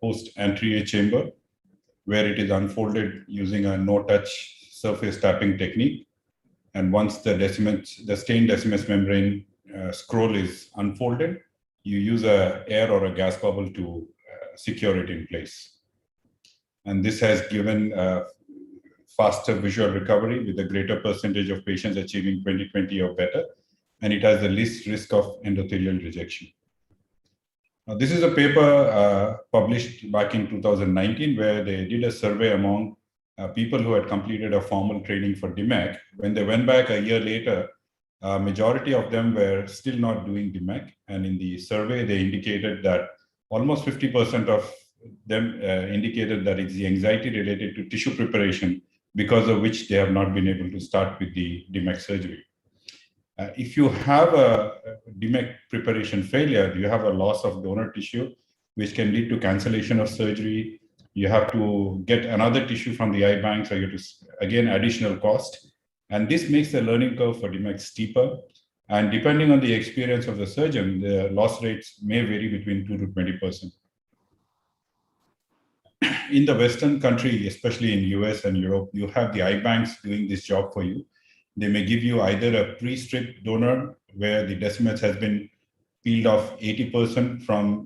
host anterior chamber, where it is unfolded using a no-touch surface tapping technique. And once the stained Decimus membrane scroll is unfolded, you use a air or a gas bubble to secure it in place. And this has given faster visual recovery with a greater percentage of patients achieving 20/20 or better, and it has the least risk of endothelial rejection. Now, this is a paper published back in 2019 where they did a survey among people who had completed a formal training for DMEK. When they went back a year later, majority of them were still not doing DMEK, and in the survey they indicated that almost 50% of them indicated that it's the anxiety related to tissue preparation because of which they have not been able to start with the DMEK surgery. If you have a DMEK preparation failure, you have a loss of donor tissue, which can lead to cancellation of surgery. You have to get another tissue from the eye bank, so you have to, again, additional cost. And this makes the learning curve for DMEK steeper. And depending on the experience of the surgeon, the loss rates may vary between 2 to 20%. In the Western country, especially in US and Europe, you have the eye banks doing this job for you. They may give you either a pre-strip donor where the Decimus has been peeled off 80% from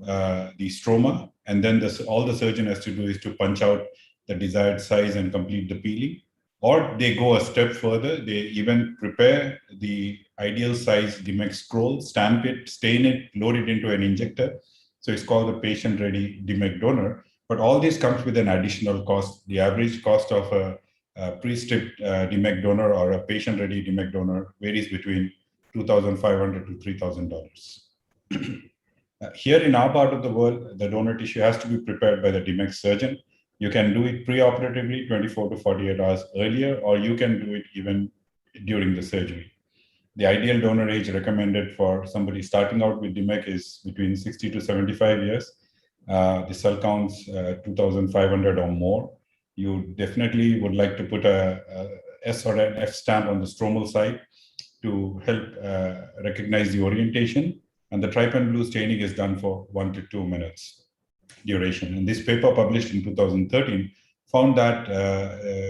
the stroma, and then all the surgeon has to do is to punch out the desired size and complete the peeling. Or they go a step further, they even prepare the ideal size DMEK scroll, stamp it, stain it, load it into an injector. So it's called the patient-ready DMEK donor. But all this comes with an additional cost. The average cost of a pre-stripped DMEK donor or a patient-ready DMEK donor varies between $2,500 to $3,000. Here in our part of the world, the donor tissue has to be prepared by the DMEK surgeon. You can do it pre-operatively 24 to 48 hours earlier, or you can do it even during the surgery. The ideal donor age recommended for somebody starting out with DMEK is between 60 to 75 years. The cell counts 2,500 or more. You definitely would like to put a S or an F stamp on the stromal side to help recognize the orientation. And the trypan blue staining is done for 1 to 2 minutes duration. And this paper published in 2013 found that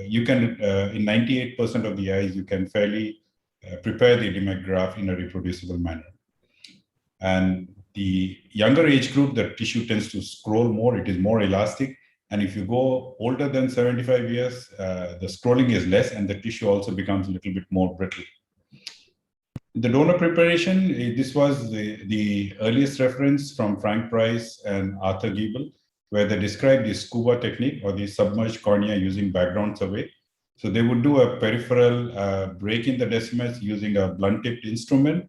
you can, in 98% of the eyes, you can fairly prepare the DMEK graft in a reproducible manner. And the younger age group, the tissue tends to scroll more, it is more elastic. And if you go older than 75 years, the scrolling is less and the tissue also becomes a little bit more brittle. The donor preparation, this was the earliest reference from Frank Price and Arthur Giebel, where they described the scuba technique or the submerged cornea using background survey. So they would do a peripheral break in the Decimus using a blunt-tipped instrument,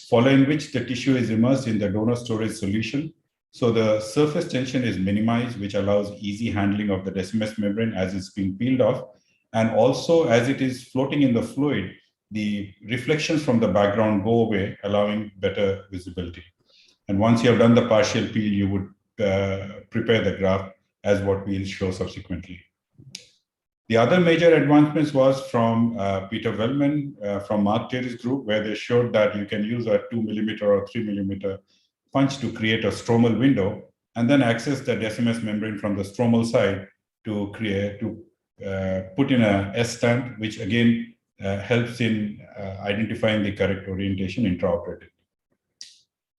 following which the tissue is immersed in the donor storage solution. So the surface tension is minimized, which allows easy handling of the Decimus membrane as it's being peeled off. And also, as it is floating in the fluid, the reflections from the background go away, allowing better visibility. And once you have done the partial peel, you would prepare the graft as what we'll show subsequently. The other major advancements was from Peter Wellman from Mark Terry's group, where they showed that you can use a 2mm or 3mm punch to create a stromal window and then access the Decimus membrane from the stromal side to put in a S stamp, which again helps in identifying the correct orientation intraoperative.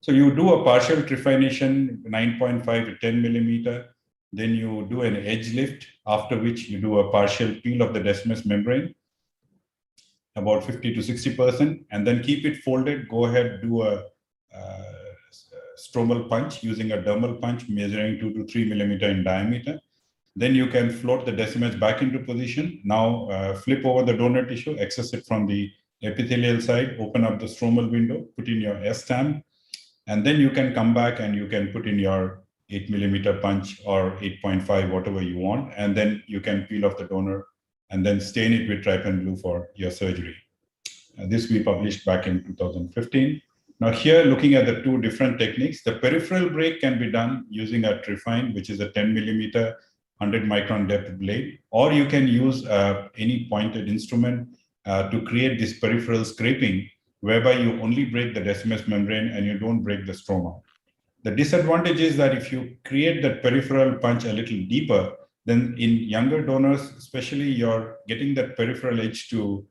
So you do a partial trephination, 9.5 to 10 millimeter. Then you do an edge lift, after which you do a partial peel of the Decimus membrane, about 50 to 60%, and then keep it folded. Go ahead, do a stromal punch using a dermal punch measuring 2 to 3 millimeter in diameter. Then you can float the decimets back into position. Now flip over the donor tissue, access it from the epithelial side, open up the stromal window, put in your S-stamp, and then you can come back and you can put in your 8 millimeter punch or 8.5, whatever you want, and then you can peel off the donor and then stain it with trypan blue for your surgery. This we published back in 2015. Now here, looking at the two different techniques, the peripheral break can be done using a Trifine, which is a 10 millimeter, 100 micron depth blade, or you can use any pointed instrument to create this peripheral scraping, whereby you only break the decimus membrane and you don't break the stroma. The disadvantage is that if you create that peripheral punch a little deeper, then in younger donors, especially, you're getting that peripheral edge to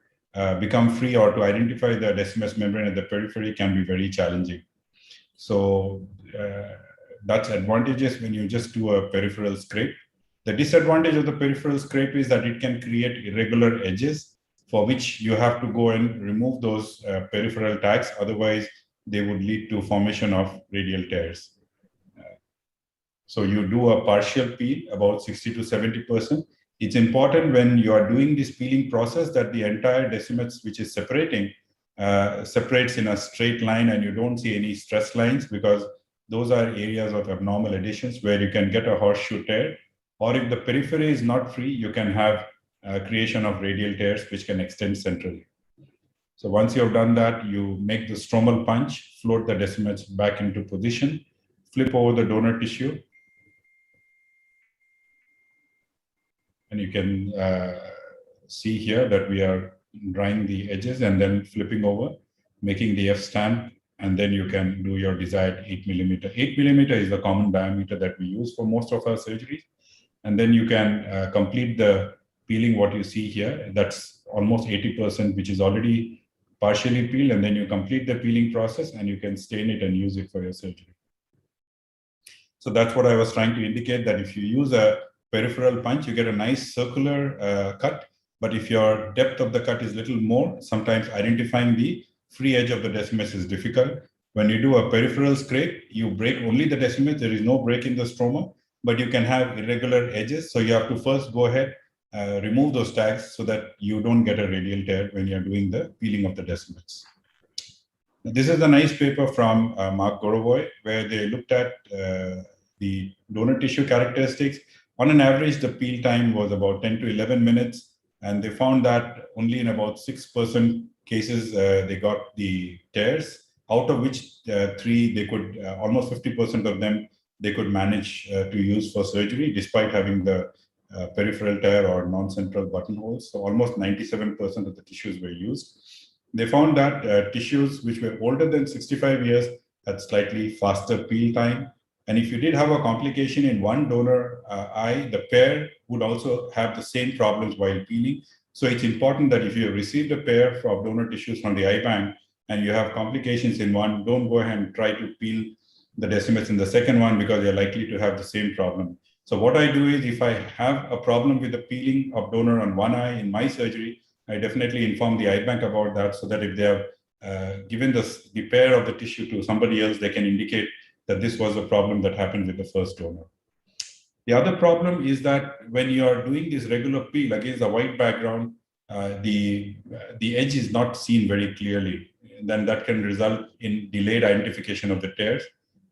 become free or to identify the decimus membrane at the periphery can be very challenging. So that's advantageous when you just do a peripheral scrape. The disadvantage of the peripheral scrape is that it can create irregular edges for which you have to go and remove those peripheral tags. Otherwise, they would lead to formation of radial tears. So you do a partial peel, about 60 to 70%. It's important when you are doing this peeling process that the entire decimus which is separating separates in a straight line and you don't see any stress lines, because those are areas of abnormal adhesions where you can get a horseshoe tear. Or if the periphery is not free, you can have creation of radial tears which can extend centrally. So once you have done that, you make the stromal punch, float the decimus back into position, flip over the donor tissue, and you can see here that we are drying the edges and then flipping over, making the F stamp, and then you can do your desired 8 millimeter. 8 millimeter is the common diameter that we use for most of our surgeries. And then you can complete the peeling, what you see here. That's almost 80%, which is already partially peeled, and then you complete the peeling process and you can stain it and use it for your surgery. So that's what I was trying to indicate, that if you use a peripheral punch, you get a nice circular cut. But if your depth of the cut is little more, sometimes identifying the free edge of the decimus is difficult. When you do a peripheral scrape, you break only the decimus. There is no break in the stroma, but you can have irregular edges. So you have to first go ahead, remove those tags so that you don't get a radial tear when you're doing the peeling of the decimus. This is a nice paper from Mark Gorovoy, where they looked at the donor tissue characteristics. On an average, the peel time was about 10 to 11 minutes. And they found that only in about 6% cases, they got the tears, out of which 3, they could, almost 50% of them, they could manage to use for surgery, despite having the peripheral tear or non-central buttonholes. So almost 97% of the tissues were used. They found that tissues which were older than 65 years had slightly faster peel time. And if you did have a complication in one donor eye, the pair would also have the same problems while peeling. So it's important that if you have received a pair of donor tissues from the eye bank and you have complications in one, don't go ahead and try to peel the decimus in the second one, because you're likely to have the same problem. So what I do is, if I have a problem with the peeling of donor on one eye in my surgery, I definitely inform the eye bank about that, so that if they have given the pair of the tissue to somebody else, they can indicate that this was a problem that happened with the first donor. The other problem is that when you are doing this regular peel against a white background, the edge is not seen very clearly. Then that can result in delayed identification of the tears.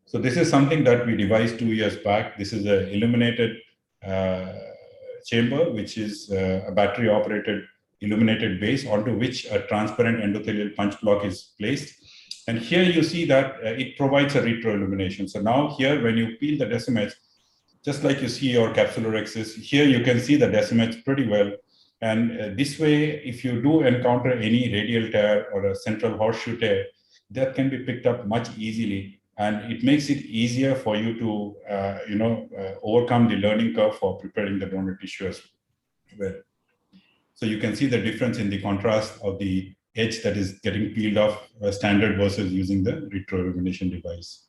So this is something that we devised 2 years back. This is an illuminated chamber, which is a battery operated illuminated base onto which a transparent endothelial punch block is placed. And here you see that it provides a retroillumination. So now here, when you peel the decimus, just like you see your capsular axis, here you can see the decimus pretty well. And this way, if you do encounter any radial tear or a central horseshoe tear, that can be picked up much easily. And it makes it easier for you to, overcome the learning curve for preparing the donor tissue as well. So you can see the difference in the contrast of the edge that is getting peeled off standard versus using the retroillumination device.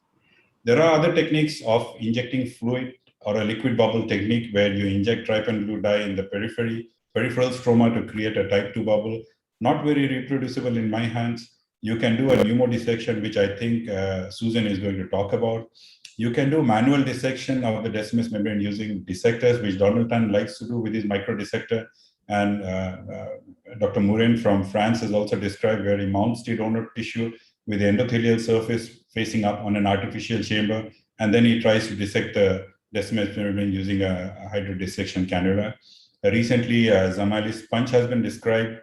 There are other techniques of injecting fluid or a liquid bubble technique, where you inject trypan blue dye in the peripheral stroma to create a type 2 bubble. Not very reproducible in my hands. You can do a pneumodissection, which I think Susan is going to talk about. You can do manual dissection of the Decimus membrane using dissectors, which Donaldson likes to do with his microdissector. And Dr. Mourin from France has also described where he mounts the donor tissue with the endothelial surface facing up on an artificial chamber, and then he tries to dissect the Decimus membrane using a hydrodissection cannula. Recently, Zamali sponge has been described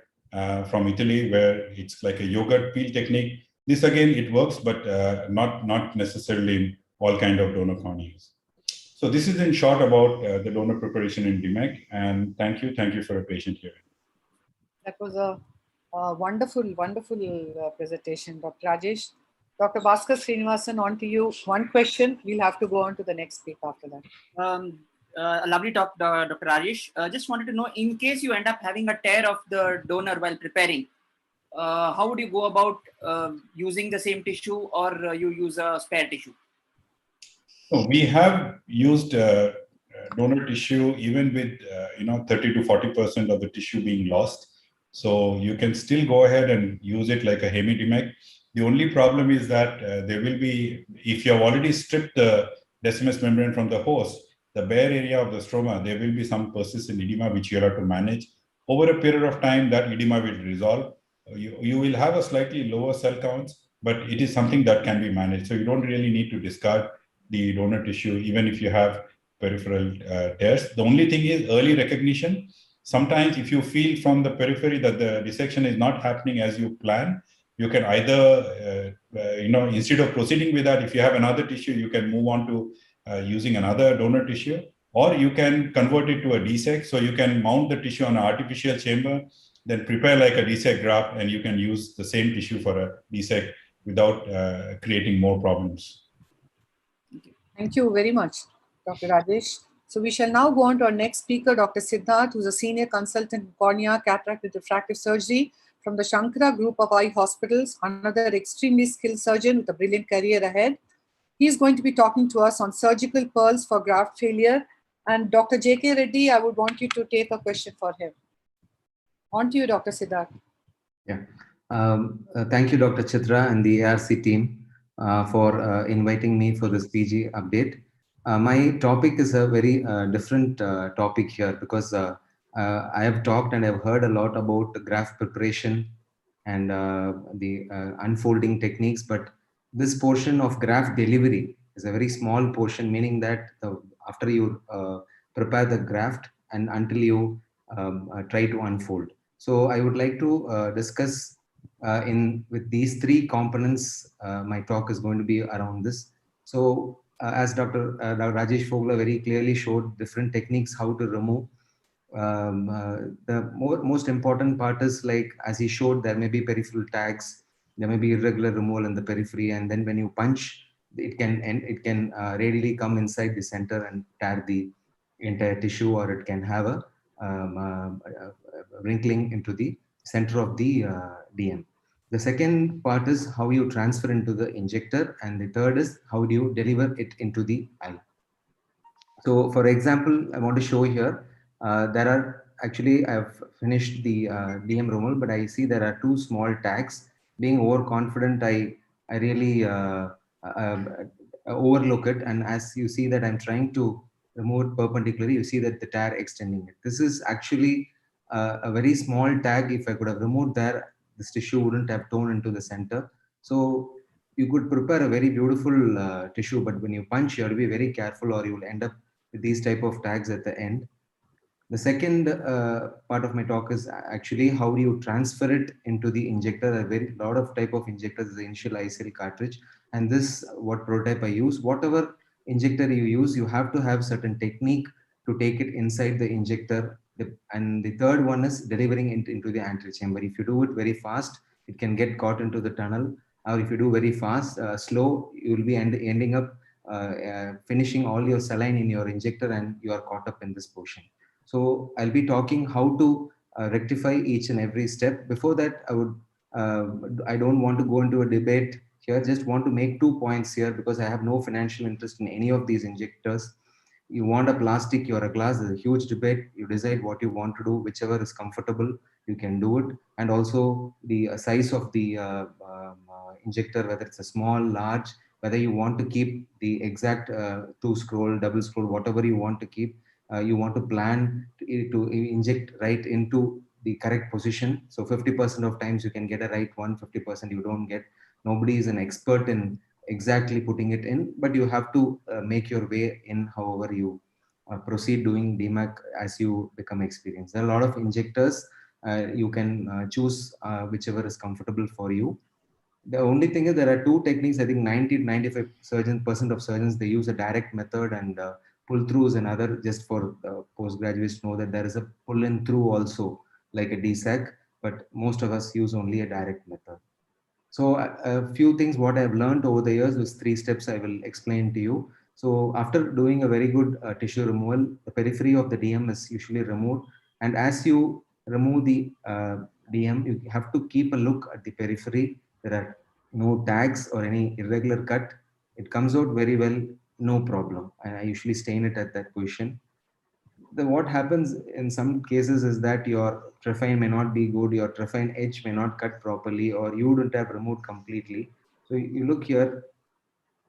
from Italy, where it's like a yogurt peel technique. This again, it works, but not necessarily in all kind of donor corneas. So this is in short about the donor preparation in DMEC, and thank you for your patient hearing. That was a wonderful presentation, Dr. Rajesh. Dr. Bhaskar Srinivasan, on to you. One question, we'll have to go on to the next speaker after that. A lovely talk, Dr. Rajesh. Just wanted to know, in case you end up having a tear of the donor while preparing, how would you go about using the same tissue, or you use a spare tissue? So we have used donor tissue even with 30 to 40% of the tissue being lost. So you can still go ahead and use it like a hemidemic. The only problem is that there will be, if you have already stripped the Decimus membrane from the host, the bare area of the stroma, there will be some persistent edema which you have to manage. Over a period of time, that edema will resolve. You will have a slightly lower cell counts, but it is something that can be managed. So you don't really need to discard the donor tissue, even if you have peripheral tears. The only thing is early recognition. Sometimes if you feel from the periphery that the dissection is not happening as you plan, you can either, instead of proceeding with that, if you have another tissue, you can move on to using another donor tissue, or you can convert it to a dissect. So you can mount the tissue on an artificial chamber, then prepare like a dissect graft, and you can use the same tissue for a dissect without creating more problems. Thank you very much, Dr. Rajesh. So we shall now go on to our next speaker, Dr. Siddharth, who's a senior consultant in cornea, cataract and refractive surgery from the Shankara Group of Eye Hospitals, another extremely skilled surgeon with a brilliant career ahead. He's going to be talking to us on surgical pearls for graft failure. And Dr. J.K. Reddy, I would want you to take a question for him. On to you, Dr. Siddharth. Yeah. Thank you, Dr. Chitra and the ARC team for inviting me for this PG update. My topic is a very different topic here, because I have talked and I've heard a lot about graft preparation and the unfolding techniques, but this portion of graft delivery is a very small portion, meaning that after you prepare the graft and until you try to unfold. So I would like to discuss with these three components, my talk is going to be around this. So as Dr. Rajesh Fogla very clearly showed different techniques how to remove. The most important part is, like as he showed, there may be peripheral tags, there may be irregular removal in the periphery, and then when you punch, it can readily come inside the center and tear the entire tissue, or it can have a wrinkling into the center of the DM. The second part is how you transfer into the injector, and the third is how do you deliver it into the eye. So for example, I want to show here, there are actually, I've finished the DM removal, but I see there are two small tags. Being overconfident, I really overlook it. And as you see that I'm trying to remove it perpendicularly, you see that the tag extending it. This is actually a very small tag. If I could have removed there, this tissue wouldn't have torn into the center. So you could prepare a very beautiful tissue, but when you punch, you have to be very careful, or you will end up with these type of tags at the end. The second part of my talk is actually how do you transfer it into the injector. A very lot of type of injectors is the initial ICL cartridge, and this what prototype I use. Whatever injector you use, you have to have certain technique to take it inside the injector. And the third one is delivering it into the anterior chamber. If you do it very fast, it can get caught into the tunnel, or if you do very fast, slow, you will be ending up finishing all your saline in your injector, and you are caught up in this portion. So I'll be talking how to rectify each and every step. Before that, I don't want to go into a debate here. Just want to make 2 points here, because I have no financial interest in any of these injectors. You want a plastic or a glass, there's a huge debate. You decide what you want to do, whichever is comfortable, you can do it. And also the size of the injector, whether it's a small, large, whether you want to keep the exact 2-scroll, double-scroll, whatever you want to keep, you want to plan to inject right into the correct position. So 50% of times you can get a right one, 50% you don't get. Nobody is an expert in exactly putting it in, but you have to make your way in however you proceed doing DMAC as you become experienced. There are a lot of injectors. You can choose whichever is comfortable for you. The only thing is there are two techniques. I think 90-95% of surgeons, they use a direct method, and pull through is another, just for postgraduates to know that there is a pull in through also, like a DSAC, but most of us use only a direct method. So a few things what I've learned over the years is 3 steps I will explain to you. So after doing a very good tissue removal, the periphery of the DM is usually removed. And as you remove the DM, you have to keep a look at the periphery. There are no tags or any irregular cut. It comes out very well, no problem. And I usually stain it at that position. What happens in some cases is that your trephine may not be good, your trephine edge may not cut properly, or you wouldn't have removed completely. So you look here,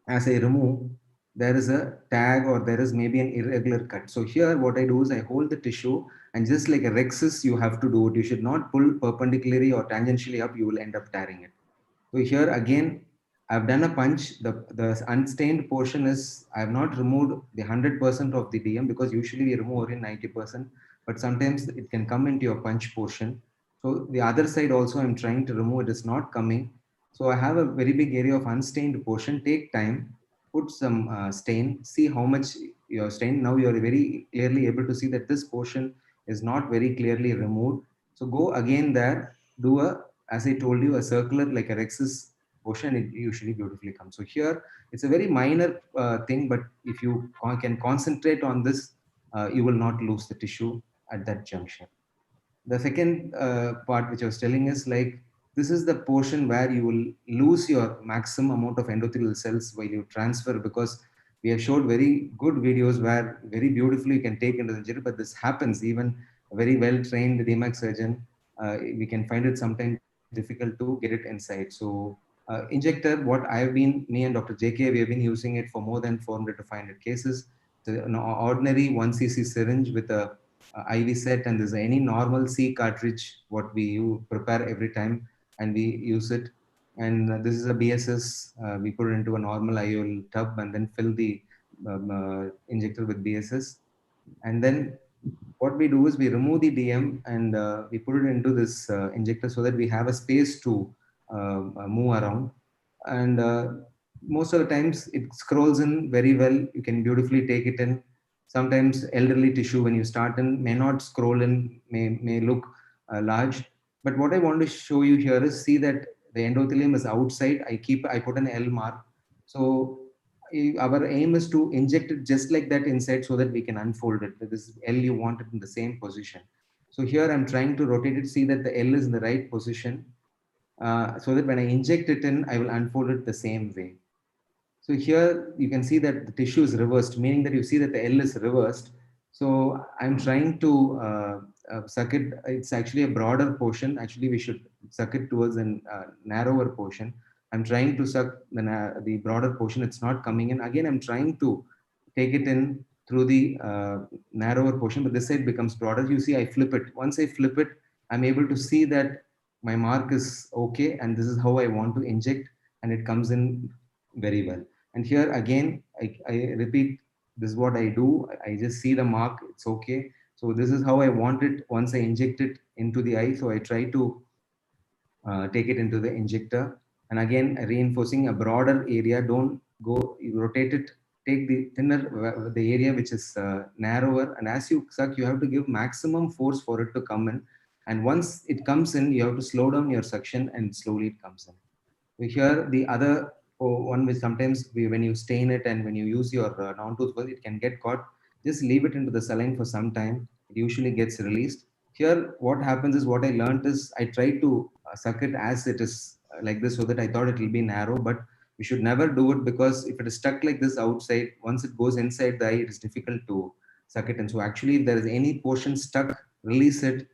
as I remove, there is a tag or there is maybe an irregular cut. So here what I do is I hold the tissue, and just like a rexus, you have to do it. You should not pull perpendicularly or tangentially up, you will end up tearing it. So here again, I've done a punch. The unstained portion is, I have not removed the 100% of the DM, because usually we remove only 90%, but sometimes it can come into your punch portion. So the other side also I'm trying to remove, it is not coming. So I have a very big area of unstained portion. Take time, put some stain, see how much you're stained. Now you're very clearly able to see that this portion is not very clearly removed. So go again there, do a, as I told you, a circular like a rexus portion, it usually beautifully comes. So here it's a very minor thing, but if you can concentrate on this, you will not lose the tissue at that junction. The second part which I was telling is like, this is the portion where you will lose your maximum amount of endothelial cells while you transfer, because we have showed very good videos where very beautifully you can take into the injury, but this happens. Even a very well-trained DMAC surgeon, we can find it sometimes difficult to get it inside. So injector, what I've been, me and Dr. JK, we have been using it for more than 400 to 500 cases. So an ordinary 1cc syringe with a IV set, and there's any normal C cartridge, what we prepare every time, and we use it. And this is a BSS. We put it into a normal IOL tub and then fill the injector with BSS. And then what we do is we remove the DM and we put it into this injector so that we have a space to move around. And most of the times it scrolls in very well. You can beautifully take it in. Sometimes elderly tissue, when you start in, may not scroll in, may look large. But what I want to show you here is, see that the endothelium is outside. I put an L mark. So our aim is to inject it just like that inside so that we can unfold it. This L, you want it in the same position. So here I'm trying to rotate it, see that the L is in the right position, so that when I inject it in, I will unfold it the same way. So here you can see that the tissue is reversed, meaning that you see that the L is reversed. So I'm trying to suck it. It's actually a broader portion. Actually, we should suck it towards a narrower portion. I'm trying to suck the broader portion. It's not coming in. Again, I'm trying to take it in through the narrower portion, but this side becomes broader. You see, I flip it. Once I flip it, I'm able to see that my mark is okay, and this is how I want to inject, and it comes in very well. And here again, I repeat, this is what I do. I just see the mark, it's okay. So this is how I want it once I inject it into the eye. So I try to take it into the injector. And again, reinforcing a broader area. Don't go, you rotate it, take the thinner, the area which is narrower. And as you suck, you have to give maximum force for it to come in. And once it comes in, you have to slow down your suction and slowly it comes in. So here, the other one which sometimes when you stain it and when you use your non-tooth brush, it can get caught. Just leave it into the saline for some time. It usually gets released. Here, what happens is, what I learned is I try to suck it as it is like this, so that I thought it will be narrow, but We should never do it, because if it is stuck like this outside, once it goes inside the eye, it is difficult to suck it in. So actually, if there is any portion stuck, release it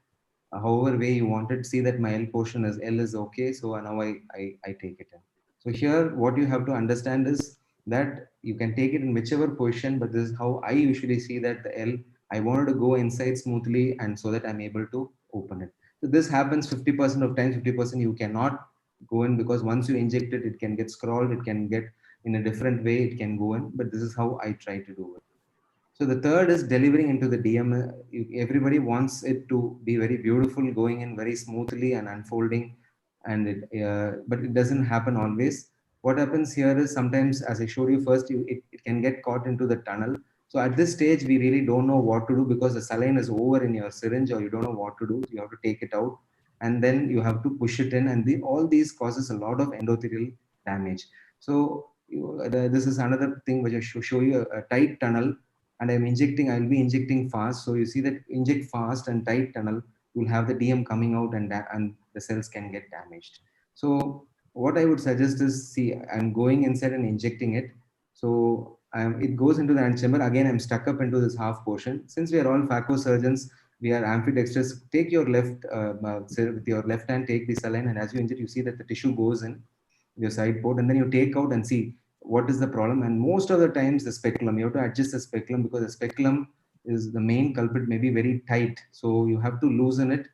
however way you want it. See that my L portion is L is okay. So now I take it in. So here, what you have to understand is that you can take it in whichever position, but this is how I usually see that the L, I wanted to go inside smoothly, and so that I'm able to open it. So this happens 50% of times, 50% you cannot go in, because once you inject it, it can get scrawled, it can get in a different way, it can go in, but this is how I try to do it. So the third is delivering into the DM. Everybody wants it to be very beautiful, going in very smoothly and unfolding, and but it doesn't happen always. What happens here is sometimes, as I showed you first, it can get caught into the tunnel. So at this stage, we really don't know what to do, because the saline is over in your syringe, or you don't know what to do. You have to take it out, and then you have to push it in, and all these causes a lot of endothelial damage. So this is another thing which I show you, a tight tunnel. And I'll be injecting fast. So you see that inject fast and tight tunnel, you'll have the DM coming out, and the cells can get damaged. So what I would suggest is, see, I'm going inside and injecting it. So it goes into the antechamber. Again, I'm stuck up into this half portion. Since we are all phaco surgeons, we are ambidextrous. Take your left, with your left hand, take the saline, and as you inject, you see that the tissue goes in your side port, and then you take out and see what is the problem. And most of the times the speculum, you have to adjust the speculum, because the speculum is the main culprit, may be very tight. So you have to loosen it,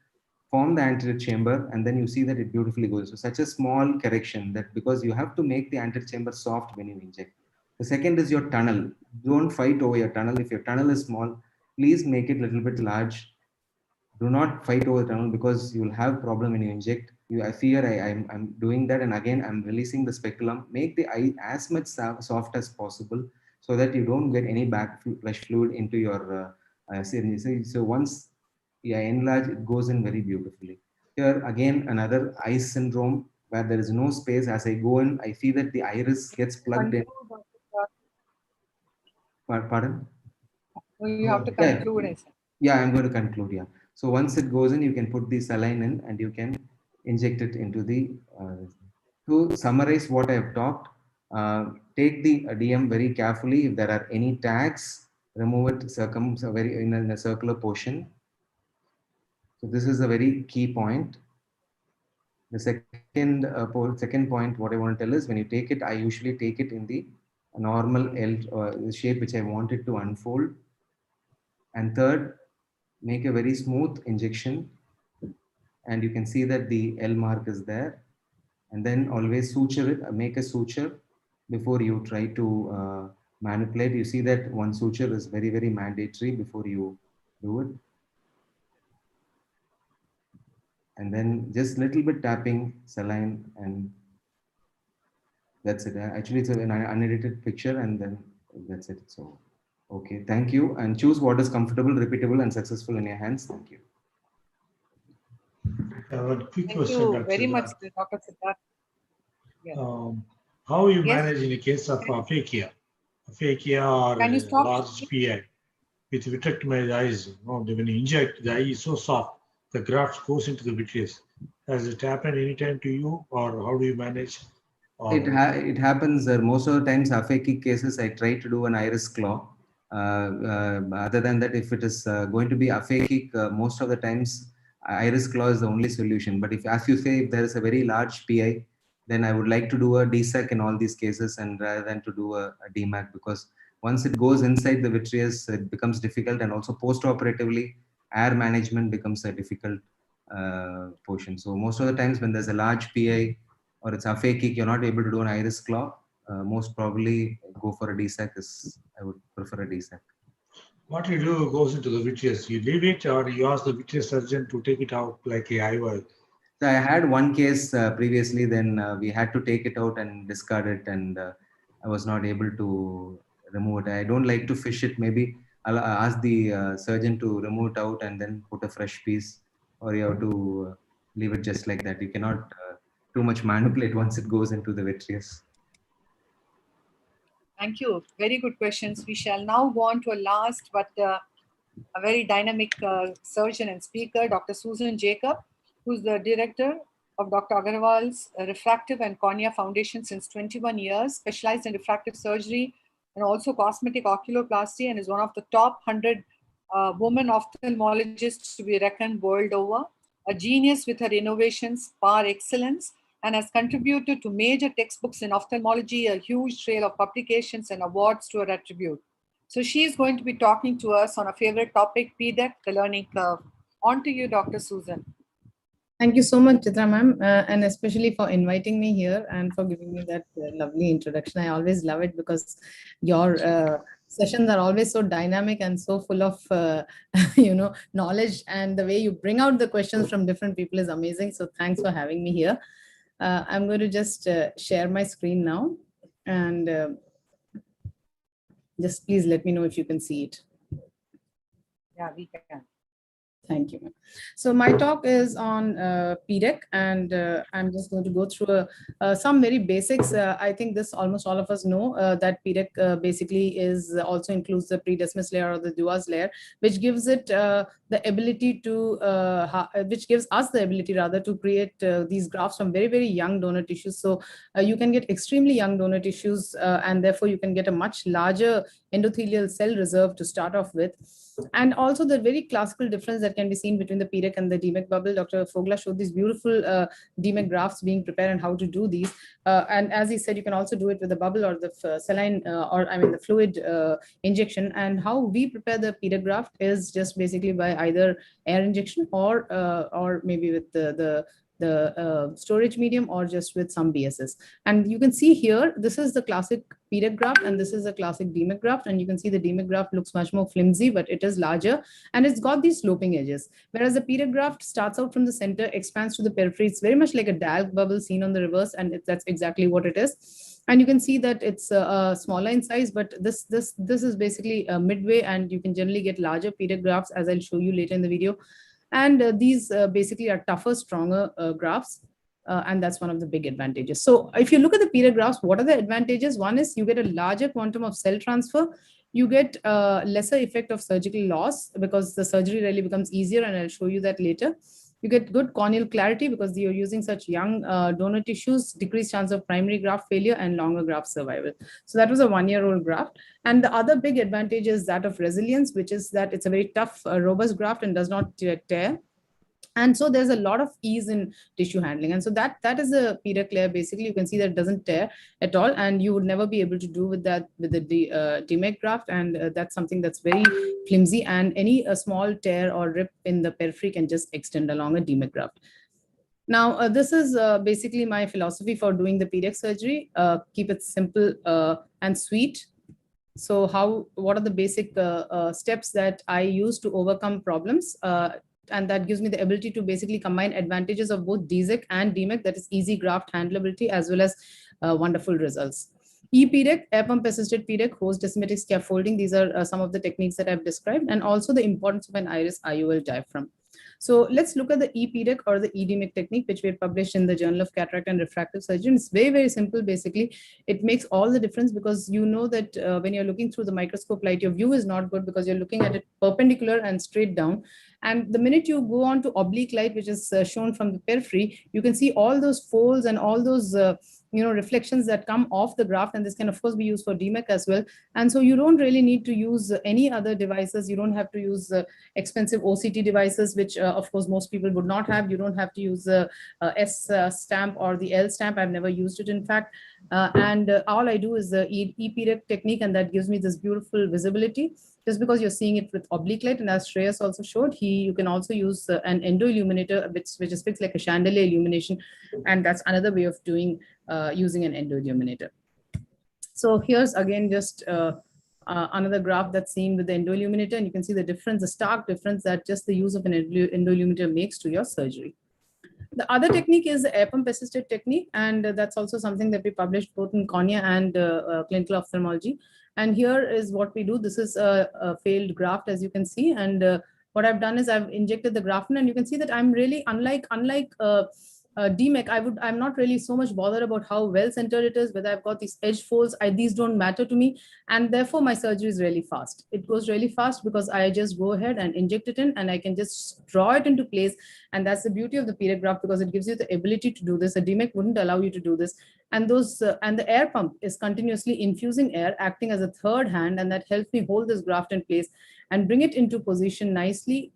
form the anterior chamber, and then you see that it beautifully goes. So such a small correction, that because you have to make the anterior chamber soft when you inject. The second is your tunnel. Don't fight over your tunnel. If your tunnel is small, please make it a little bit large. Do not fight over the tunnel, because you will have problem when you inject. I fear I'm doing that, and again I'm releasing the speculum. Make the eye as much soft as possible, so that you don't get any backflush fluid into your syringe. So once enlarge, it goes in very beautifully. Here again, another eye syndrome where there is no space. As I go in, I see that the iris gets plugged in. Pardon? You have to conclude. Yeah, I'm going to conclude. Yeah. So once it goes in, you can put the saline in, and you can inject it into the. To summarize what I have talked, take the DM very carefully. If there are any tags, remove it in a circular portion. So this is a very key point. The second point, what I want to tell is, when you take it, I usually take it in the normal L shape which I want it to unfold. And third, make a very smooth injection, and you can see that the L mark is there. And then always suture it, make a suture before you try to manipulate. You see that one suture is very, very mandatory before you do it. And then just little bit tapping saline, and that's it. Actually, it's an unedited picture, and then that's it. So, okay, thank you. And choose what is comfortable, repeatable, and successful in your hands. Thank you. One quick Thank question, you Dr. very much, Siddharth. Dr. Siddharth. Yeah. How you Yes? manage in the case of aphakia or Can you stop? large PI with vitrectomized eyes? When you inject, the eye is so soft, the graft goes into the vitreous. Has it happened anytime to you, or how do you manage? It happens most of the times. Aphakic cases, I try to do an iris claw. Other than that, if it is going to be aphakic, most of the times iris claw is the only solution. But if, as you say, if there is a very large PI, then I would like to do a DSEC in all these cases, and rather than to do a DMAC, because once it goes inside the vitreous, it becomes difficult, and also post-operatively, air management becomes a difficult portion. So most of the times when there's a large PI or it's aphakic, you're not able to do an iris claw, most probably go for a DSEC. I would prefer a DSEC. What you do goes into the vitreous. You leave it, or you ask the vitreous surgeon to take it out like a IOL. So I had one case previously, then we had to take it out and discard it, and I was not able to remove it. I don't like to fish it. Maybe I'll ask the surgeon to remove it out and then put a fresh piece, or you have to leave it just like that. You cannot too much manipulate once it goes into the vitreous. Thank you. Very good questions. We shall now go on to a last but a very dynamic surgeon and speaker, Dr. Susan Jacob, who's the director of Dr. Agarwal's Refractive and Cornea Foundation since 21 years, specialized in refractive surgery and also cosmetic oculoplasty, and is one of the top 100 women ophthalmologists to be reckoned world over. A genius with her innovations, par excellence, and has contributed to major textbooks in ophthalmology, a huge trail of publications and awards to her attribute. So she is going to be talking to us on a favorite topic, PDEK, the learning curve. On to you, Dr. Susan. Thank you so much, Chitra ma'am, and especially for inviting me here and for giving me that lovely introduction. I always love it because your sessions are always so dynamic and so full of knowledge, and the way you bring out the questions from different people is amazing. So thanks for having me here. I'm going to just share my screen now, and just please let me know if you can see it. Yeah, we can. Thank you. So my talk is on PDEK, and I'm just going to go through some very basics. I think this almost all of us know that PDEK basically also includes the predesmus layer or the Duas layer, which gives it the ability to, which gives us the ability rather to create these grafts from very, very young donor tissues. So you can get extremely young donor tissues, and therefore you can get a much larger endothelial cell reserve to start off with. And also the very classical difference that can be seen between the PDEK and the DMEK bubble. Dr. Fogla showed these beautiful DMEK grafts being prepared and how to do these. And as he said, you can also do it with the bubble or the saline, the fluid injection. And how we prepare the PDEK graft is just basically by either air injection or maybe with the storage medium or just with some BSS. And you can see here, this is the classic PDEK graft and this is a classic DMEK graft. And you can see the DMEK graft looks much more flimsy, but it is larger and it's got these sloping edges. Whereas the PDEK graft starts out from the center, expands to the periphery. It's very much like a DALK bubble seen on the reverse, and that's exactly what it is. And you can see that it's smaller in size, but this is basically midway, and you can generally get larger PDEK grafts, as I'll show you later in the video. And these basically are tougher, stronger grafts. And that's one of the big advantages. So if you look at the PDEK grafts, what are the advantages? One is you get a larger quantum of cell transfer. You get lesser effect of surgical loss because the surgery really becomes easier, and I'll show you that later. You get good corneal clarity because you're using such young donor tissues, decreased chance of primary graft failure, and longer graft survival. So that was a 1-year-old graft. And the other big advantage is that of resilience, which is that it's a very tough, robust graft and does not tear. And so there's a lot of ease in tissue handling. And so that is a PDEK layer. Basically, you can see that it doesn't tear at all. And you would never be able to do with that with the DMEK graft. And that's something that's very flimsy. And any small tear or rip in the periphery can just extend along a DMEK graft. Now, this is basically my philosophy for doing the PDEK surgery. Keep it simple and sweet. So what are the basic steps that I use to overcome problems? And that gives me the ability to basically combine advantages of both DZEK and DMEK, that is easy graft handleability as well as wonderful results. E-PDEK, air pump assisted PDEK, host decimatic scaffolding. These are some of the techniques that I've described, and also the importance of an iris IOL diaphragm. So let's look at the E-PDEK or the E-DMEK technique, which we had published in the Journal of Cataract and Refractive Surgery. It's very, very simple. Basically, it makes all the difference because you know that when you're looking through the microscope light, your view is not good because you're looking at it perpendicular and straight down. And the minute you go on to oblique light, which is shown from the periphery, you can see all those folds and all those reflections that come off the graft, and this can of course be used for DMEK as well. And so you don't really need to use any other devices. You don't have to use expensive OCT devices, which of course most people would not have. You don't have to use the S stamp or the L stamp. I've never used it, in fact. And all I do is the E-PDEK technique, and that gives me this beautiful visibility just because you're seeing it with oblique light. And as Shreyas also showed, you can also use an endo illuminator, which is fixed like a chandelier illumination. And that's another way of doing using an endo illuminator. So here's again just another graph that's seen with the endo illuminator, and you can see the difference, the stark difference that just the use of an endo illuminator makes to your surgery. The other technique is the air pump assisted technique, and that's also something that we published both in Cornea and clinical ophthalmology. And here is what we do. This is a failed graft, as you can see. And what I've done is I've injected the graft in, and you can see that I'm really unlike DMEK, I'm not really so much bothered about how well centered it is, whether I've got these edge folds, these don't matter to me. And therefore my surgery is really fast. It goes really fast because I just go ahead and inject it in, and I can just draw it into place. And that's the beauty of the PDEK graft, because it gives you the ability to do this. A DMEK wouldn't allow you to do this. And and the air pump is continuously infusing air, acting as a third hand, and that helps me hold this graft in place and bring it into position nicely,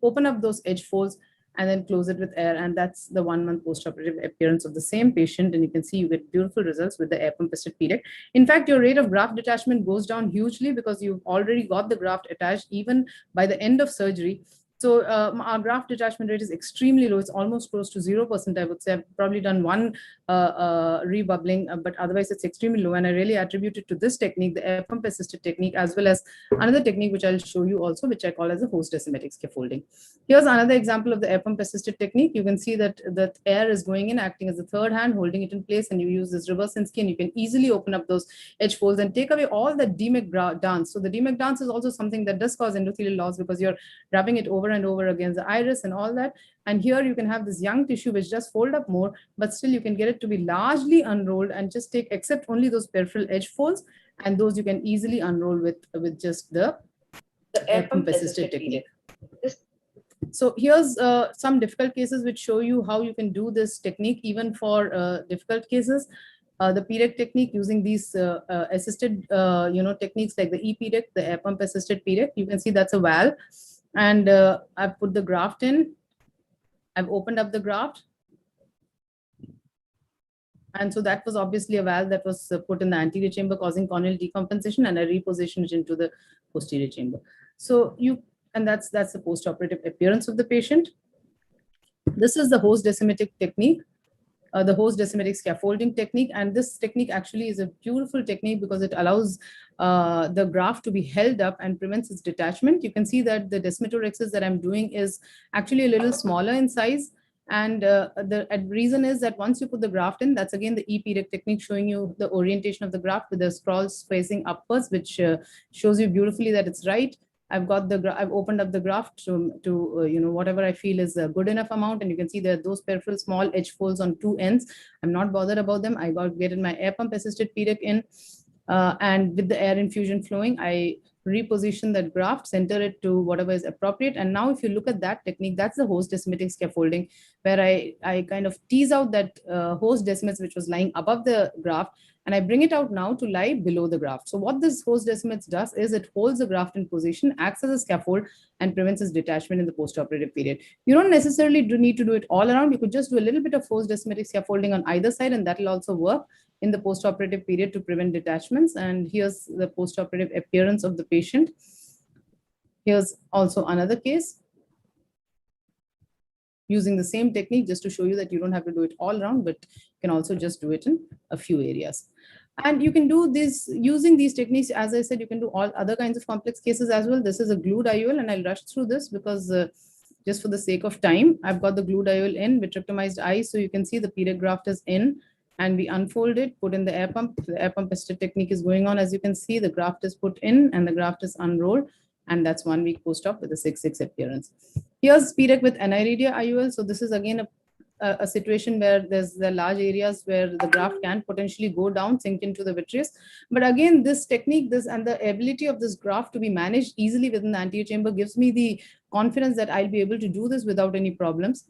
open up those edge folds, and then close it with air. And that's the 1 month postoperative appearance of the same patient. And you can see you get beautiful results with the air pump assisted PDEK. In fact, your rate of graft detachment goes down hugely because you've already got the graft attached even by the end of surgery. So our graft detachment rate is extremely low. It's almost close to 0%, I would say. I've probably done one rebubbling, but otherwise it's extremely low. And I really attribute it to this technique, the air pump assisted technique, as well as another technique, which I'll show you also, which I call as a host asymmetric scaffolding. Here's another example of the air pump assisted technique. You can see that the air is going in, acting as a third hand, holding it in place, and you use this reverse Sinski, and you can easily open up those edge folds and take away all the DMEK dance. So the DMEK dance is also something that does cause endothelial loss, because you're rubbing it over and over against the iris and all that. And here you can have this young tissue which just fold up more, but still you can get it to be largely unrolled and just take, except only those peripheral edge folds, and those you can easily unroll with just the air pump assisted technique. So here's some difficult cases which show you how you can do this technique even for difficult cases. The PDEK technique, using these assisted techniques like the E-PDEK, the air pump assisted PDEK. You can see that's a valve. And I've put the graft in. I've opened up the graft. And so that was obviously a valve that was put in the anterior chamber, causing corneal decompensation, and I repositioned it into the posterior chamber. So that's the post-operative appearance of the patient. This is the host asymmetric technique. The host asymmetric scaffolding technique. And this technique actually is a beautiful technique because it allows the graft to be held up and prevents its detachment. You can see that the descemetorrhexis that I'm doing is actually a little smaller in size. And the reason is that once you put the graft in, that's again the E-PDEK technique, showing you the orientation of the graft with the scrolls facing upwards, which shows you beautifully that it's right. I've opened up the graft to whatever I feel is a good enough amount, and you can see there are those peripheral small edge folds on two ends. I'm not bothered about them. I get in my air pump assisted PDEK in, and with the air infusion flowing, I reposition that graft, center it to whatever is appropriate. And now if you look at that technique, that's the host asymmetric scaffolding, where I kind of tease out that host decimates which was lying above the graft, and I bring it out now to lie below the graft. So what this host decimates does is it holds the graft in position, acts as a scaffold, and prevents its detachment in the postoperative period. You don't necessarily need to do it all around. You could just do a little bit of host asymmetric scaffolding on either side, and that will also work in the postoperative period to prevent detachments. And here's the postoperative appearance of the patient. Here's also another case using the same technique, just to show you that you don't have to do it all around, but you can also just do it in a few areas. And you can do this using these techniques. As I said, you can do all other kinds of complex cases as well. This is a glued IOL, and I'll rush through this because just for the sake of time, I've got the glued IOL in with vitrectomized eye. So you can see the PDEK graft is in, and we unfold it, put in the air pump. The air pump assisted technique is going on. As you can see, the graft is put in and the graft is unrolled. And that's 1 week post-op with a 6/6 appearance. Here's PDEK with aniridia IOL. So this is again a situation where there's the large areas where the graft can potentially go down, sink into the vitreous. But again, this technique, and the ability of this graft to be managed easily within the anterior chamber gives me the confidence that I'll be able to do this without any problems.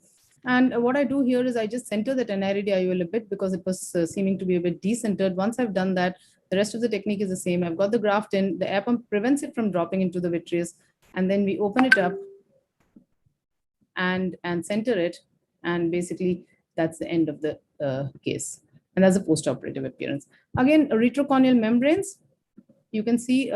And what I do here is I just center the aniridia IOL a bit because it was seeming to be a bit decentered. Once I've done that, the rest of the technique is the same. I've got the graft in, the air pump prevents it from dropping into the vitreous, and then we open it up and center it. And basically that's the end of the case. And that's a post-operative appearance. Again, retrocorneal membranes, you can see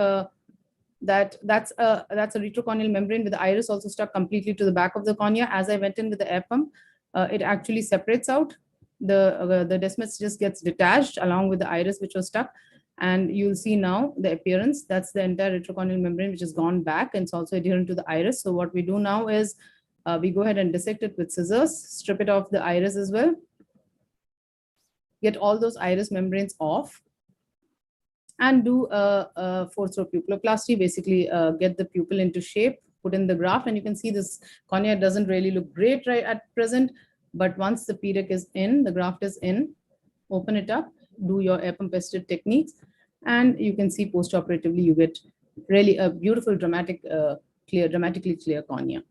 that's a retrocorneal membrane with the iris also stuck completely to the back of the cornea. As I went in with the air pump, it actually separates out. The descemet just gets detached along with the iris which was stuck. And you'll see now the appearance. That's the entire retrocorneal membrane which has gone back, and it's also adherent to the iris. So what we do now is we go ahead and dissect it with scissors, strip it off the iris as well, get all those iris membranes off, and do a fourth-row pupilloplasty, basically get the pupil into shape, put in the graft. And you can see this cornea doesn't really look great right at present. But once the PDEK is in, the graft is in, open it up, do your air pump assisted techniques, and you can see post-operatively you get really a beautiful, dramatically clear cornea.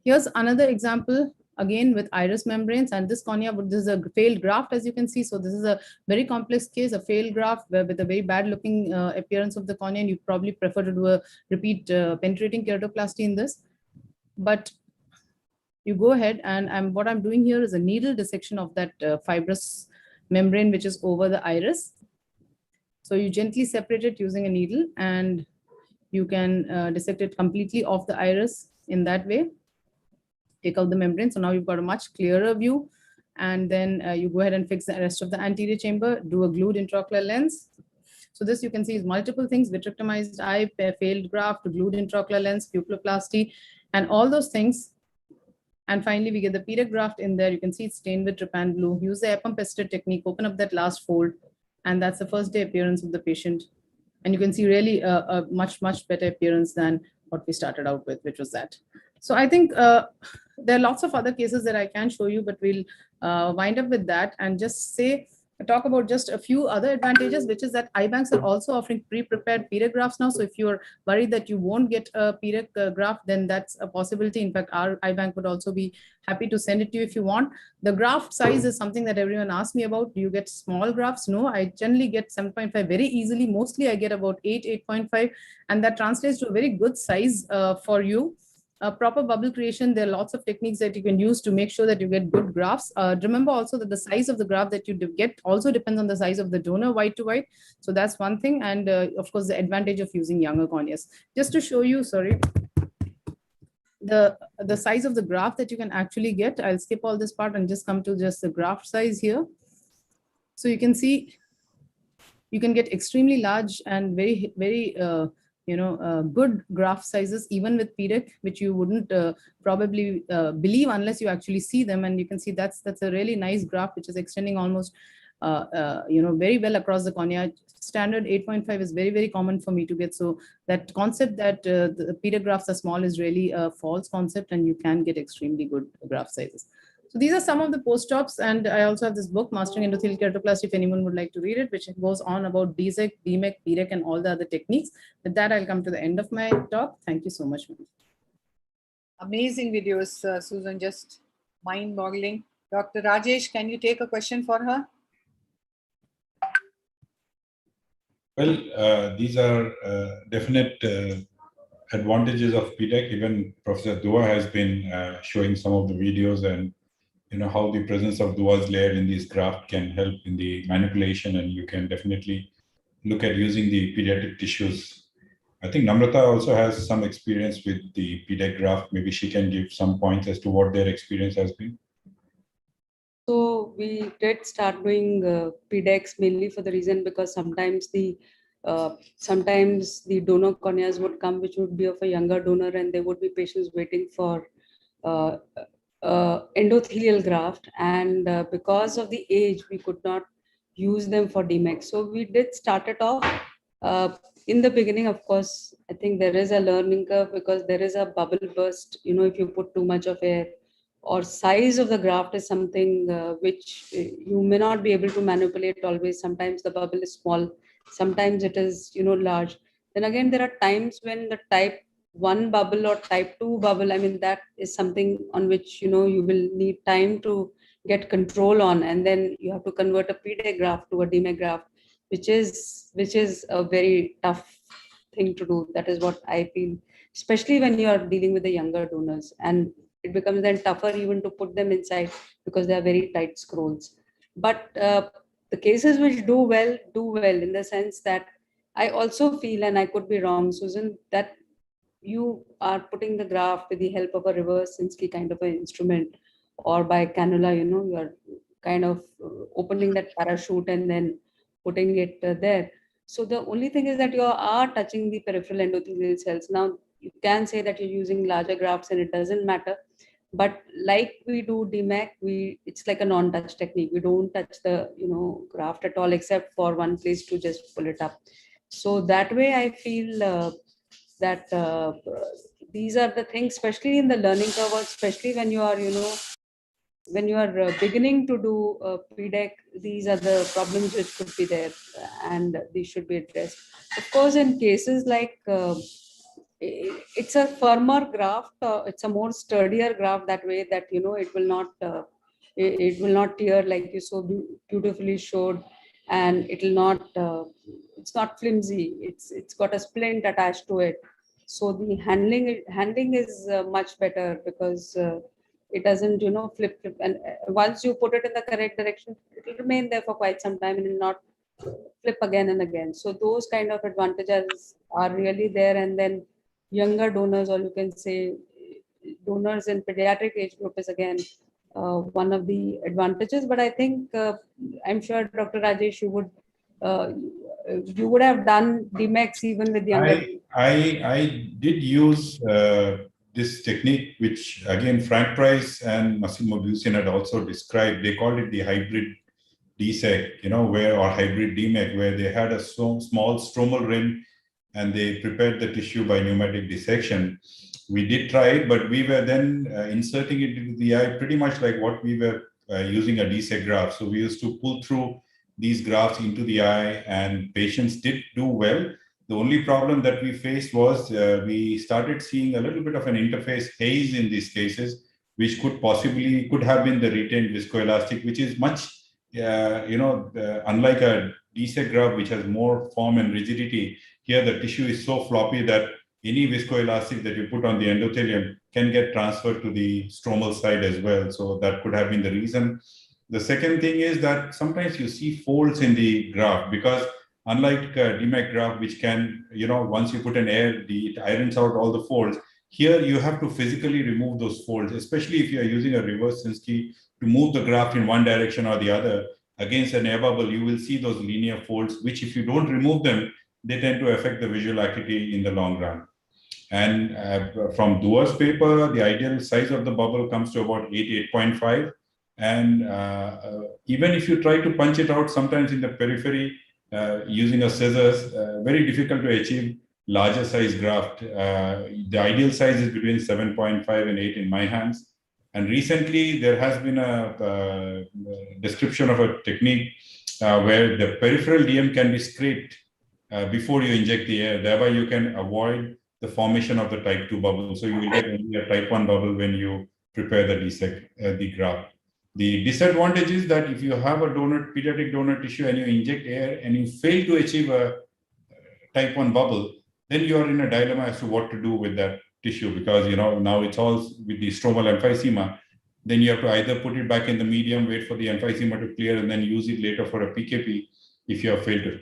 Here's another example, again with iris membranes, and this cornea, this is a failed graft, as you can see. So this is a very complex case, a failed graft with a very bad looking appearance of the cornea, and you probably prefer to do a repeat penetrating keratoplasty in this. But you go ahead, and what I'm doing here is a needle dissection of that fibrous membrane which is over the iris. So you gently separate it using a needle, and you can dissect it completely off the iris in that way. Take out the membrane. So now you've got a much clearer view. And then you go ahead and fix the rest of the anterior chamber, do a glued intraocular lens. So this you can see is multiple things: vitrectomized eye, failed graft, glued intraocular lens, pupilloplasty, and all those things. And finally, we get the PDEK graft in there. You can see it's stained with trypan blue. Use the air pump assisted technique, open up that last fold, and that's the first day appearance of the patient. And you can see really a much better appearance than what we started out with, which was that. So I think there are lots of other cases that I can show you, but we'll wind up with that and just talk about just a few other advantages, which is that eye banks are also offering pre-prepared PDEK grafts now. So if you're worried that you won't get a PDEK graft, then that's a possibility. In fact, our eye bank would also be happy to send it to you if you want. The graft size is something that everyone asks me about. Do you get small grafts? No, I generally get 7.5 very easily. Mostly I get about 8.5, and that translates to a very good size for you. Proper bubble creation, there are lots of techniques that you can use to make sure that you get good grafts. Remember also that the size of the graft that you get also depends on the size of the donor, white to white. So that's one thing. And of course, the advantage of using younger corneas. Just to show you, sorry, the size of the graft that you can actually get. I'll skip all this part and just come to just the graft size here. So you can see, you can get extremely large and very good graft sizes, even with PDEK, which you wouldn't probably believe unless you actually see them. And you can see that's a really nice graft, which is extending almost very well across the cornea. Standard 8.5 is very common for me to get. So that concept that the PDEK grafts are small is really a false concept, and you can get extremely good graft sizes. So these are some of the post-ops, and I also have this book, Mastering Endothelial Keratoplasty, if anyone would like to read it, which goes on about DSEK, DMEK, PDEK, and all the other techniques. With that, I'll come to the end of my talk. Thank you so much. Amazing videos, Susan, just mind-boggling. Dr. Rajesh, can you take a question for her? Well, these are definite advantages of PDEK. Even Professor Dua has been showing some of the videos, and how the presence of Dua's layer in this graft can help in the manipulation, and you can definitely look at using the pediatric tissues. I think Namrata also has some experience with the PDEK graft. Maybe she can give some points as to what their experience has been. So we did start doing PDEKs mainly for the reason because sometimes the donor corneas would come, which would be of a younger donor, and there would be patients waiting for endothelial graft, and because of the age, we could not use them for DMEK. So we did start it off. In the beginning, of course, I think there is a learning curve because there is a bubble burst. If you put too much of air, or size of the graft is something which you may not be able to manipulate always. Sometimes the bubble is small, sometimes it is large. Then again, there are times when the type 1 bubble or type 2 bubble, I mean, that is something on which you will need time to get control on, and then you have to convert a PDEK graft to a DMEK graft, which is a very tough thing to do. That is what I feel, especially when you are dealing with the younger donors, and it becomes then tougher even to put them inside because they are very tight scrolls. But the cases which do well in the sense that I also feel, and I could be wrong, Susan, that you are putting the graft with the help of a reverse Sinski kind of an instrument, or by cannula, you are kind of opening that parachute and then putting it there. So the only thing is that you are touching the peripheral endothelial cells. Now, you can say that you're using larger grafts and it doesn't matter. But like we do DMEK, it's like a non-touch technique. We don't touch the graft at all, except for one place to just pull it up. So that way I feel that these are the things, especially in the learning curve, especially when you are, when you are beginning to do PDEK, these are the problems which could be there, and these should be addressed. Of course, in cases like it's a firmer graft, it's a more sturdier graft that way that it will not it will not tear like you so beautifully showed, and it will not it's not flimsy. It's got a splint attached to it, so the handling is much better because it doesn't flip, and once you put it in the correct direction, it will remain there for quite some time and will not flip again and again. So those kind of advantages are really there. And then younger donors, or you can say donors in pediatric age group, is again one of the advantages. But I think I'm sure Dr. Rajesh, you would have done DMEX even with younger. I did use this technique, which again Frank Price and Massimo Busin had also described. They called it the hybrid DSEC, or hybrid DMEC, where they had a small stromal rim and they prepared the tissue by pneumatic dissection. We did try it, but we were then inserting it into the eye pretty much like what we were using a DSEC graft. So we used to pull through these grafts into the eye, and patients did do well. The only problem that we faced was we started seeing a little bit of an interface haze in these cases, which could have been the retained viscoelastic, which is much, unlike a DSEC graft, which has more form and rigidity. Here, the tissue is so floppy that any viscoelastic that you put on the endothelium can get transferred to the stromal side as well. So that could have been the reason. The second thing is that sometimes you see folds in the graft because unlike DMEC graft, which can, once you put an air, it irons out all the folds. Here, you have to physically remove those folds, especially if you are using a reverse Sinskey to move the graft in one direction or the other against an air bubble. You will see those linear folds, which if you don't remove them, they tend to affect the visual acuity in the long run. And from Dua's paper, the ideal size of the bubble comes to about 8.5. And even if you try to punch it out, sometimes in the periphery, using a scissors, very difficult to achieve larger size graft. The ideal size is between 7.5 and 8 in my hands. And recently, there has been a description of a technique where the peripheral DM can be scraped before you inject the air. Thereby, you can avoid the formation of the type 2 bubble. So you will get only a type 1 bubble when you prepare the graft. The disadvantage is that if you have a pediatric donor tissue and you inject air and you fail to achieve a type 1 bubble, then you are in a dilemma as to what to do with that tissue, because now it's all with the stromal emphysema. Then you have to either put it back in the medium, wait for the emphysema to clear, and then use it later for a PKP if you have failed to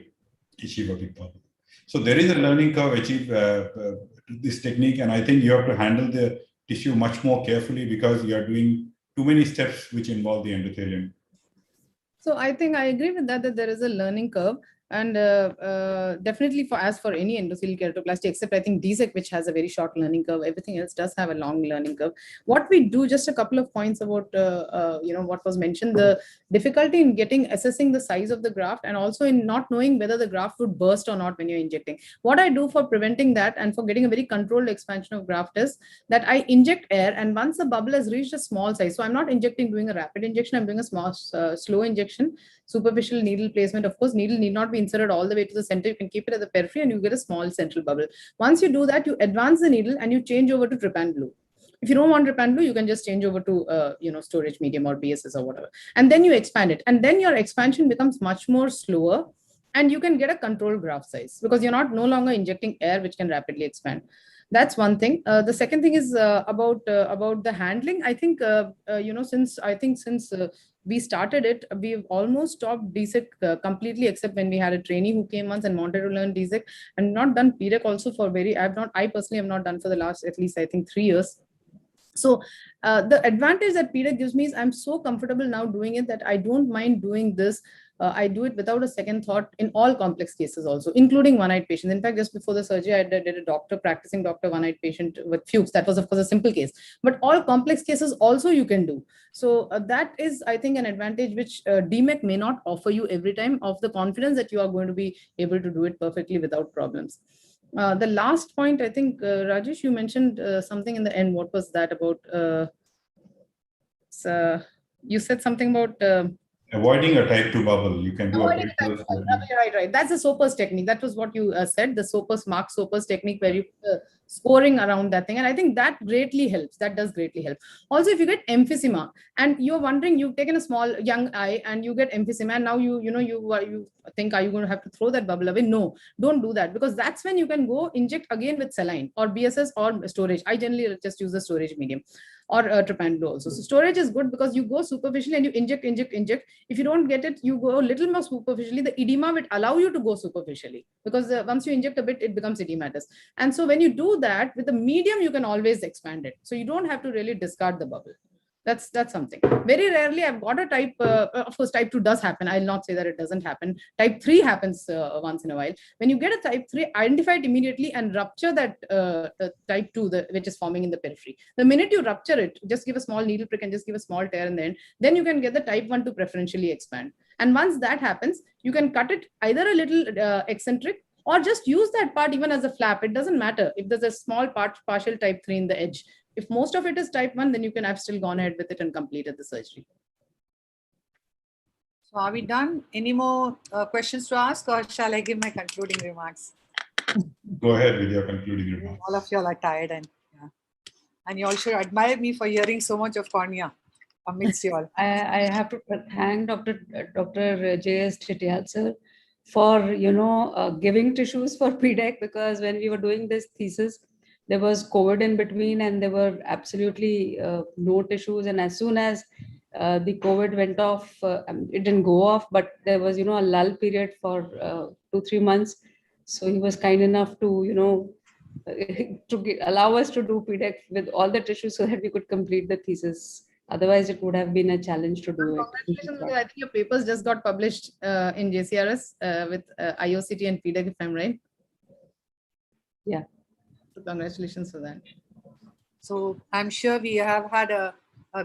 achieve a big bubble. So there is a learning curve achieved to this technique, and I think you have to handle the tissue much more carefully because you are doing too many steps which involve the endothelium. So I think I agree with that there is a learning curve. And definitely as for any endothelial keratoplasty, except I think DSEC, which has a very short learning curve, everything else does have a long learning curve. What we do, just a couple of points about, what was mentioned, the difficulty in assessing the size of the graft, and also in not knowing whether the graft would burst or not when you're injecting. What I do for preventing that and for getting a very controlled expansion of graft is that I inject air, and once the bubble has reached a small size, so I'm not doing a rapid injection, I'm doing a small, slow injection, superficial needle placement. Of course, needle need not be inserted all the way to the center. You can keep it at the periphery and you get a small central bubble. Once you do that, you advance the needle and you change over to trypan blue. If you don't want trypan blue, you can just change over to storage medium or BSS or whatever. And then you expand it. And then your expansion becomes much more slower and you can get a controlled graft size because you're no longer injecting air, which can rapidly expand. That's one thing. The second thing is about the handling. I think, since we started it, we've almost stopped DSEC completely, except when we had a trainee who came once and wanted to learn DSEC, and not done PDEK also for I personally have not done for the last, at least I think 3 years. So the advantage that PDEK gives me is I'm so comfortable now doing it that I don't mind doing this. I do it without a second thought in all complex cases also, including one-eyed patients. In fact, just before the surgery, I did a practicing doctor one-eyed patient with Fuchs. That was, of course, a simple case. But all complex cases also you can do. So that is, I think, an advantage which DMEC may not offer you every time, of the confidence that you are going to be able to do it perfectly without problems. The last point, I think, Rajesh, you mentioned something in the end. What was that about? You said something about avoiding a type 2 bubble. You can do a peripheral surgery. Right. That's the Soper's technique. That was what you said, the Mark Soper's technique, where you scoring around that thing. And I think that greatly helps. That does greatly help. Also, if you get emphysema and you're wondering, you've taken a small young eye and you get emphysema, and now you think, are you going to have to throw that bubble away? No, don't do that, because that's when you can go inject again with saline or BSS or storage. I generally just use the storage medium, or trypanado also. So storage is good because you go superficially and you inject. If you don't get it, you go a little more superficially. The edema will allow you to go superficially, because once you inject a bit, it becomes edematous. And so when you do that with the medium, you can always expand it. So you don't have to really discard the bubble. That's something. Very rarely I've got a type, of course, type 2 does happen. I'll not say that it doesn't happen. Type 3 happens once in a while. When you get a type 3, identify it immediately and rupture that type 2, which is forming in the periphery. The minute you rupture it, just give a small needle prick and just give a small tear in the end, then you can get the type 1 to preferentially expand. And once that happens, you can cut it either a little eccentric, or just use that part even as a flap. It doesn't matter if there's a small partial type 3 in the edge. If most of it is type 1, then you can have still gone ahead with it and completed the surgery. So are we done? Any more questions to ask, or shall I give my concluding remarks? Go ahead with your concluding remarks. All of you are tired, and you all should admire me for hearing so much of cornea amidst you all. I have to thank Dr. J.S. Chittial sir for giving tissues for PDEK, because when we were doing this thesis, there was COVID in between and there were absolutely no tissues. And as soon as the COVID went off, it didn't go off, but there was, a lull period for 2-3 months. So he was kind enough to, allow us to do PDEK with all the tissues so that we could complete the thesis. Otherwise, it would have been a challenge to do it. Congratulations. I think your papers just got published in JCRS with IOCT and PDEK, if I'm right. Yeah. So congratulations for that. So I'm sure we have had a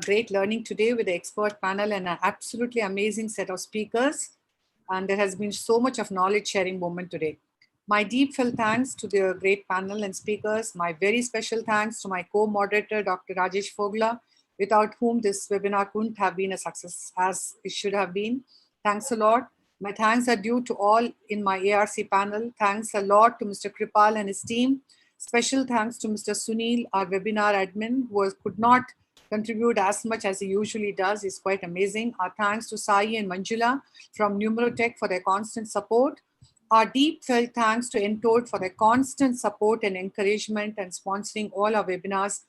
great learning today with the expert panel and an absolutely amazing set of speakers. And there has been so much of knowledge sharing moment today. My deep felt thanks to the great panel and speakers. My very special thanks to my co-moderator, Dr. Rajesh Fogla, without whom this webinar couldn't have been a success as it should have been. Thanks a lot. My thanks are due to all in my ARC panel. Thanks a lot to Mr. Kripal and his team. Special thanks to Mr. Sunil, our webinar admin, who could not contribute as much as he usually does. He's quite amazing. Our thanks to Sai and Manjula from Numerotech for their constant support. Our deep felt thanks to Entode for their constant support and encouragement and sponsoring all our webinars.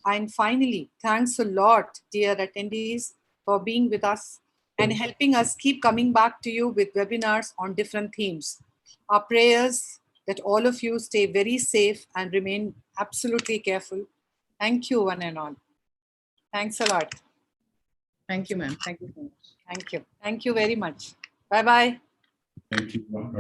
And finally, thanks a lot, dear attendees, for being with us and helping us keep coming back to you with webinars on different themes. Our prayers that all of you stay very safe and remain absolutely careful. Thank you, one and all. Thanks a lot. Thank you, ma'am. Thank you so much. Thank you. Thank you very much. Bye-bye. Thank you. Bye-bye.